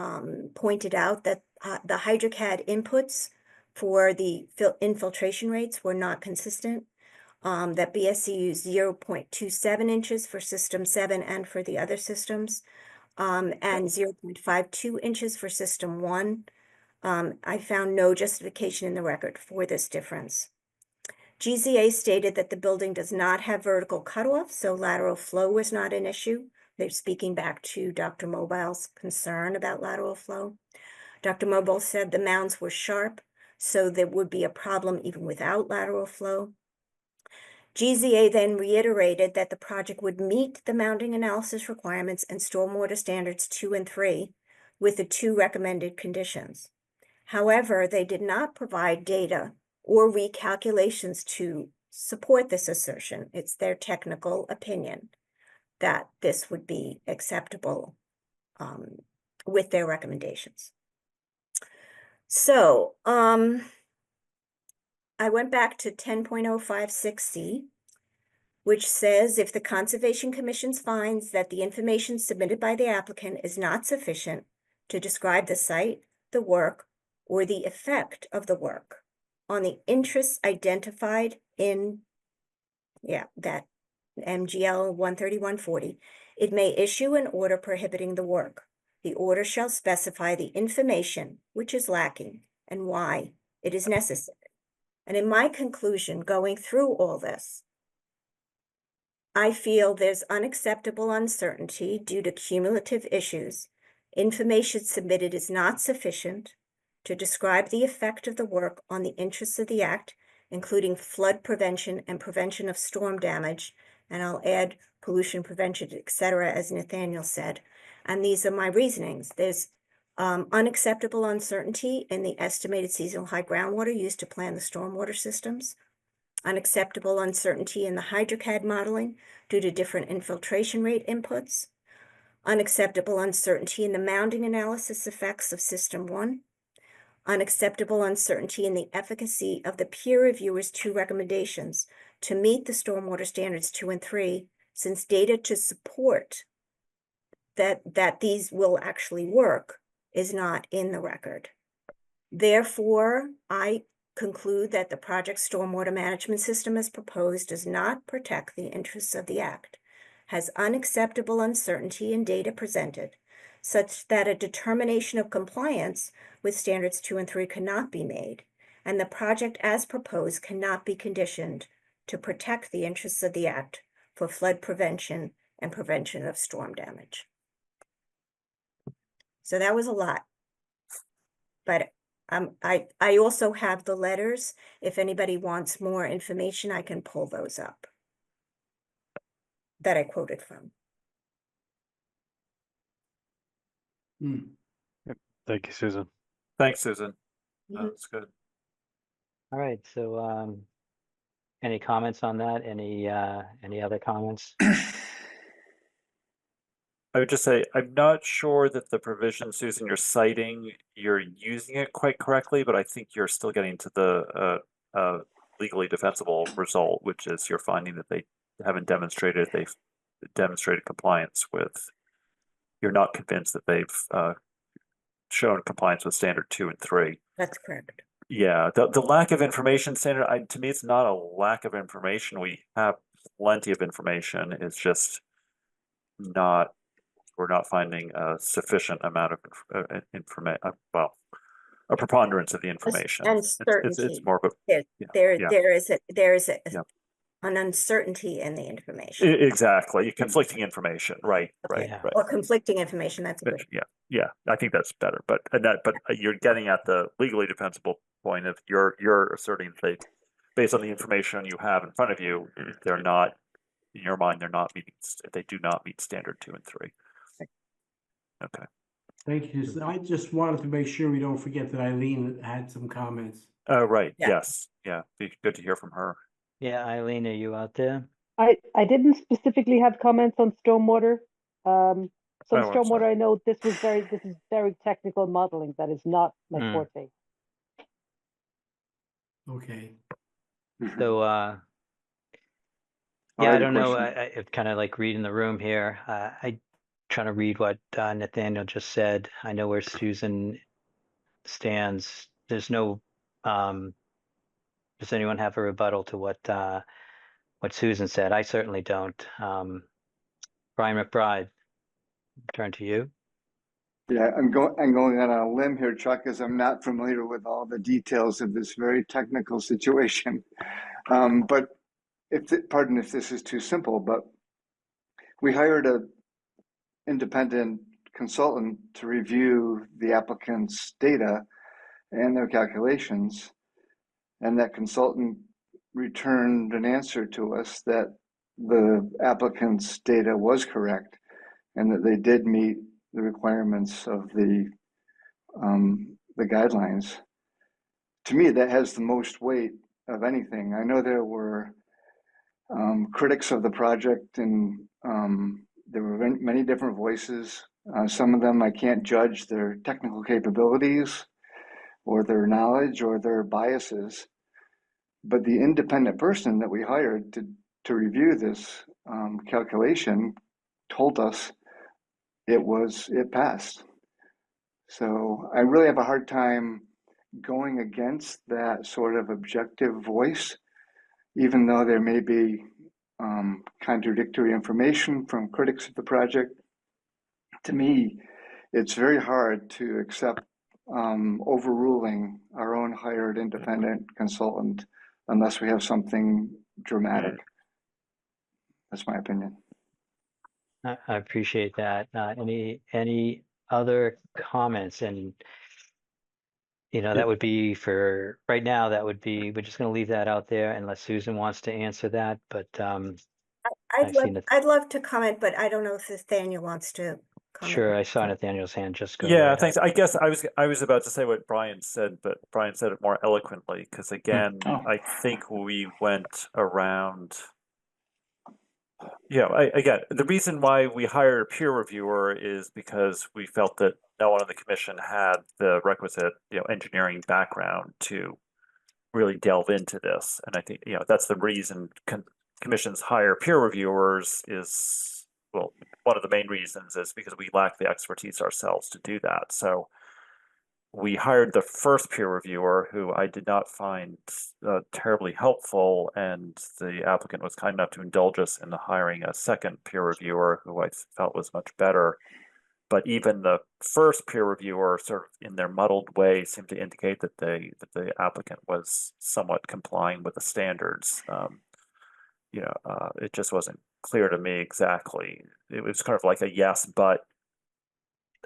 [SPEAKER 4] pointed out that the HydroCAD inputs for the infiltration rates were not consistent, that BSC used 0.27 inches for System 7 and for the other systems, and 0.52 inches for System 1. I found no justification in the record for this difference. GZA stated that the building does not have vertical cutoff, so lateral flow was not an issue. They're speaking back to Dr. Mobile's concern about lateral flow. Dr. Mobile said the mounds were sharp, so there would be a problem even without lateral flow. GZA then reiterated that the project would meet the mounding analysis requirements and stormwater standards 2 and 3 with the 2 recommended conditions. However, they did not provide data or recalculations to support this assertion. It's their technical opinion that this would be acceptable with their recommendations. So I went back to 10.056C, which says if the Conservation Commission finds that the information submitted by the applicant is not sufficient to describe the site, the work, or the effect of the work on the interests identified in, that MGL 13140, it may issue an order prohibiting the work. The order shall specify the information which is lacking and why it is necessary. And in my conclusion, going through all this, I feel there's unacceptable uncertainty due to cumulative issues. Information submitted is not sufficient to describe the effect of the work on the interests of the Act, including flood prevention and prevention of storm damage, and I'll add pollution prevention, etc., as Nathaniel said. And these are my reasonings. There's unacceptable uncertainty in the estimated seasonal high groundwater used to plan the stormwater systems, unacceptable uncertainty in the HydroCAD modeling due to different infiltration rate inputs, unacceptable uncertainty in the mounding analysis effects of System 1, unacceptable uncertainty in the efficacy of the peer reviewers' 2 recommendations to meet the stormwater standards 2 and 3, since data to support that these will actually work is not in the record. Therefore, I conclude that the project stormwater management system as proposed does not protect the interests of the Act, has unacceptable uncertainty in data presented, such that a determination of compliance with standards 2 and 3 cannot be made, and the project as proposed cannot be conditioned to protect the interests of the Act for flood prevention and prevention of storm damage. So that was a lot. But I also have the letters. If anybody wants more information, I can pull those up that I quoted from.
[SPEAKER 7] Thank you, Susan.
[SPEAKER 3] Thanks, Susan. That's good.
[SPEAKER 2] All right, so any comments on that? Any other comments?
[SPEAKER 3] I would just say, I'm not sure that the provision, Susan, you're citing, you're using it quite correctly, but I think you're still getting to the legally defensible result, which is you're finding that they've demonstrated compliance with, you're not convinced that they've shown compliance with standard 2 and 3.
[SPEAKER 4] That's correct.
[SPEAKER 3] Yeah, the lack of information standard, to me, it's not a lack of information. We have plenty of information. It's just not, we're not finding a sufficient amount of information, well, a preponderance of the information.
[SPEAKER 4] And certainty.
[SPEAKER 3] It's more of a,
[SPEAKER 4] There is a an uncertainty in the information
[SPEAKER 3] Exactly, conflicting information, right, right,
[SPEAKER 2] Yeah.
[SPEAKER 3] right.
[SPEAKER 4] or conflicting information. That's a good.
[SPEAKER 3] Yeah, I think that's better, but you're getting at the legally defensible point of you're asserting that based on the information you have in front of you, they're not, in your mind, they do not meet standard 2 and 3. Okay.
[SPEAKER 8] Thank you. So I just wanted to make sure we don't forget that Eileen had some comments.
[SPEAKER 3] Oh, right.
[SPEAKER 4] Yeah.
[SPEAKER 3] Yes. Yeah. Be good to hear from her.
[SPEAKER 2] Yeah, Eileen, are you out there?
[SPEAKER 13] I didn't specifically have comments on stormwater. Some
[SPEAKER 3] Oh, I'm
[SPEAKER 13] stormwater,
[SPEAKER 3] sorry.
[SPEAKER 13] I know this is very technical modeling. That is not my
[SPEAKER 2] Mm.
[SPEAKER 13] forte.
[SPEAKER 8] Okay.
[SPEAKER 2] So,
[SPEAKER 11] I
[SPEAKER 2] yeah, I
[SPEAKER 11] had a
[SPEAKER 2] don't know.
[SPEAKER 11] question.
[SPEAKER 2] I kind of like reading the room here. I trying to read what Nathaniel just said. I know where Susan stands. There's no. Does anyone have a rebuttal to what Susan said? I certainly don't. Brian McBride, turn to you.
[SPEAKER 11] Yeah, I'm going on a limb here, Chuck, as I'm not familiar with all the details of this very technical situation. But pardon if this is too simple, but we hired a independent consultant to review the applicant's data and their calculations, and that consultant returned an answer to us that the applicant's data was correct and that they did meet the requirements of the guidelines. To me, that has the most weight of anything. I know there were critics of the project, and there were many different voices. Some of them I can't judge their technical capabilities or their knowledge or their biases, but the independent person that we hired to review this calculation told us it passed. So I really have a hard time going against that sort of objective voice, even though there may be contradictory information from critics of the project. To me, it's very hard to accept overruling our own hired independent consultant unless we have something dramatic. That's my opinion.
[SPEAKER 2] I appreciate that. Any other comments? And that would be for right now. That would be, we're just going to leave that out there unless Susan wants to answer that. But
[SPEAKER 4] I'd love to comment, but I don't know if Nathaniel wants to comment.
[SPEAKER 2] Sure, I saw Nathaniel's hand just go.
[SPEAKER 3] Yeah,
[SPEAKER 2] right
[SPEAKER 3] thanks.
[SPEAKER 2] up.
[SPEAKER 3] I guess I was about to say what Brian said, but Brian said it more eloquently because again, I think we went around. Yeah, again, the reason why we hired a peer reviewer is because we felt that no one on the commission had the requisite, engineering background to really delve into this. And I think, that's the reason commissions hire peer reviewers is, well, one of the main reasons is because we lack the expertise ourselves to do that. So we hired the first peer reviewer, who I did not find terribly helpful, and the applicant was kind enough to indulge us in hiring a second peer reviewer, who I felt was much better. But even the first peer reviewer, sort of in their muddled way, seemed to indicate that the applicant was somewhat complying with the standards. It just wasn't clear to me exactly. It was kind of like a yes, but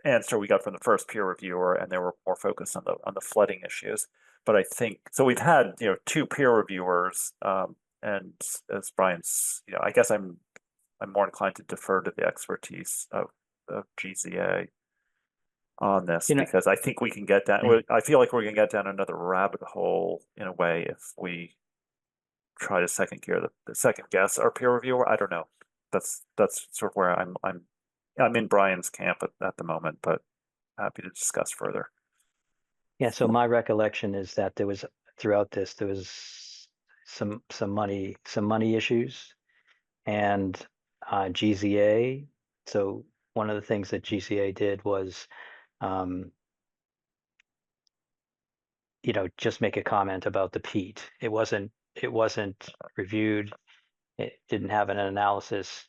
[SPEAKER 3] answer we got from the first peer reviewer, and they were more focused on the flooding issues. But I think so. We've had two peer reviewers, and as Brian's, I guess I'm more inclined to defer to the expertise of GZA on this because I think we can get down. I feel like we're going to get down another rabbit hole in a way if we try to second guess our peer reviewer. I don't know. That's sort of where I'm in Brian's camp at the moment, but happy to discuss further.
[SPEAKER 2] Yeah, so my recollection is that there was some money issues, and GZA. So one of the things that GZA did was, just make a comment about the peat. It wasn't reviewed. It didn't have an analysis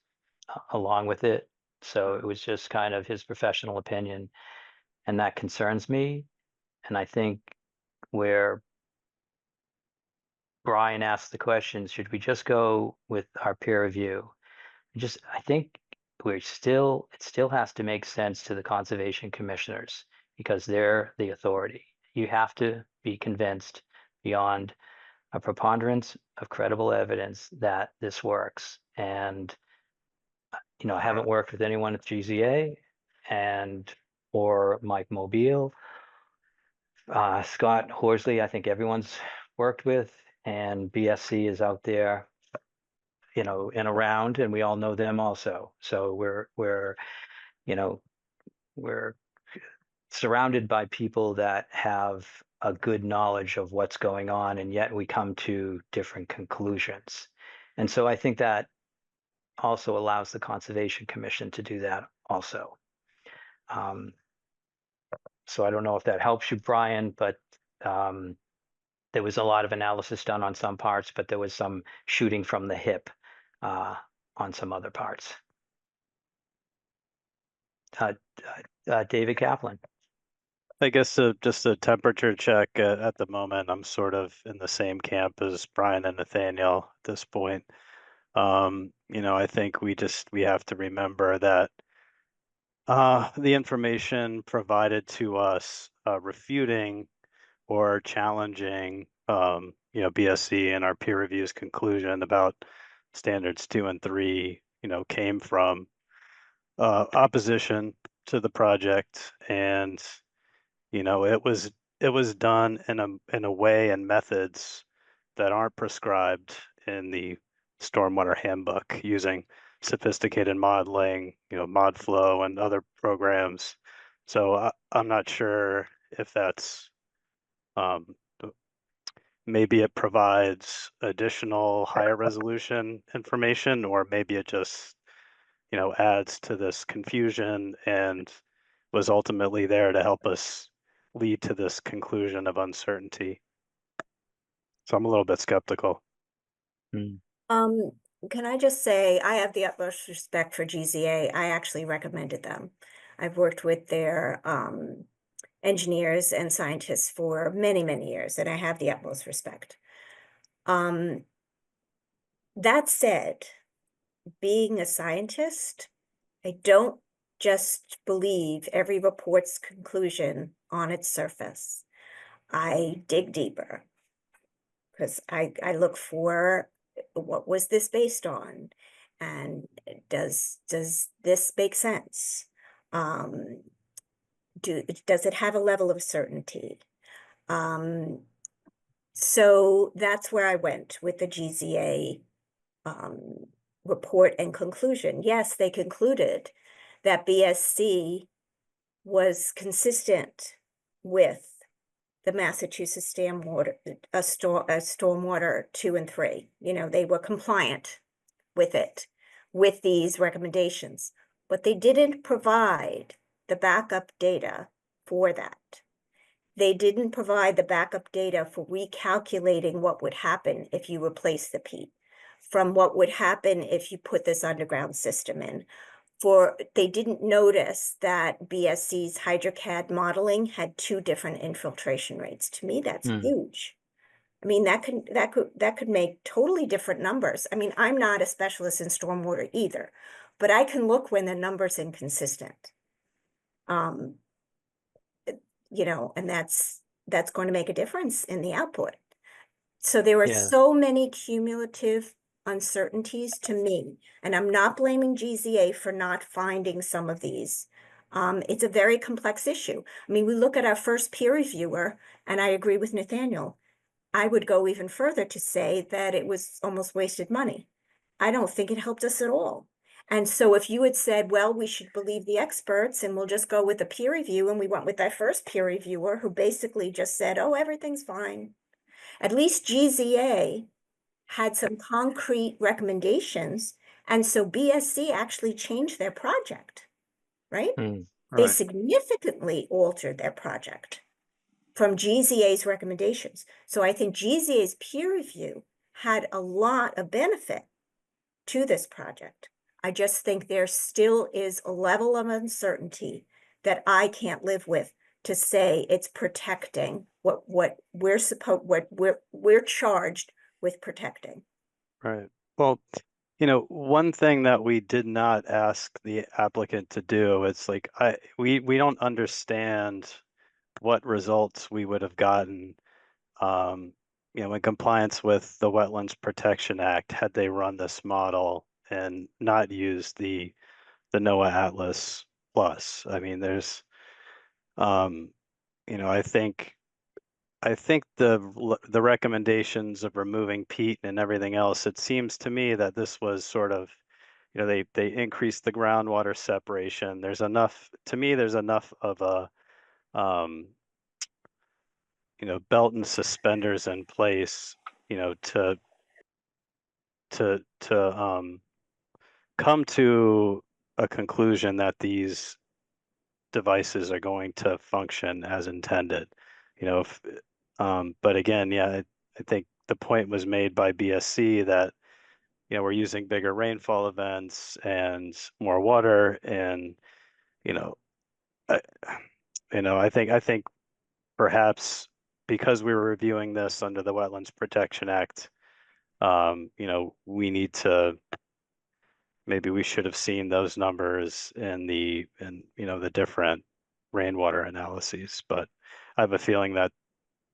[SPEAKER 2] along with it. So it was just kind of his professional opinion, and that concerns me. And I think where Brian asked the question, should we just go with our peer review? I think it still has to make sense to the conservation commissioners because they're the authority. You have to be convinced beyond a preponderance of credible evidence that this works. And, I haven't worked with anyone at GZA or Mike Mobile. Scott Horsley, I think everyone's worked with, and BSC is out there, and around, and we all know them also. So we're surrounded by people that have a good knowledge of what's going on, and yet we come to different conclusions. And so I think that also allows the Conservation Commission to do that also. So I don't know if that helps you, Brian, but there was a lot of analysis done on some parts, but there was some shooting from the hip on some other parts. David Kaplan.
[SPEAKER 7] I guess just a temperature check at the moment. I'm sort of in the same camp as Brian and Nathaniel at this point. I think we have to remember that the information provided to us refuting or challenging BSC and our peer review's conclusion about standards 2 and 3 came from opposition to the project, and it was done in a way and methods that aren't prescribed in the stormwater handbook, using sophisticated modeling, ModFlow and other programs. So I'm not sure if that's maybe it provides additional higher resolution information, or maybe it just adds to this confusion and was ultimately there to help us lead to this conclusion of uncertainty. So I'm a little bit skeptical.
[SPEAKER 4] Can I just say, I have the utmost respect for GZA. I actually recommended them. I've worked with their engineers and scientists for many, many years, and I have the utmost respect. That said, being a scientist, I don't just believe every report's conclusion on its surface. I dig deeper because I look for what was this based on, and does this make sense? Does it have a level of certainty? So that's where I went with the GZA report and conclusion. Yes, they concluded that BSC was consistent with the Massachusetts stormwater 2 and 3. They were compliant with it, with these recommendations, but they didn't provide the backup data for that. They didn't provide the backup data for recalculating what would happen if you replace the peat, from what would happen if you put this underground system in. They didn't notice that BSC's HydroCAD modeling had 2 different infiltration rates. To me, that's huge. I mean, that could make totally different numbers. I mean, I'm not a specialist in stormwater either, but I can look when the number's inconsistent. And that's going to make a difference in the output. So there are so many cumulative uncertainties to me, and I'm not blaming GZA for not finding some of these. It's a very complex issue. I mean, we look at our first peer reviewer, and I agree with Nathaniel. I would go even further to say that it was almost wasted money. I don't think it helped us at all. And so if you had said, well, we should believe the experts and we'll just go with the peer review, and we went with that first peer reviewer who basically just said, oh, everything's fine. At least GZA had some concrete recommendations, and so BSC actually changed their project, right? They significantly altered their project from GZA's recommendations. So I think GZA's peer review had a lot of benefit to this project. I just think there still is a level of uncertainty that I can't live with to say it's protecting what we're charged with protecting.
[SPEAKER 7] Right. Well, one thing that we did not ask the applicant to do, it's like we don't understand what results we would have gotten, in compliance with the Wetlands Protection Act had they run this model and not used the NOAA Atlas Plus. I mean, there's, I think the recommendations of removing peat and everything else, it seems to me that this was sort of, they increased the groundwater separation. There's enough, to me, there's enough of a, belt and suspenders in place, to come to a conclusion that these devices are going to function as intended. But again, yeah, I think the point was made by BSC that we're using bigger rainfall events and more water, and I think perhaps because we were reviewing this under the Wetlands Protection Act, we need to, maybe we should have seen those numbers in the different rainwater analyses. But I have a feeling that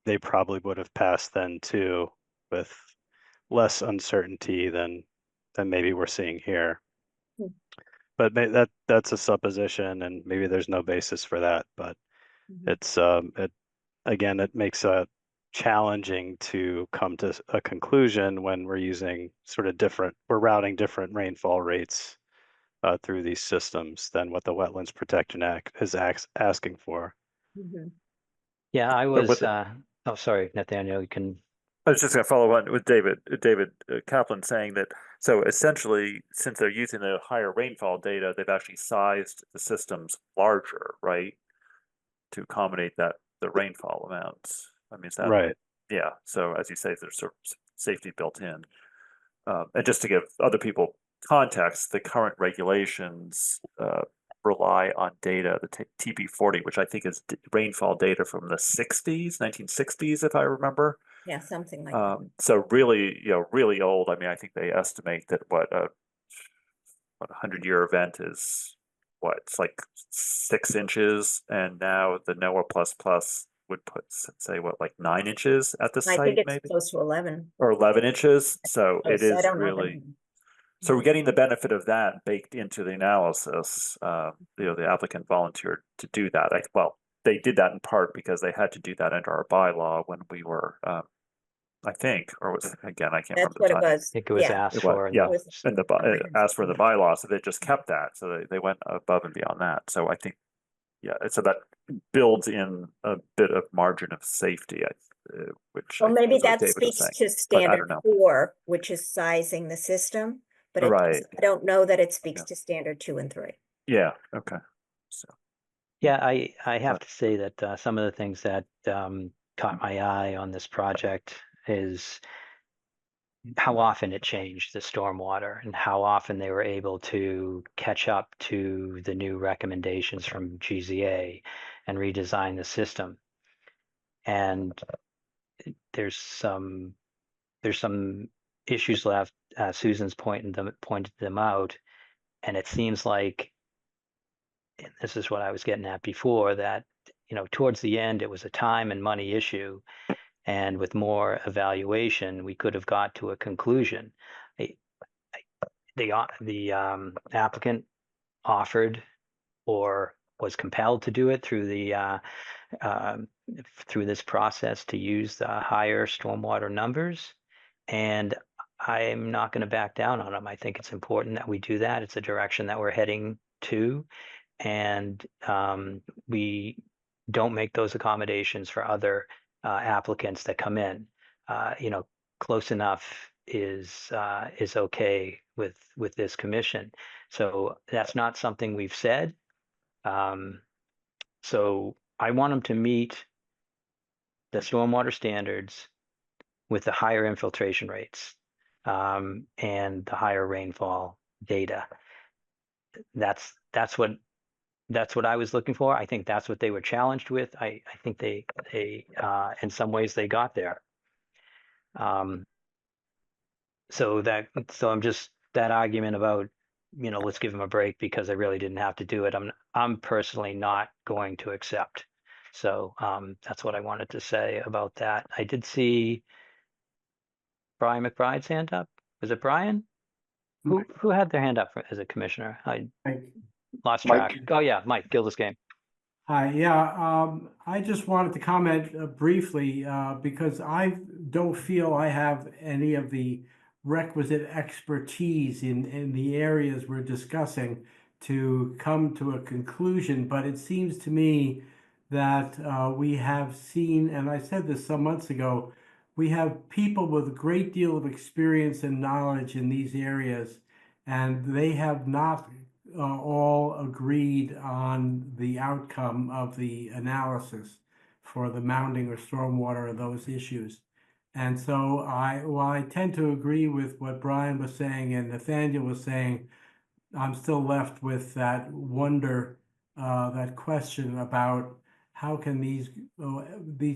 [SPEAKER 7] they probably would have passed then too, with less uncertainty than maybe we're seeing here. But that's a supposition, and maybe there's no basis for that. But it's it makes it challenging to come to a conclusion when we're using we're routing different rainfall rates through these systems than what the Wetlands Protection Act is asking for.
[SPEAKER 2] Yeah, I
[SPEAKER 3] But
[SPEAKER 2] was, oh, sorry, Nathaniel, you can.
[SPEAKER 3] I was just going to follow on with David Kaplan saying that, so essentially, since they're using the higher rainfall data, they've actually sized the systems larger, right, to accommodate the rainfall amounts. I mean, is that
[SPEAKER 7] right?
[SPEAKER 3] Yeah. So as you say, there's sort of safety built in. And just to give other people context, the current regulations rely on data, the TP40, which I think is rainfall data from the 1960s, if I remember.
[SPEAKER 4] Yeah, something like that.
[SPEAKER 3] So really, really old. I mean, I think they estimate that what a 100-year event is, it's like 6 inches, and now the NOAA plus would put, say, like 9 inches at the
[SPEAKER 4] I
[SPEAKER 3] site,
[SPEAKER 4] think it's
[SPEAKER 3] maybe,
[SPEAKER 4] close to 11.
[SPEAKER 3] or 11 inches. So
[SPEAKER 4] Oh,
[SPEAKER 3] it
[SPEAKER 4] so I
[SPEAKER 3] is
[SPEAKER 4] don't know.
[SPEAKER 3] really. So we're getting the benefit of that baked into the analysis. The applicant volunteered to do that. They did that in part because they had to do that under our bylaw when we were, I think, or was it, again, I can't
[SPEAKER 4] That's
[SPEAKER 3] remember
[SPEAKER 4] what
[SPEAKER 3] the
[SPEAKER 4] it
[SPEAKER 3] timing.
[SPEAKER 4] was.
[SPEAKER 2] I think it was
[SPEAKER 4] Yeah.
[SPEAKER 2] asked
[SPEAKER 3] It was,
[SPEAKER 2] for in
[SPEAKER 3] yeah,
[SPEAKER 2] the,
[SPEAKER 3] and asked for the bylaw, so they just kept that. So they went above and beyond that. So I think, yeah, so that builds in a bit of margin of safety, which
[SPEAKER 4] Well,
[SPEAKER 3] I think
[SPEAKER 4] maybe
[SPEAKER 3] is what
[SPEAKER 4] that
[SPEAKER 3] David was
[SPEAKER 4] speaks
[SPEAKER 3] saying.
[SPEAKER 4] to
[SPEAKER 3] But I
[SPEAKER 4] standard
[SPEAKER 3] don't know.
[SPEAKER 4] 4, which is sizing the system, but
[SPEAKER 3] Right.
[SPEAKER 4] I don't know that it speaks
[SPEAKER 3] Yeah.
[SPEAKER 4] to standard 2 and 3.
[SPEAKER 3] Yeah. Okay. So.
[SPEAKER 2] Yeah, I have to say that some of the things that caught my eye on this project is how often it changed the stormwater and how often they were able to catch up to the new recommendations from GZA and redesign the system. And there's some issues left. Susan's pointed them out, and it seems like, and this is what I was getting at before, that towards the end it was a time and money issue, and with more evaluation we could have got to a conclusion. The applicant offered or was compelled to do it through through this process to use the higher stormwater numbers, and I'm not going to back down on them. I think it's important that we do that. It's a direction that we're heading to, and we don't make those accommodations for other applicants that come in. Close enough is okay with this commission. So that's not something we've said. So I want them to meet the stormwater standards with the higher infiltration rates and the higher rainfall data. That's what I was looking for. I think that's what they were challenged with. I think they in some ways they got there. so I'm just, that argument about, let's give them a break because they really didn't have to do it. I'm personally not going to accept. So that's what I wanted to say about that. I did see Brian McBride's hand up. Was it Brian? Who had their hand up as a commissioner? I lost track.
[SPEAKER 11] Mike.
[SPEAKER 2] Oh yeah, Mike Gildersgame.
[SPEAKER 8] Hi, yeah, I just wanted to comment briefly because I don't feel I have any of the requisite expertise in the areas we're discussing to come to a conclusion, but it seems to me that we have seen, and I said this some months ago, we have people with a great deal of experience and knowledge in these areas, and they have not all agreed on the outcome of the analysis for the mounding or stormwater and those issues. And so while I tend to agree with what Brian was saying and Nathaniel was saying, I'm still left with that wonder, that question about how can these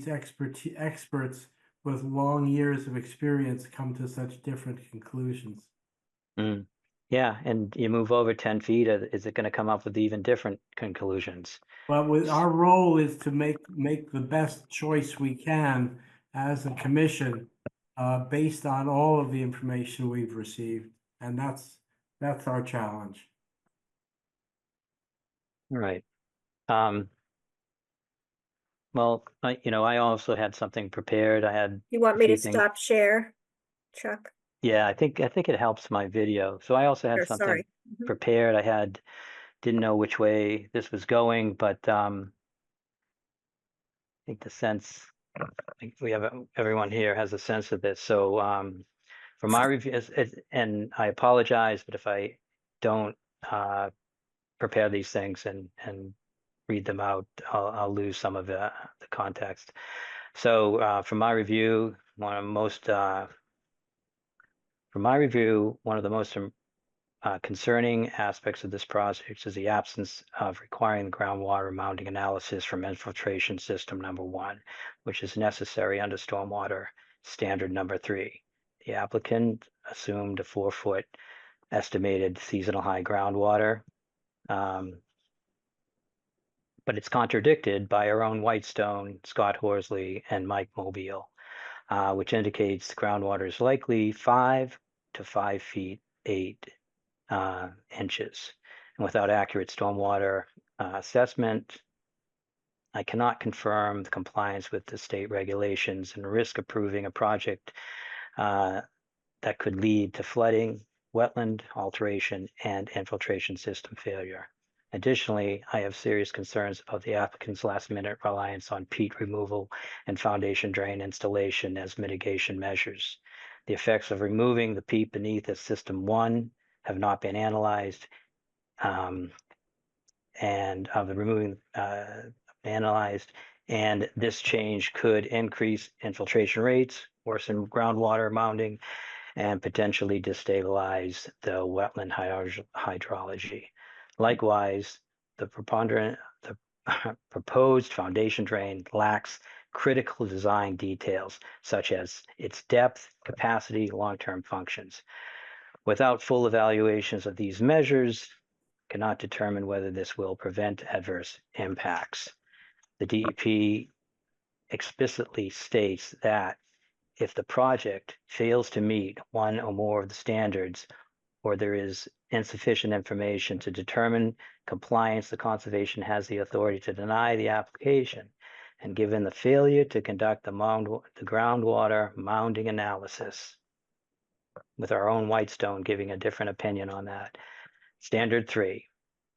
[SPEAKER 8] experts with long years of experience come to such different conclusions?
[SPEAKER 2] Mm. Yeah, and you move over 10 feet, is it going to come up with even different conclusions?
[SPEAKER 8] But our role is to make the best choice we can as a commission based on all of the information we've received. And that's our challenge.
[SPEAKER 2] Right. Well, I also had something prepared. I had
[SPEAKER 4] You want
[SPEAKER 2] a
[SPEAKER 4] me
[SPEAKER 2] few
[SPEAKER 4] to
[SPEAKER 2] things.
[SPEAKER 4] stop share, Chuck?
[SPEAKER 2] Yeah, I think it helps my video. So I also had
[SPEAKER 4] Sure,
[SPEAKER 2] something
[SPEAKER 4] sorry. Mhm.
[SPEAKER 2] prepared. Didn't know which way this was going, but I think I think we have everyone here has a sense of this. So for my review, and I apologize, but if I don't prepare these things and read them out, I'll lose some of the context. So from my review, one of the most concerning aspects of this project is the absence of requiring the groundwater mounting analysis from infiltration system number 1, which is necessary under stormwater standard number 3. The applicant assumed a 4-foot estimated seasonal high groundwater, but it's contradicted by our own Whitestone, Scott Horsley, and Mike Mobile, which indicates the groundwater is likely 5 to 5 feet 8 inches. And without accurate stormwater assessment, I cannot confirm the compliance with the state regulations and risk approving a project that could lead to flooding, wetland alteration, and infiltration system failure. Additionally, I have serious concerns about the applicant's last-minute reliance on peat removal and foundation drain installation as mitigation measures. The effects of removing the peat beneath as System 1 have not been analyzed, and of the removing analyzed, and this change could increase infiltration rates, worsen groundwater mounding, and potentially destabilize the wetland hydrology. Likewise, the proposed foundation drain lacks critical design details such as its depth, capacity, long-term functions. Without full evaluations of these measures, cannot determine whether this will prevent adverse impacts. The DEP explicitly states that if the project fails to meet one or more of the standards, or there is insufficient information to determine compliance, the conservation has the authority to deny the application. And given the failure to conduct the groundwater mounding analysis, with our own Whitestone giving a different opinion on that, Standard 3,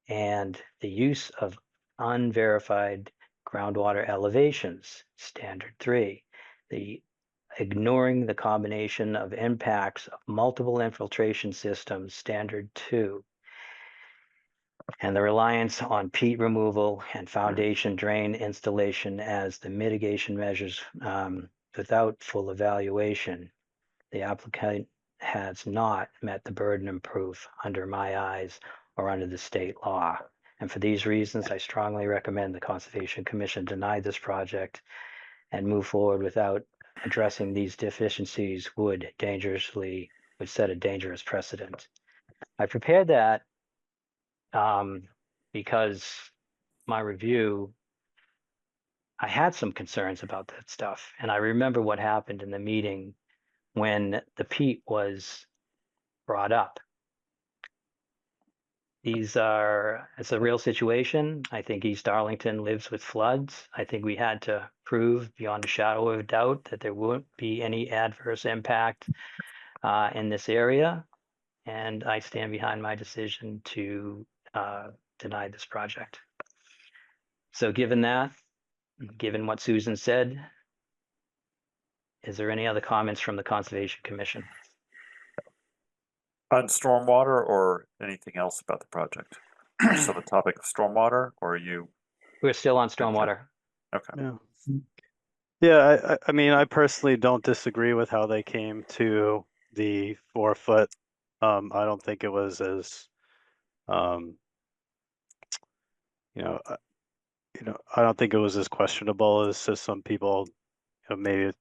[SPEAKER 2] and the use of unverified groundwater elevations, Standard 3, the ignoring the combination of impacts of multiple infiltration systems, Standard 2, and the reliance on peat removal and foundation drain installation as the mitigation measures without full evaluation, the applicant has not met the burden of proof under my eyes or under the state law. And for these reasons, I strongly recommend the Conservation Commission deny this project and move forward without addressing these deficiencies would dangerously would set a dangerous precedent. I prepared that because my review, I had some concerns about that stuff. And I remember what happened in the meeting when the peat was brought up. It's a real situation. I think East Arlington lives with floods. I think we had to prove beyond a shadow of a doubt that there won't be any adverse impact in this area. And I stand behind my decision to deny this project. So given that, given what Susan said, is there any other comments from the Conservation Commission?
[SPEAKER 3] On stormwater or anything else about the project? So the topic of stormwater, or are you?
[SPEAKER 2] We're still on stormwater.
[SPEAKER 3] Okay.
[SPEAKER 7] Yeah. Yeah, I mean, I personally don't disagree with how they came to the 4 foot. I don't think it was as, you know, I don't think it was as questionable as some people, may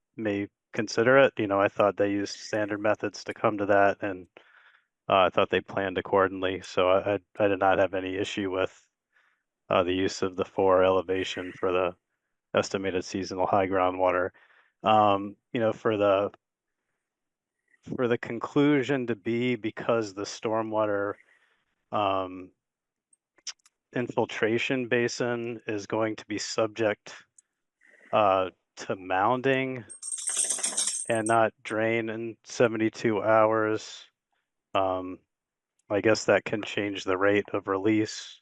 [SPEAKER 7] consider it. I thought they used standard methods to come to that, and I thought they planned accordingly. So I did not have any issue with the use of the 4 elevation for the estimated seasonal high groundwater. For the conclusion to be because the stormwater infiltration basin is going to be subject to mounding and not drain in 72 hours. I guess that can change the rate of release,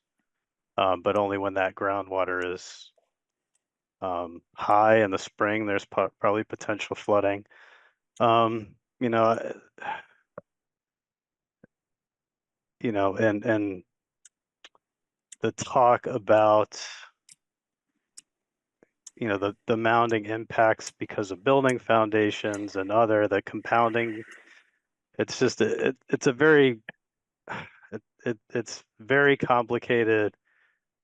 [SPEAKER 7] but only when that groundwater is high in the spring. There's probably potential flooding. And the talk about the mounding impacts because of building foundations and the compounding. It's just it's a very it's very complicated.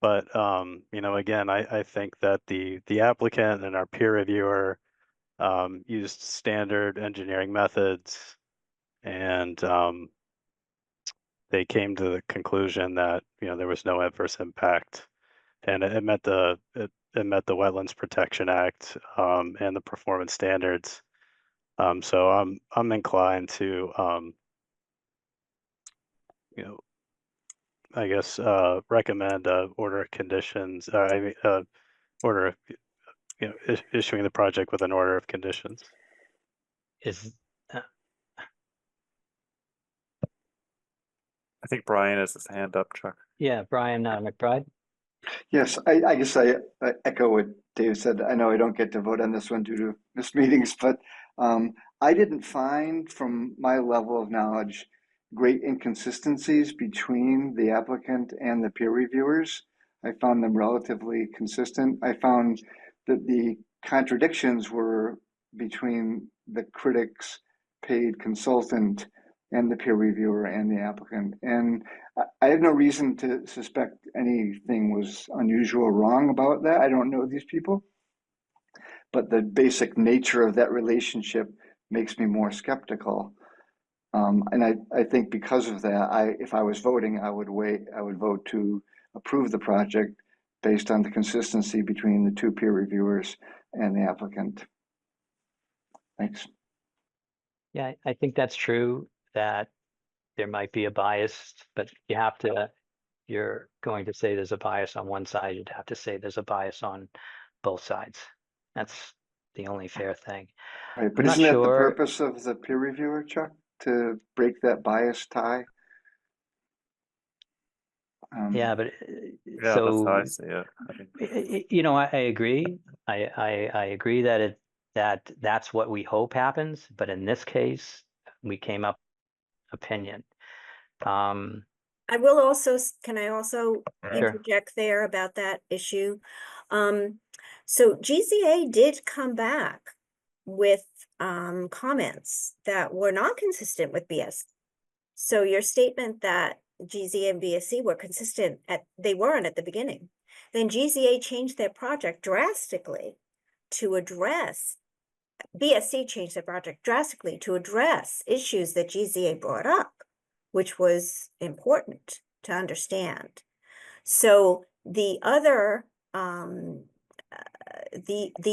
[SPEAKER 7] But again, I think that the applicant and our peer reviewer used standard engineering methods, and they came to the conclusion that there was no adverse impact, and it met the Wetlands Protection Act and the performance standards. So I'm inclined to I guess recommend order of conditions. Order of issuing the project with an order of conditions.
[SPEAKER 3] I think Brian has his hand up, Chuck.
[SPEAKER 2] Yeah, Brian McBride.
[SPEAKER 11] Yes, I guess I echo what Dave said. I know I don't get to vote on this one due to missed meetings, but I didn't find, from my level of knowledge, great inconsistencies between the applicant and the peer reviewers. I found them relatively consistent. I found that the contradictions were between the critics, paid consultant, and the peer reviewer and the applicant. And I have no reason to suspect anything was unusual or wrong about that. I don't know these people, but the basic nature of that relationship makes me more skeptical. And I think because of that, if I was voting, I would vote to approve the project based on the consistency between the 2 peer reviewers and the applicant. Thanks.
[SPEAKER 2] Yeah, I think that's true, that there might be a bias, but you're going to say there's a bias on one side, you'd have to say there's a bias on both sides. That's the only fair thing.
[SPEAKER 11] Right, but isn't that the purpose of the peer reviewer, Chuck, to break that bias tie?
[SPEAKER 2] Yeah, but
[SPEAKER 3] yeah,
[SPEAKER 2] so
[SPEAKER 3] that's how I see it.
[SPEAKER 2] I agree. I agree that that's what we hope happens, but in this case, we came up opinion.
[SPEAKER 4] I will also, can I also
[SPEAKER 2] Sure.
[SPEAKER 4] interject there about that issue? So GZA did come back with comments that were not consistent with BS. So your statement that GZA and BSC were consistent they weren't at the beginning. Then GZA changed their project drastically to address BSC changed the project drastically to address issues that GZA brought up, which was important to understand. So the other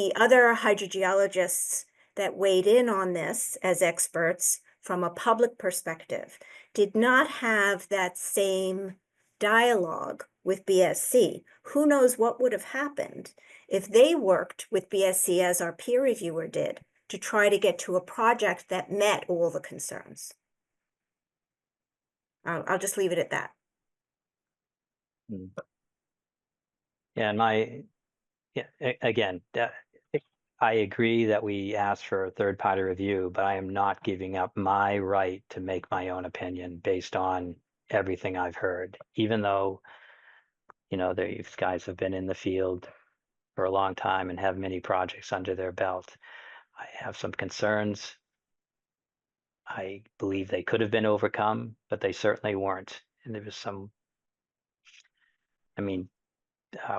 [SPEAKER 4] hydrogeologists that weighed in on this as experts from a public perspective did not have that same dialogue with BSC. Who knows what would have happened if they worked with BSC as our peer reviewer did to try to get to a project that met all the concerns. I'll just leave it at that.
[SPEAKER 2] Yeah, and again, I agree that we asked for a third-party review, but I am not giving up my right to make my own opinion based on everything I've heard, even though, you know, these guys have been in the field for a long time and have many projects under their belt. I have some concerns. I believe they could have been overcome, but they certainly weren't. And there was some, I mean,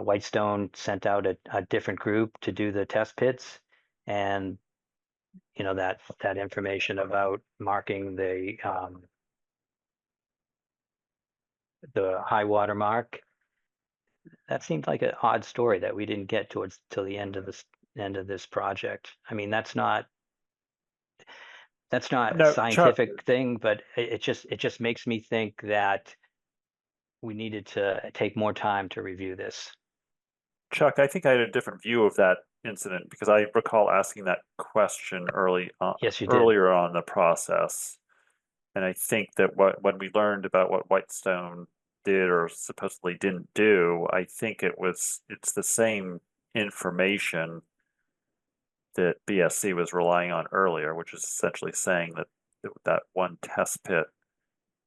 [SPEAKER 2] Whitestone sent out a different group to do the test pits, and you know that information about marking the high water mark, that seemed like an odd story that we didn't get till the end of this project. I mean, that's not a
[SPEAKER 3] No,
[SPEAKER 2] scientific thing, but it just makes me think that we needed to take more time to review this.
[SPEAKER 3] Chuck, I think I had a different view of that incident because I recall asking that question
[SPEAKER 2] Yes, you did.
[SPEAKER 3] earlier on in the process. And I think that when we learned about what Whitestone did or supposedly didn't do, I think it's the same information that BSC was relying on earlier, which is essentially saying that that one test pit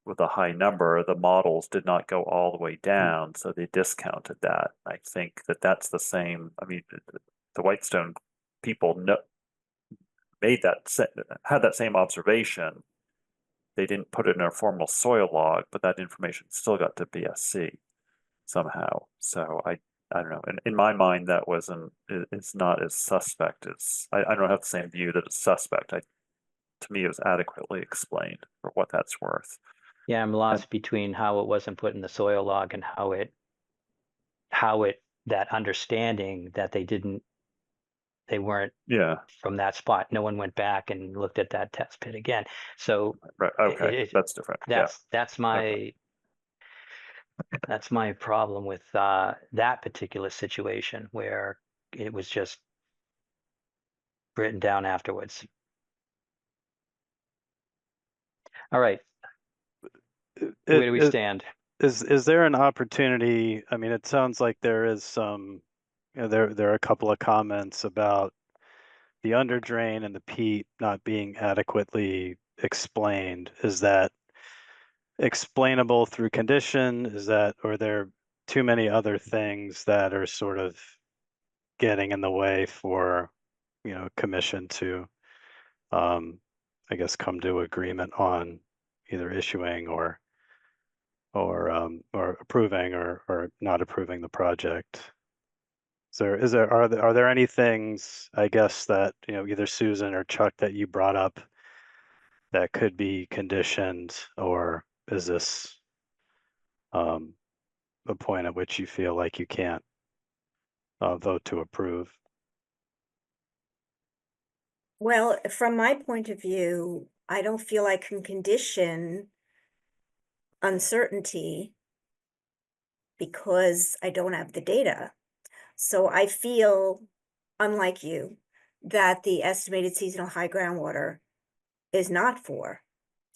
[SPEAKER 3] with a high number, the models did not go all the way down, so they discounted that. I think that's the same. I mean, the Whitestone people had that same observation. They didn't put it in a formal soil log, but that information still got to BSC somehow. So I don't know. In my mind, that it's not as suspect as I don't have the same view that it's suspect. To me, it was adequately explained for what that's worth.
[SPEAKER 2] Yeah, I'm lost between how it wasn't put in the soil log and how that understanding that they weren't from that spot. No one went back and looked at that test pit again. So
[SPEAKER 3] right, okay, that's different.
[SPEAKER 2] That's my problem with that particular situation where it was just written down afterwards. All right. Where do we stand?
[SPEAKER 7] Is there an opportunity? I mean, it sounds like there is some, you know, there are a couple of comments about the underdrain and the peat not being adequately explained. Is that explainable through condition? Or are there too many other things that are sort of getting in the way for, you know, commission to, I guess, come to agreement on either issuing or approving or not approving the project? Are there any things, I guess, that, you know, either Susan or Chuck, that you brought up that could be conditioned, or is this a point at which you feel like you can't vote to approve?
[SPEAKER 4] Well, from my point of view, I don't feel I can condition uncertainty because I don't have the data. So I feel, unlike you, that the estimated seasonal high groundwater is not 4.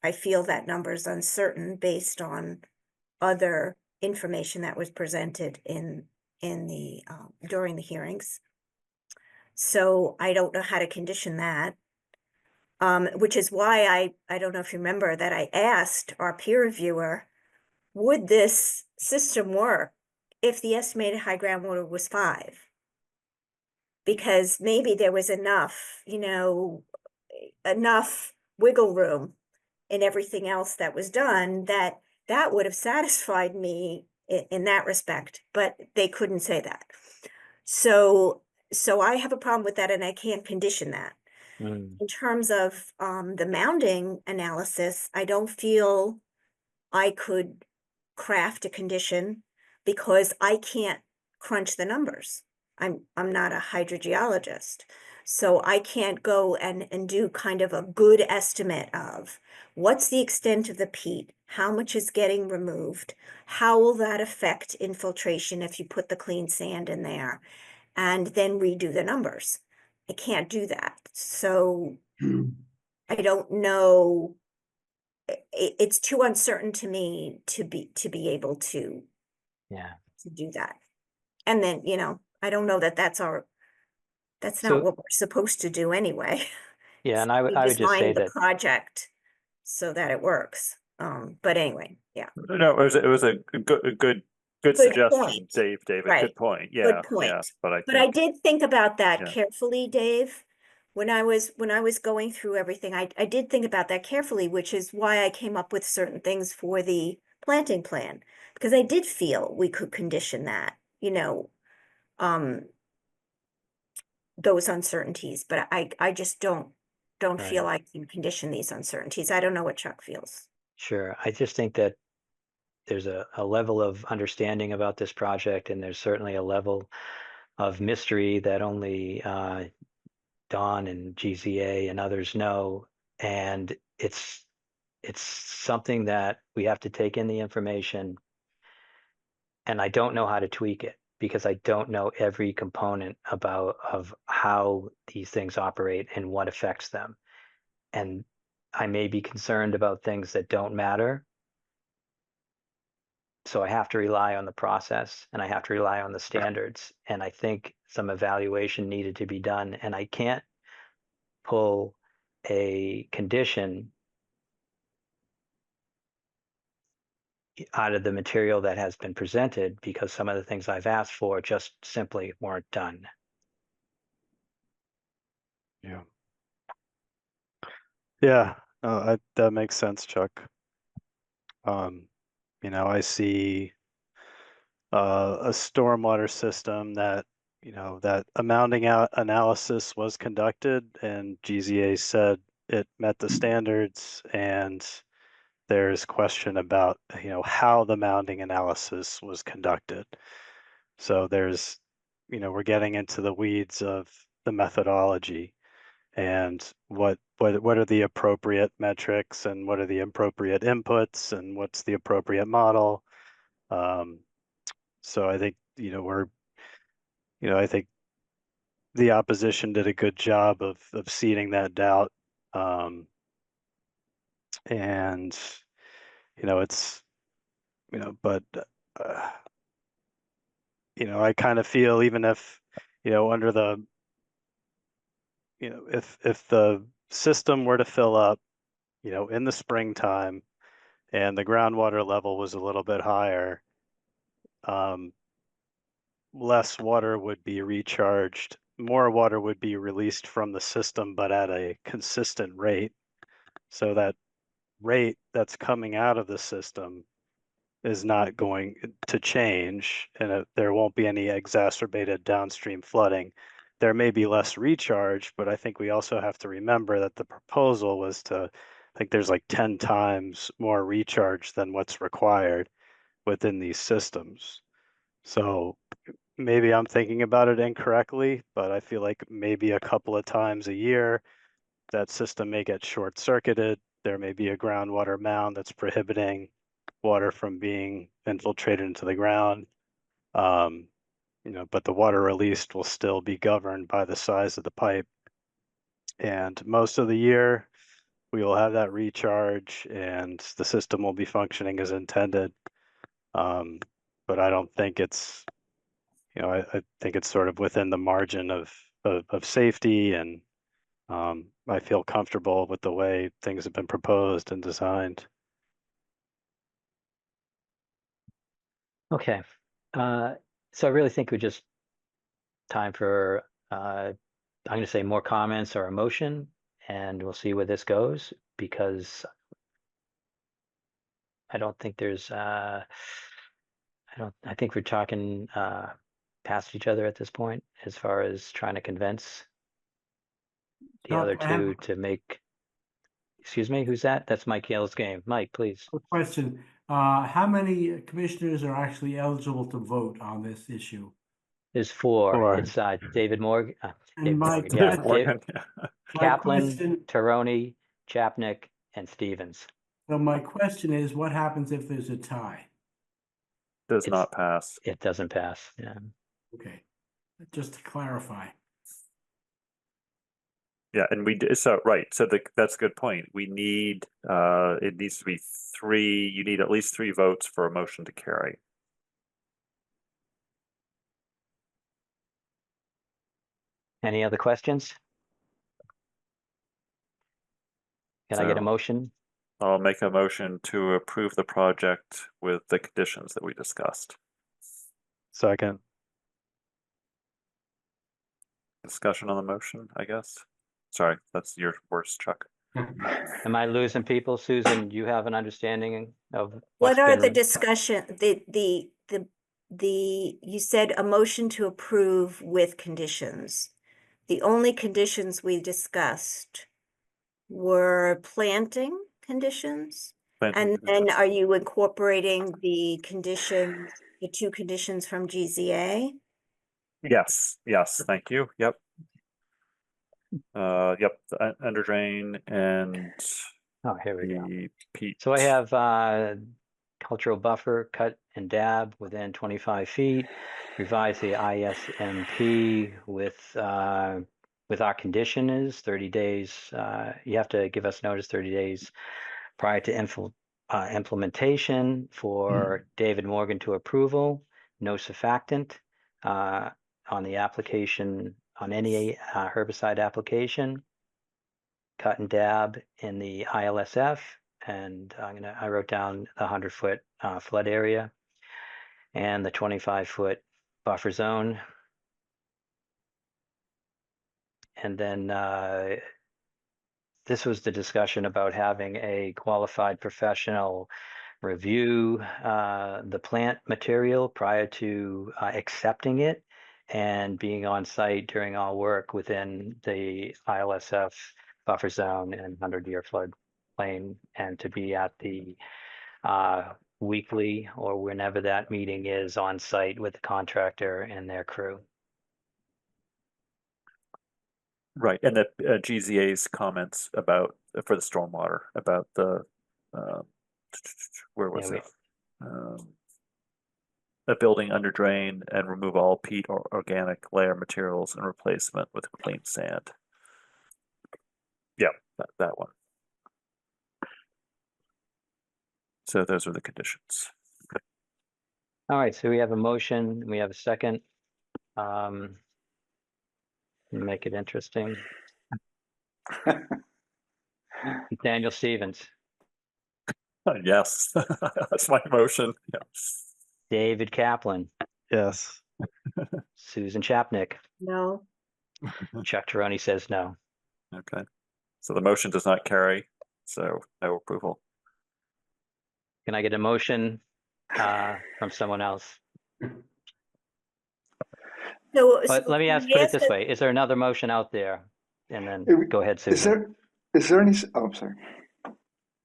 [SPEAKER 4] I feel that number is uncertain based on other information that was presented in the during the hearings. So I don't know how to condition that. Which is why I don't know if you remember that I asked our peer reviewer, would this system work if the estimated high groundwater was 5? Because maybe there was enough, you know, enough wiggle room in everything else that was done that would have satisfied me in that respect, but they couldn't say that. So I have a problem with that, and I can't condition that.
[SPEAKER 2] Mm,
[SPEAKER 4] In terms of the mounding analysis, I don't feel I could craft a condition because I can't crunch the numbers. I'm not a hydrogeologist. So I can't go and do kind of a good estimate of what's the extent of the peat, how much is getting removed, how will that affect infiltration if you put the clean sand in there, and then redo the numbers. I can't do that. So I don't know. It's too uncertain to me to be able
[SPEAKER 2] yeah.
[SPEAKER 4] to do that. And then, I don't know that that's not
[SPEAKER 2] So,
[SPEAKER 4] what we're supposed to do anyway.
[SPEAKER 2] yeah, and
[SPEAKER 4] We
[SPEAKER 2] I would just say
[SPEAKER 4] designed the
[SPEAKER 2] that,
[SPEAKER 4] project so that it works. But anyway, yeah.
[SPEAKER 3] No, it was a good
[SPEAKER 4] Good
[SPEAKER 3] suggestion,
[SPEAKER 4] point.
[SPEAKER 3] David.
[SPEAKER 4] Right.
[SPEAKER 3] Good point.
[SPEAKER 4] Good
[SPEAKER 3] Yeah,
[SPEAKER 4] point.
[SPEAKER 3] yeah. But I
[SPEAKER 4] But I
[SPEAKER 3] think,
[SPEAKER 4] did think about that
[SPEAKER 3] yeah.
[SPEAKER 4] carefully, Dave. When I was going through everything, I did think about that carefully, which is why I came up with certain things for the planting plan. Because I did feel we could condition that, those uncertainties, but I just don't feel
[SPEAKER 2] right,
[SPEAKER 4] I can condition these uncertainties. I don't know what Chuck feels.
[SPEAKER 2] sure. I just think that there's a level of understanding about this project, and there's certainly a level of mystery that only Don and GZA and others know. And it's something that we have to take in the information, and I don't know how to tweak it because I don't know every component of how these things operate and what affects them. And I may be concerned about things that don't matter. So I have to rely on the process and I have to rely on the standards. And I think some evaluation needed to be done. And I can't pull a condition out of the material that has been presented because some of the things I've asked for just simply weren't done.
[SPEAKER 7] Yeah. Yeah, that makes sense, Chuck. I see a stormwater system that, that a mounding out analysis was conducted and GZA said it met the standards, and there's question about, how the mounding analysis was conducted. So there's, we're getting into the weeds of the methodology and what are the appropriate metrics and what are the appropriate inputs and what's the appropriate model. So I think, I think the opposition did a good job of seeding that doubt. And, it's, but, I kind of feel even if, under the, if the system were to fill up, in the springtime and the groundwater level was a little bit higher, less water would be recharged, more water would be released from the system, but at a consistent rate. So that rate that's coming out of the system is not going to change, and there won't be any exacerbated downstream flooding. There may be less recharge, but I think we also have to remember that the proposal was to, I think there's like 10 times more recharge than what's required within these systems. So maybe I'm thinking about it incorrectly, but I feel like maybe a couple of times a year that system may get short circuited. There may be a groundwater mound that's prohibiting water from being infiltrated into the ground. But the water released will still be governed by the size of the pipe. And most of the year, we will have that recharge and the system will be functioning as intended. But I don't think it's, I think it's sort of within the margin of safety, and I feel comfortable with the way things have been proposed and designed.
[SPEAKER 2] Okay. So I really think we just time for, I'm going to say more comments or a motion, and we'll see where this goes because I don't think there's, I think we're talking past each other at this point as far as trying to convince. the other two to make. Excuse me, who's that? That's Mike Yale's game. Mike, please.
[SPEAKER 8] A question. How many commissioners are actually eligible to vote on this issue?
[SPEAKER 2] There's four.
[SPEAKER 7] Four.
[SPEAKER 2] It's David Morgan,
[SPEAKER 8] And
[SPEAKER 2] David
[SPEAKER 8] my
[SPEAKER 2] Morgan, yeah,
[SPEAKER 3] Morgan,
[SPEAKER 8] my
[SPEAKER 2] Kaplan,
[SPEAKER 8] question,
[SPEAKER 2] Taroni, Chapnick, and Stevens.
[SPEAKER 8] so my question is, what happens if there's a tie?
[SPEAKER 3] does
[SPEAKER 2] It's-
[SPEAKER 3] not pass.
[SPEAKER 2] It doesn't pass. Yeah.
[SPEAKER 8] Okay, just to clarify.
[SPEAKER 3] Yeah, and so right, so that's a good point. We need it needs to be three. You need at least 3 votes for a motion to carry.
[SPEAKER 2] Any other questions? Can I get a
[SPEAKER 3] So-
[SPEAKER 2] motion?
[SPEAKER 3] I'll make a motion to approve the project with the conditions that we discussed.
[SPEAKER 7] Second.
[SPEAKER 3] Discussion on the motion, I guess. Sorry, that's your words, Chuck.
[SPEAKER 2] Am I losing people? Susan, you have an understanding of
[SPEAKER 4] What
[SPEAKER 2] what's
[SPEAKER 4] are the
[SPEAKER 2] been-
[SPEAKER 4] discussion, you said a motion to approve with conditions. The only conditions we discussed were planting conditions? And then are you incorporating the conditions, the 2 conditions from GZA?
[SPEAKER 3] Yes, thank you. Yep. Yep, the under drain and
[SPEAKER 2] Oh, here we go.
[SPEAKER 3] the peat.
[SPEAKER 2] So I have cultural buffer cut and dab within 25 feet. Revise the ISMP with our condition is 30 days. You have to give us notice 30 days prior to implementation for David Morgan to approval. No surfactant on the application, on any herbicide application. Cut and dab in the ILSF, and I wrote down the 100-foot flood area and the 25-foot buffer zone. And then this was the discussion about having a qualified professional review the plant material prior to accepting it and being on site during all work within the ILSF buffer zone and 100-year flood plain, and to be at the weekly or whenever that meeting is on site with the contractor and their crew.
[SPEAKER 3] Right, and the GZA's comments about for the stormwater about the where was
[SPEAKER 2] Yeah,
[SPEAKER 3] it? A building under drain and remove all peat or organic layer materials and replacement with clean sand. Yeah, that one. So those are the conditions.
[SPEAKER 2] All right, so we have a motion, we have a second. Make it interesting. Daniel Stevens,
[SPEAKER 3] Yes, that's my motion. Yeah.
[SPEAKER 2] David Kaplan,
[SPEAKER 7] Yes.
[SPEAKER 2] Susan Chapnick,
[SPEAKER 4] No.
[SPEAKER 2] Chuck Taroni says no.
[SPEAKER 3] Okay. So the motion does not carry, so no approval.
[SPEAKER 2] Can I get a motion from someone else? But let me put it this way. Is there another motion out there? And then go ahead, Susan.
[SPEAKER 11] Is there any, oh, I'm sorry.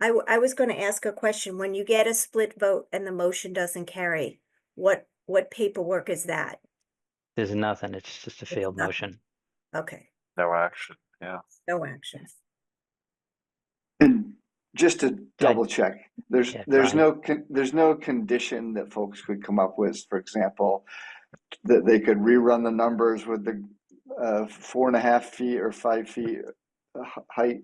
[SPEAKER 4] I was going to ask a question. When you get a split vote and the motion doesn't carry, what paperwork is that?
[SPEAKER 2] There's nothing. It's just a failed motion.
[SPEAKER 4] Okay,
[SPEAKER 3] No action, yeah.
[SPEAKER 4] no action.
[SPEAKER 11] And just to double check, there's
[SPEAKER 2] Brian.
[SPEAKER 11] there's no condition that folks could come up with, for example, that they could rerun the numbers with the 4.5 feet or 5 feet height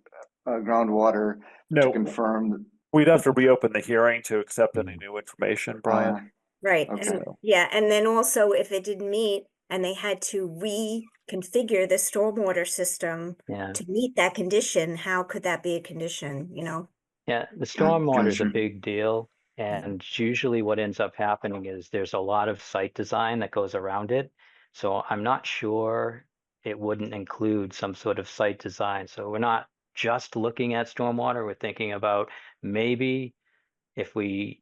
[SPEAKER 11] groundwater to confirm that.
[SPEAKER 3] We'd have to reopen the hearing to accept any new information, Brian.
[SPEAKER 4] Right,
[SPEAKER 11] Okay.
[SPEAKER 4] and yeah, and then also if it didn't meet and they had to reconfigure the stormwater system to meet that condition, how could that be a condition, you know?
[SPEAKER 2] Yeah, the stormwater is a
[SPEAKER 11] Gotcha.
[SPEAKER 2] big deal. And usually what ends up happening is there's a lot of site design that goes around it. So I'm not sure it wouldn't include some sort of site design. So we're not just looking at stormwater. We're thinking about maybe if we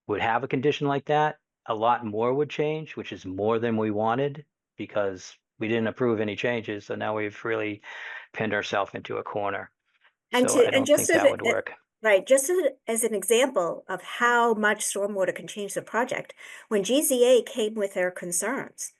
[SPEAKER 2] would have a condition like that, a lot more would change, which is more than we wanted because we didn't approve any changes. So now we've really pinned ourselves into a corner.
[SPEAKER 4] And
[SPEAKER 2] So I don't think that would work.
[SPEAKER 4] Right, just as an example of how much stormwater can change the project, when GZA came with their concerns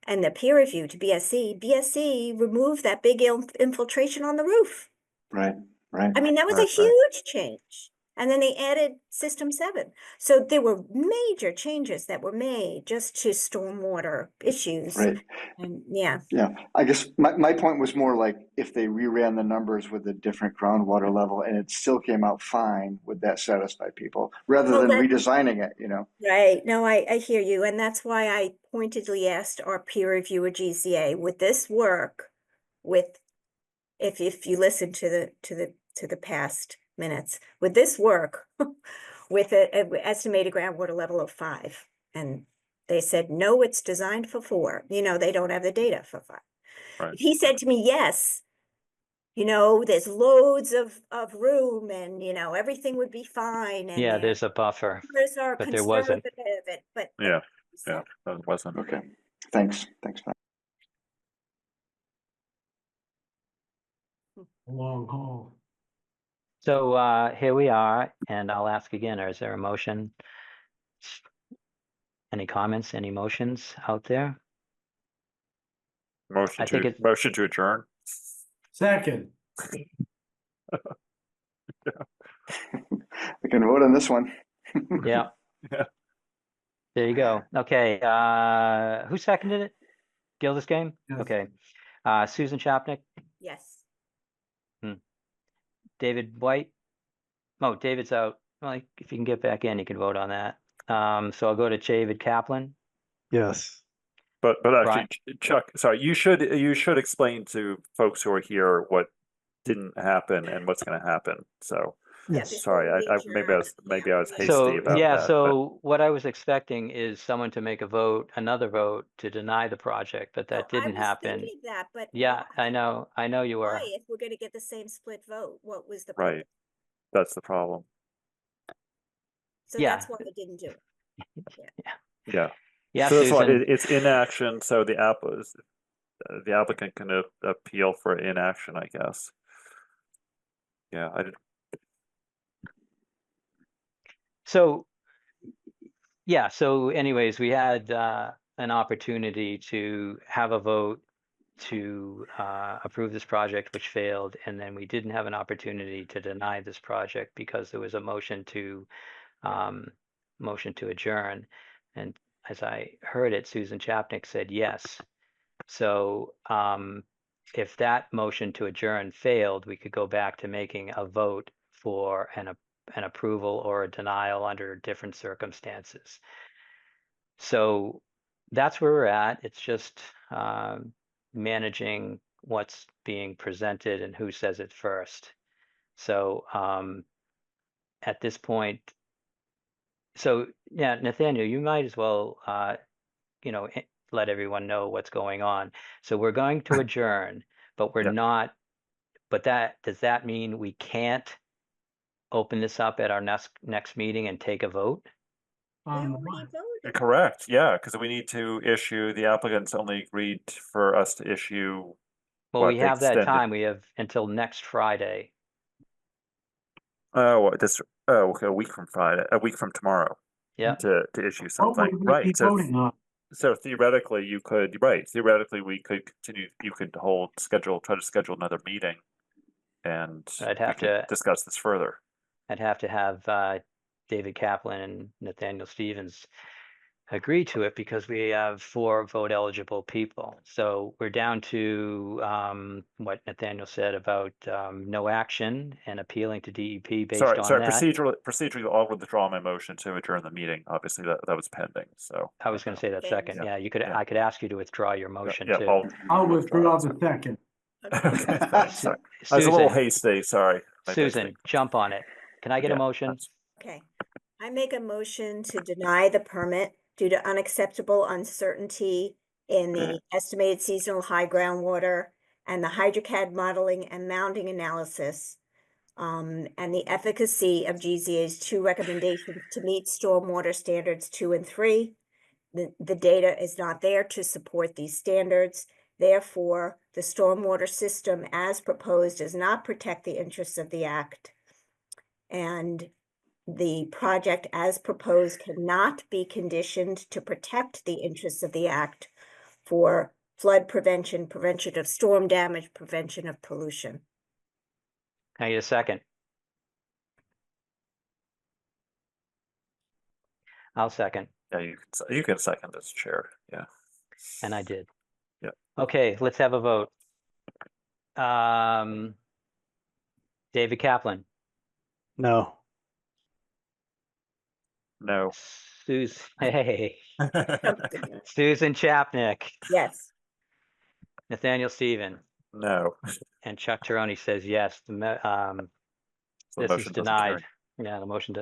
[SPEAKER 4] and the peer review to BSC removed that big infiltration on the roof.
[SPEAKER 11] Right, right.
[SPEAKER 4] I mean, that was a
[SPEAKER 11] right.
[SPEAKER 4] huge change. And then they added System 7. So there were major changes that were made just to stormwater issues.
[SPEAKER 11] Right.
[SPEAKER 4] And yeah.
[SPEAKER 11] Yeah, I guess my point was more like if they reran the numbers with a different groundwater level and it still came out fine, would that satisfy people rather than redesigning it, you know?
[SPEAKER 4] Right. No, I hear you. And that's why I pointedly asked our peer reviewer GCA, would this work with, if you listen to the past minutes, would this work with an estimated groundwater level of 5? And they said, no, it's designed for 4. You know, they don't have the data for 5.
[SPEAKER 3] Right.
[SPEAKER 4] If he said to me, yes, you know, there's loads of room and, you know, everything would be fine. And
[SPEAKER 2] Yeah, there's a buffer, but there wasn't.
[SPEAKER 4] But
[SPEAKER 3] Yeah, that wasn't.
[SPEAKER 11] Okay, thanks.
[SPEAKER 8] Long haul.
[SPEAKER 2] So here we are, and I'll ask again, is there a motion? Any comments, any motions out there?
[SPEAKER 3] Motion
[SPEAKER 2] I think
[SPEAKER 3] to
[SPEAKER 2] it's
[SPEAKER 3] motion to adjourn.
[SPEAKER 8] Second.
[SPEAKER 11] We can vote on this one.
[SPEAKER 2] yeah.
[SPEAKER 3] Yeah.
[SPEAKER 2] There you go. Okay, who seconded it? Gilda's game?
[SPEAKER 8] Yes.
[SPEAKER 2] Okay. Susan Chapnick,
[SPEAKER 4] yes.
[SPEAKER 2] David White. Oh, David's out. Well, if you can get back in, you can vote on that. So I'll go to David Kaplan.
[SPEAKER 7] Yes.
[SPEAKER 3] But actually, Chuck, sorry, you should explain to folks who are here what didn't happen and what's going to happen. So
[SPEAKER 5] Yes.
[SPEAKER 3] sorry, maybe I was hasty about that.
[SPEAKER 2] So what I was expecting is someone to make another vote to deny the project, but that didn't happen.
[SPEAKER 4] Thinking that, but
[SPEAKER 2] Yeah,
[SPEAKER 4] why?
[SPEAKER 2] I know you were.
[SPEAKER 4] Why, if we're going to get the same split vote, what was the
[SPEAKER 3] Right,
[SPEAKER 4] purpose?
[SPEAKER 3] that's the problem.
[SPEAKER 4] So
[SPEAKER 2] Yeah.
[SPEAKER 4] that's why I didn't do it.
[SPEAKER 3] Yeah.
[SPEAKER 2] Yeah,
[SPEAKER 3] So that's why
[SPEAKER 2] Susan.
[SPEAKER 3] it's inaction. So the applicant can appeal for inaction, I guess. Yeah, I did.
[SPEAKER 2] So, yeah, so anyways, we had an opportunity to have a vote to approve this project, which failed, and then we didn't have an opportunity to deny this project because there was a motion to adjourn. And as I heard it, Susan Chapnick said yes. So if that motion to adjourn failed, we could go back to making a vote for an approval or a denial under different circumstances. So that's where we're at. It's just managing what's being presented and who says it first. So at this point, so yeah, Nathaniel, you might as well, let everyone know what's going on. So we're going to adjourn, but we're not. But does that mean we can't open this up at our next meeting and take a vote?
[SPEAKER 3] Correct. Yeah, because we need to issue. The applicants only agreed for us to issue.
[SPEAKER 2] Well, we have that time. We have until next Friday.
[SPEAKER 3] Oh, okay, a week from Friday, a week from tomorrow.
[SPEAKER 2] Yeah.
[SPEAKER 3] To issue something, right? So theoretically, you could. Right. Theoretically, we could continue. You could try to schedule another meeting, and
[SPEAKER 2] I'd have to
[SPEAKER 3] discuss this further.
[SPEAKER 2] I'd have to have David Kaplan and Nathaniel Stevens agree to it because we have 4 vote eligible people. So we're down to what Nathaniel said about no action and appealing to DEP based on that.
[SPEAKER 3] Procedurally, I'll withdraw my motion to adjourn the meeting. Obviously, that was pending. So
[SPEAKER 2] I was going to say that second. Yeah, you could. Yeah. I could ask you to withdraw your motion too.
[SPEAKER 8] I'll withdraw the second.
[SPEAKER 3] Sorry. I was a little hasty. Sorry.
[SPEAKER 2] Susan, jump on it. Can I get a motion?
[SPEAKER 4] Okay. I make a motion to deny the permit due to unacceptable uncertainty in the estimated seasonal high groundwater and the HydroCAD modeling and mounding analysis, and the efficacy of GZA's 2 recommendations to meet stormwater standards 2 and 3. The data is not there to support these standards, Therefore, the stormwater system as proposed does not protect the interests of the act. And the project as proposed cannot be conditioned to protect the interests of the act for flood prevention, prevention of storm damage, prevention of pollution.
[SPEAKER 2] Can I get a second? I'll second,
[SPEAKER 3] Yeah, you can second as chair. Yeah.
[SPEAKER 2] and I did.
[SPEAKER 3] Yeah.
[SPEAKER 2] Okay, let's have a vote. David Kaplan,
[SPEAKER 7] No.
[SPEAKER 3] No.
[SPEAKER 2] Hey,
[SPEAKER 4] Something.
[SPEAKER 2] Susan Chapnick,
[SPEAKER 4] Yes.
[SPEAKER 2] Nathaniel Steven,
[SPEAKER 3] No.
[SPEAKER 2] and Chuck Tirone says yes.
[SPEAKER 3] So the
[SPEAKER 2] This is
[SPEAKER 3] motion doesn't
[SPEAKER 2] denied.
[SPEAKER 3] carry.
[SPEAKER 2] Yeah, the motion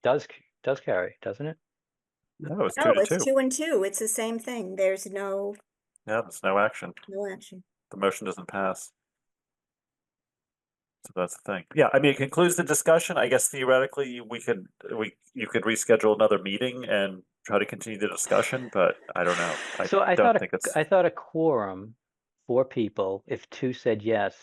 [SPEAKER 2] does carry, doesn't it?
[SPEAKER 3] No, it's
[SPEAKER 4] No,
[SPEAKER 3] 2 to
[SPEAKER 4] it's
[SPEAKER 3] 2.
[SPEAKER 4] 2 and 2. It's the same thing. There's no
[SPEAKER 3] Yeah, there's no action.
[SPEAKER 4] action.
[SPEAKER 3] The motion doesn't pass. So that's the thing. Yeah, I mean, it concludes the discussion. I guess theoretically you could reschedule another meeting and try to continue the discussion, but I don't know.
[SPEAKER 2] So I
[SPEAKER 3] don't
[SPEAKER 2] thought
[SPEAKER 3] think it's
[SPEAKER 2] I thought a quorum, 4 people, if 2 said yes,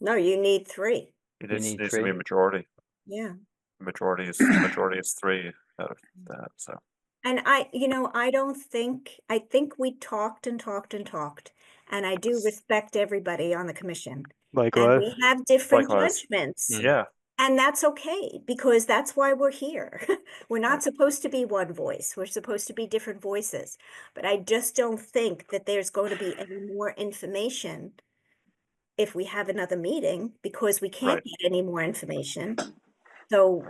[SPEAKER 4] No, you need 3.
[SPEAKER 3] it
[SPEAKER 2] you
[SPEAKER 3] needs
[SPEAKER 2] need
[SPEAKER 3] needs to be a
[SPEAKER 2] 3.
[SPEAKER 3] majority.
[SPEAKER 4] Yeah.
[SPEAKER 3] Majority is 3 out of that. So
[SPEAKER 4] And I don't think, I think we talked and talked and talked, and I do respect everybody on the commission. And
[SPEAKER 7] Likewise.
[SPEAKER 4] we have different
[SPEAKER 3] Likewise.
[SPEAKER 4] judgments,
[SPEAKER 3] yeah,
[SPEAKER 4] and that's okay, because that's why we're here. We're not
[SPEAKER 3] Right.
[SPEAKER 4] supposed to be one voice. We're supposed to be different voices. But I just don't think that there's going to be any more information if we have another meeting, because we can't
[SPEAKER 3] Right.
[SPEAKER 4] get any more information. So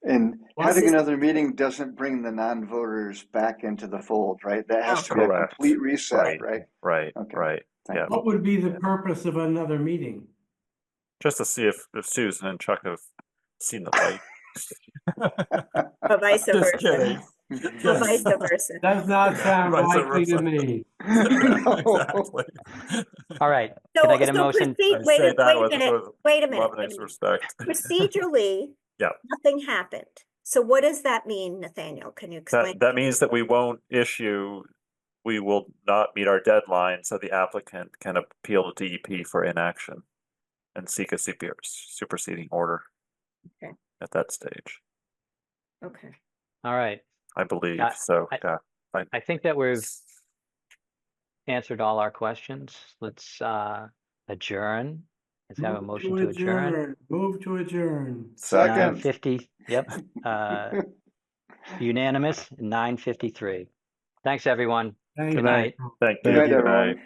[SPEAKER 11] And
[SPEAKER 8] Well,
[SPEAKER 11] having
[SPEAKER 4] this is-
[SPEAKER 11] another meeting doesn't bring the non-voters back into the fold, right? That has to be a
[SPEAKER 3] Correct.
[SPEAKER 11] complete reset, right?
[SPEAKER 3] right,
[SPEAKER 11] Okay.
[SPEAKER 3] right.
[SPEAKER 11] Thank
[SPEAKER 3] Yeah,
[SPEAKER 11] you.
[SPEAKER 8] what would be the purpose of another meeting?
[SPEAKER 3] just to see if Susan and Chuck have seen the light.
[SPEAKER 4] or vice
[SPEAKER 3] Just
[SPEAKER 4] versa.
[SPEAKER 3] kidding.
[SPEAKER 4] Or vice versa.
[SPEAKER 8] Does not sound
[SPEAKER 3] Vice
[SPEAKER 8] likely to
[SPEAKER 3] versa.
[SPEAKER 8] me.
[SPEAKER 3] Exactly.
[SPEAKER 2] All right, can I get a motion?
[SPEAKER 3] I
[SPEAKER 4] Wait
[SPEAKER 3] say
[SPEAKER 4] a
[SPEAKER 3] that
[SPEAKER 4] minute,
[SPEAKER 3] with
[SPEAKER 4] wait a minute.
[SPEAKER 3] love and respect.
[SPEAKER 4] Procedurally,
[SPEAKER 3] Yeah.
[SPEAKER 4] nothing happened. So what does that mean, Nathaniel? Can you explain?
[SPEAKER 3] That means that we will not meet our deadline, so the applicant can appeal to DEP for inaction and seek a superseding order.
[SPEAKER 4] Okay.
[SPEAKER 3] At that stage,
[SPEAKER 4] Okay.
[SPEAKER 2] All right,
[SPEAKER 3] I believe.
[SPEAKER 2] Yeah,
[SPEAKER 3] So yeah,
[SPEAKER 2] I think that we've answered all our questions. Let's adjourn. Let's have a motion to adjourn.
[SPEAKER 8] Move to adjourn.
[SPEAKER 11] Second.
[SPEAKER 2] 9:50, yep. Unanimous, 9:53. Thanks, everyone.
[SPEAKER 8] Thank
[SPEAKER 2] Good
[SPEAKER 8] you.
[SPEAKER 2] night.
[SPEAKER 3] thank
[SPEAKER 11] Good
[SPEAKER 3] you.
[SPEAKER 11] night,
[SPEAKER 3] Good
[SPEAKER 11] everyone.
[SPEAKER 3] night.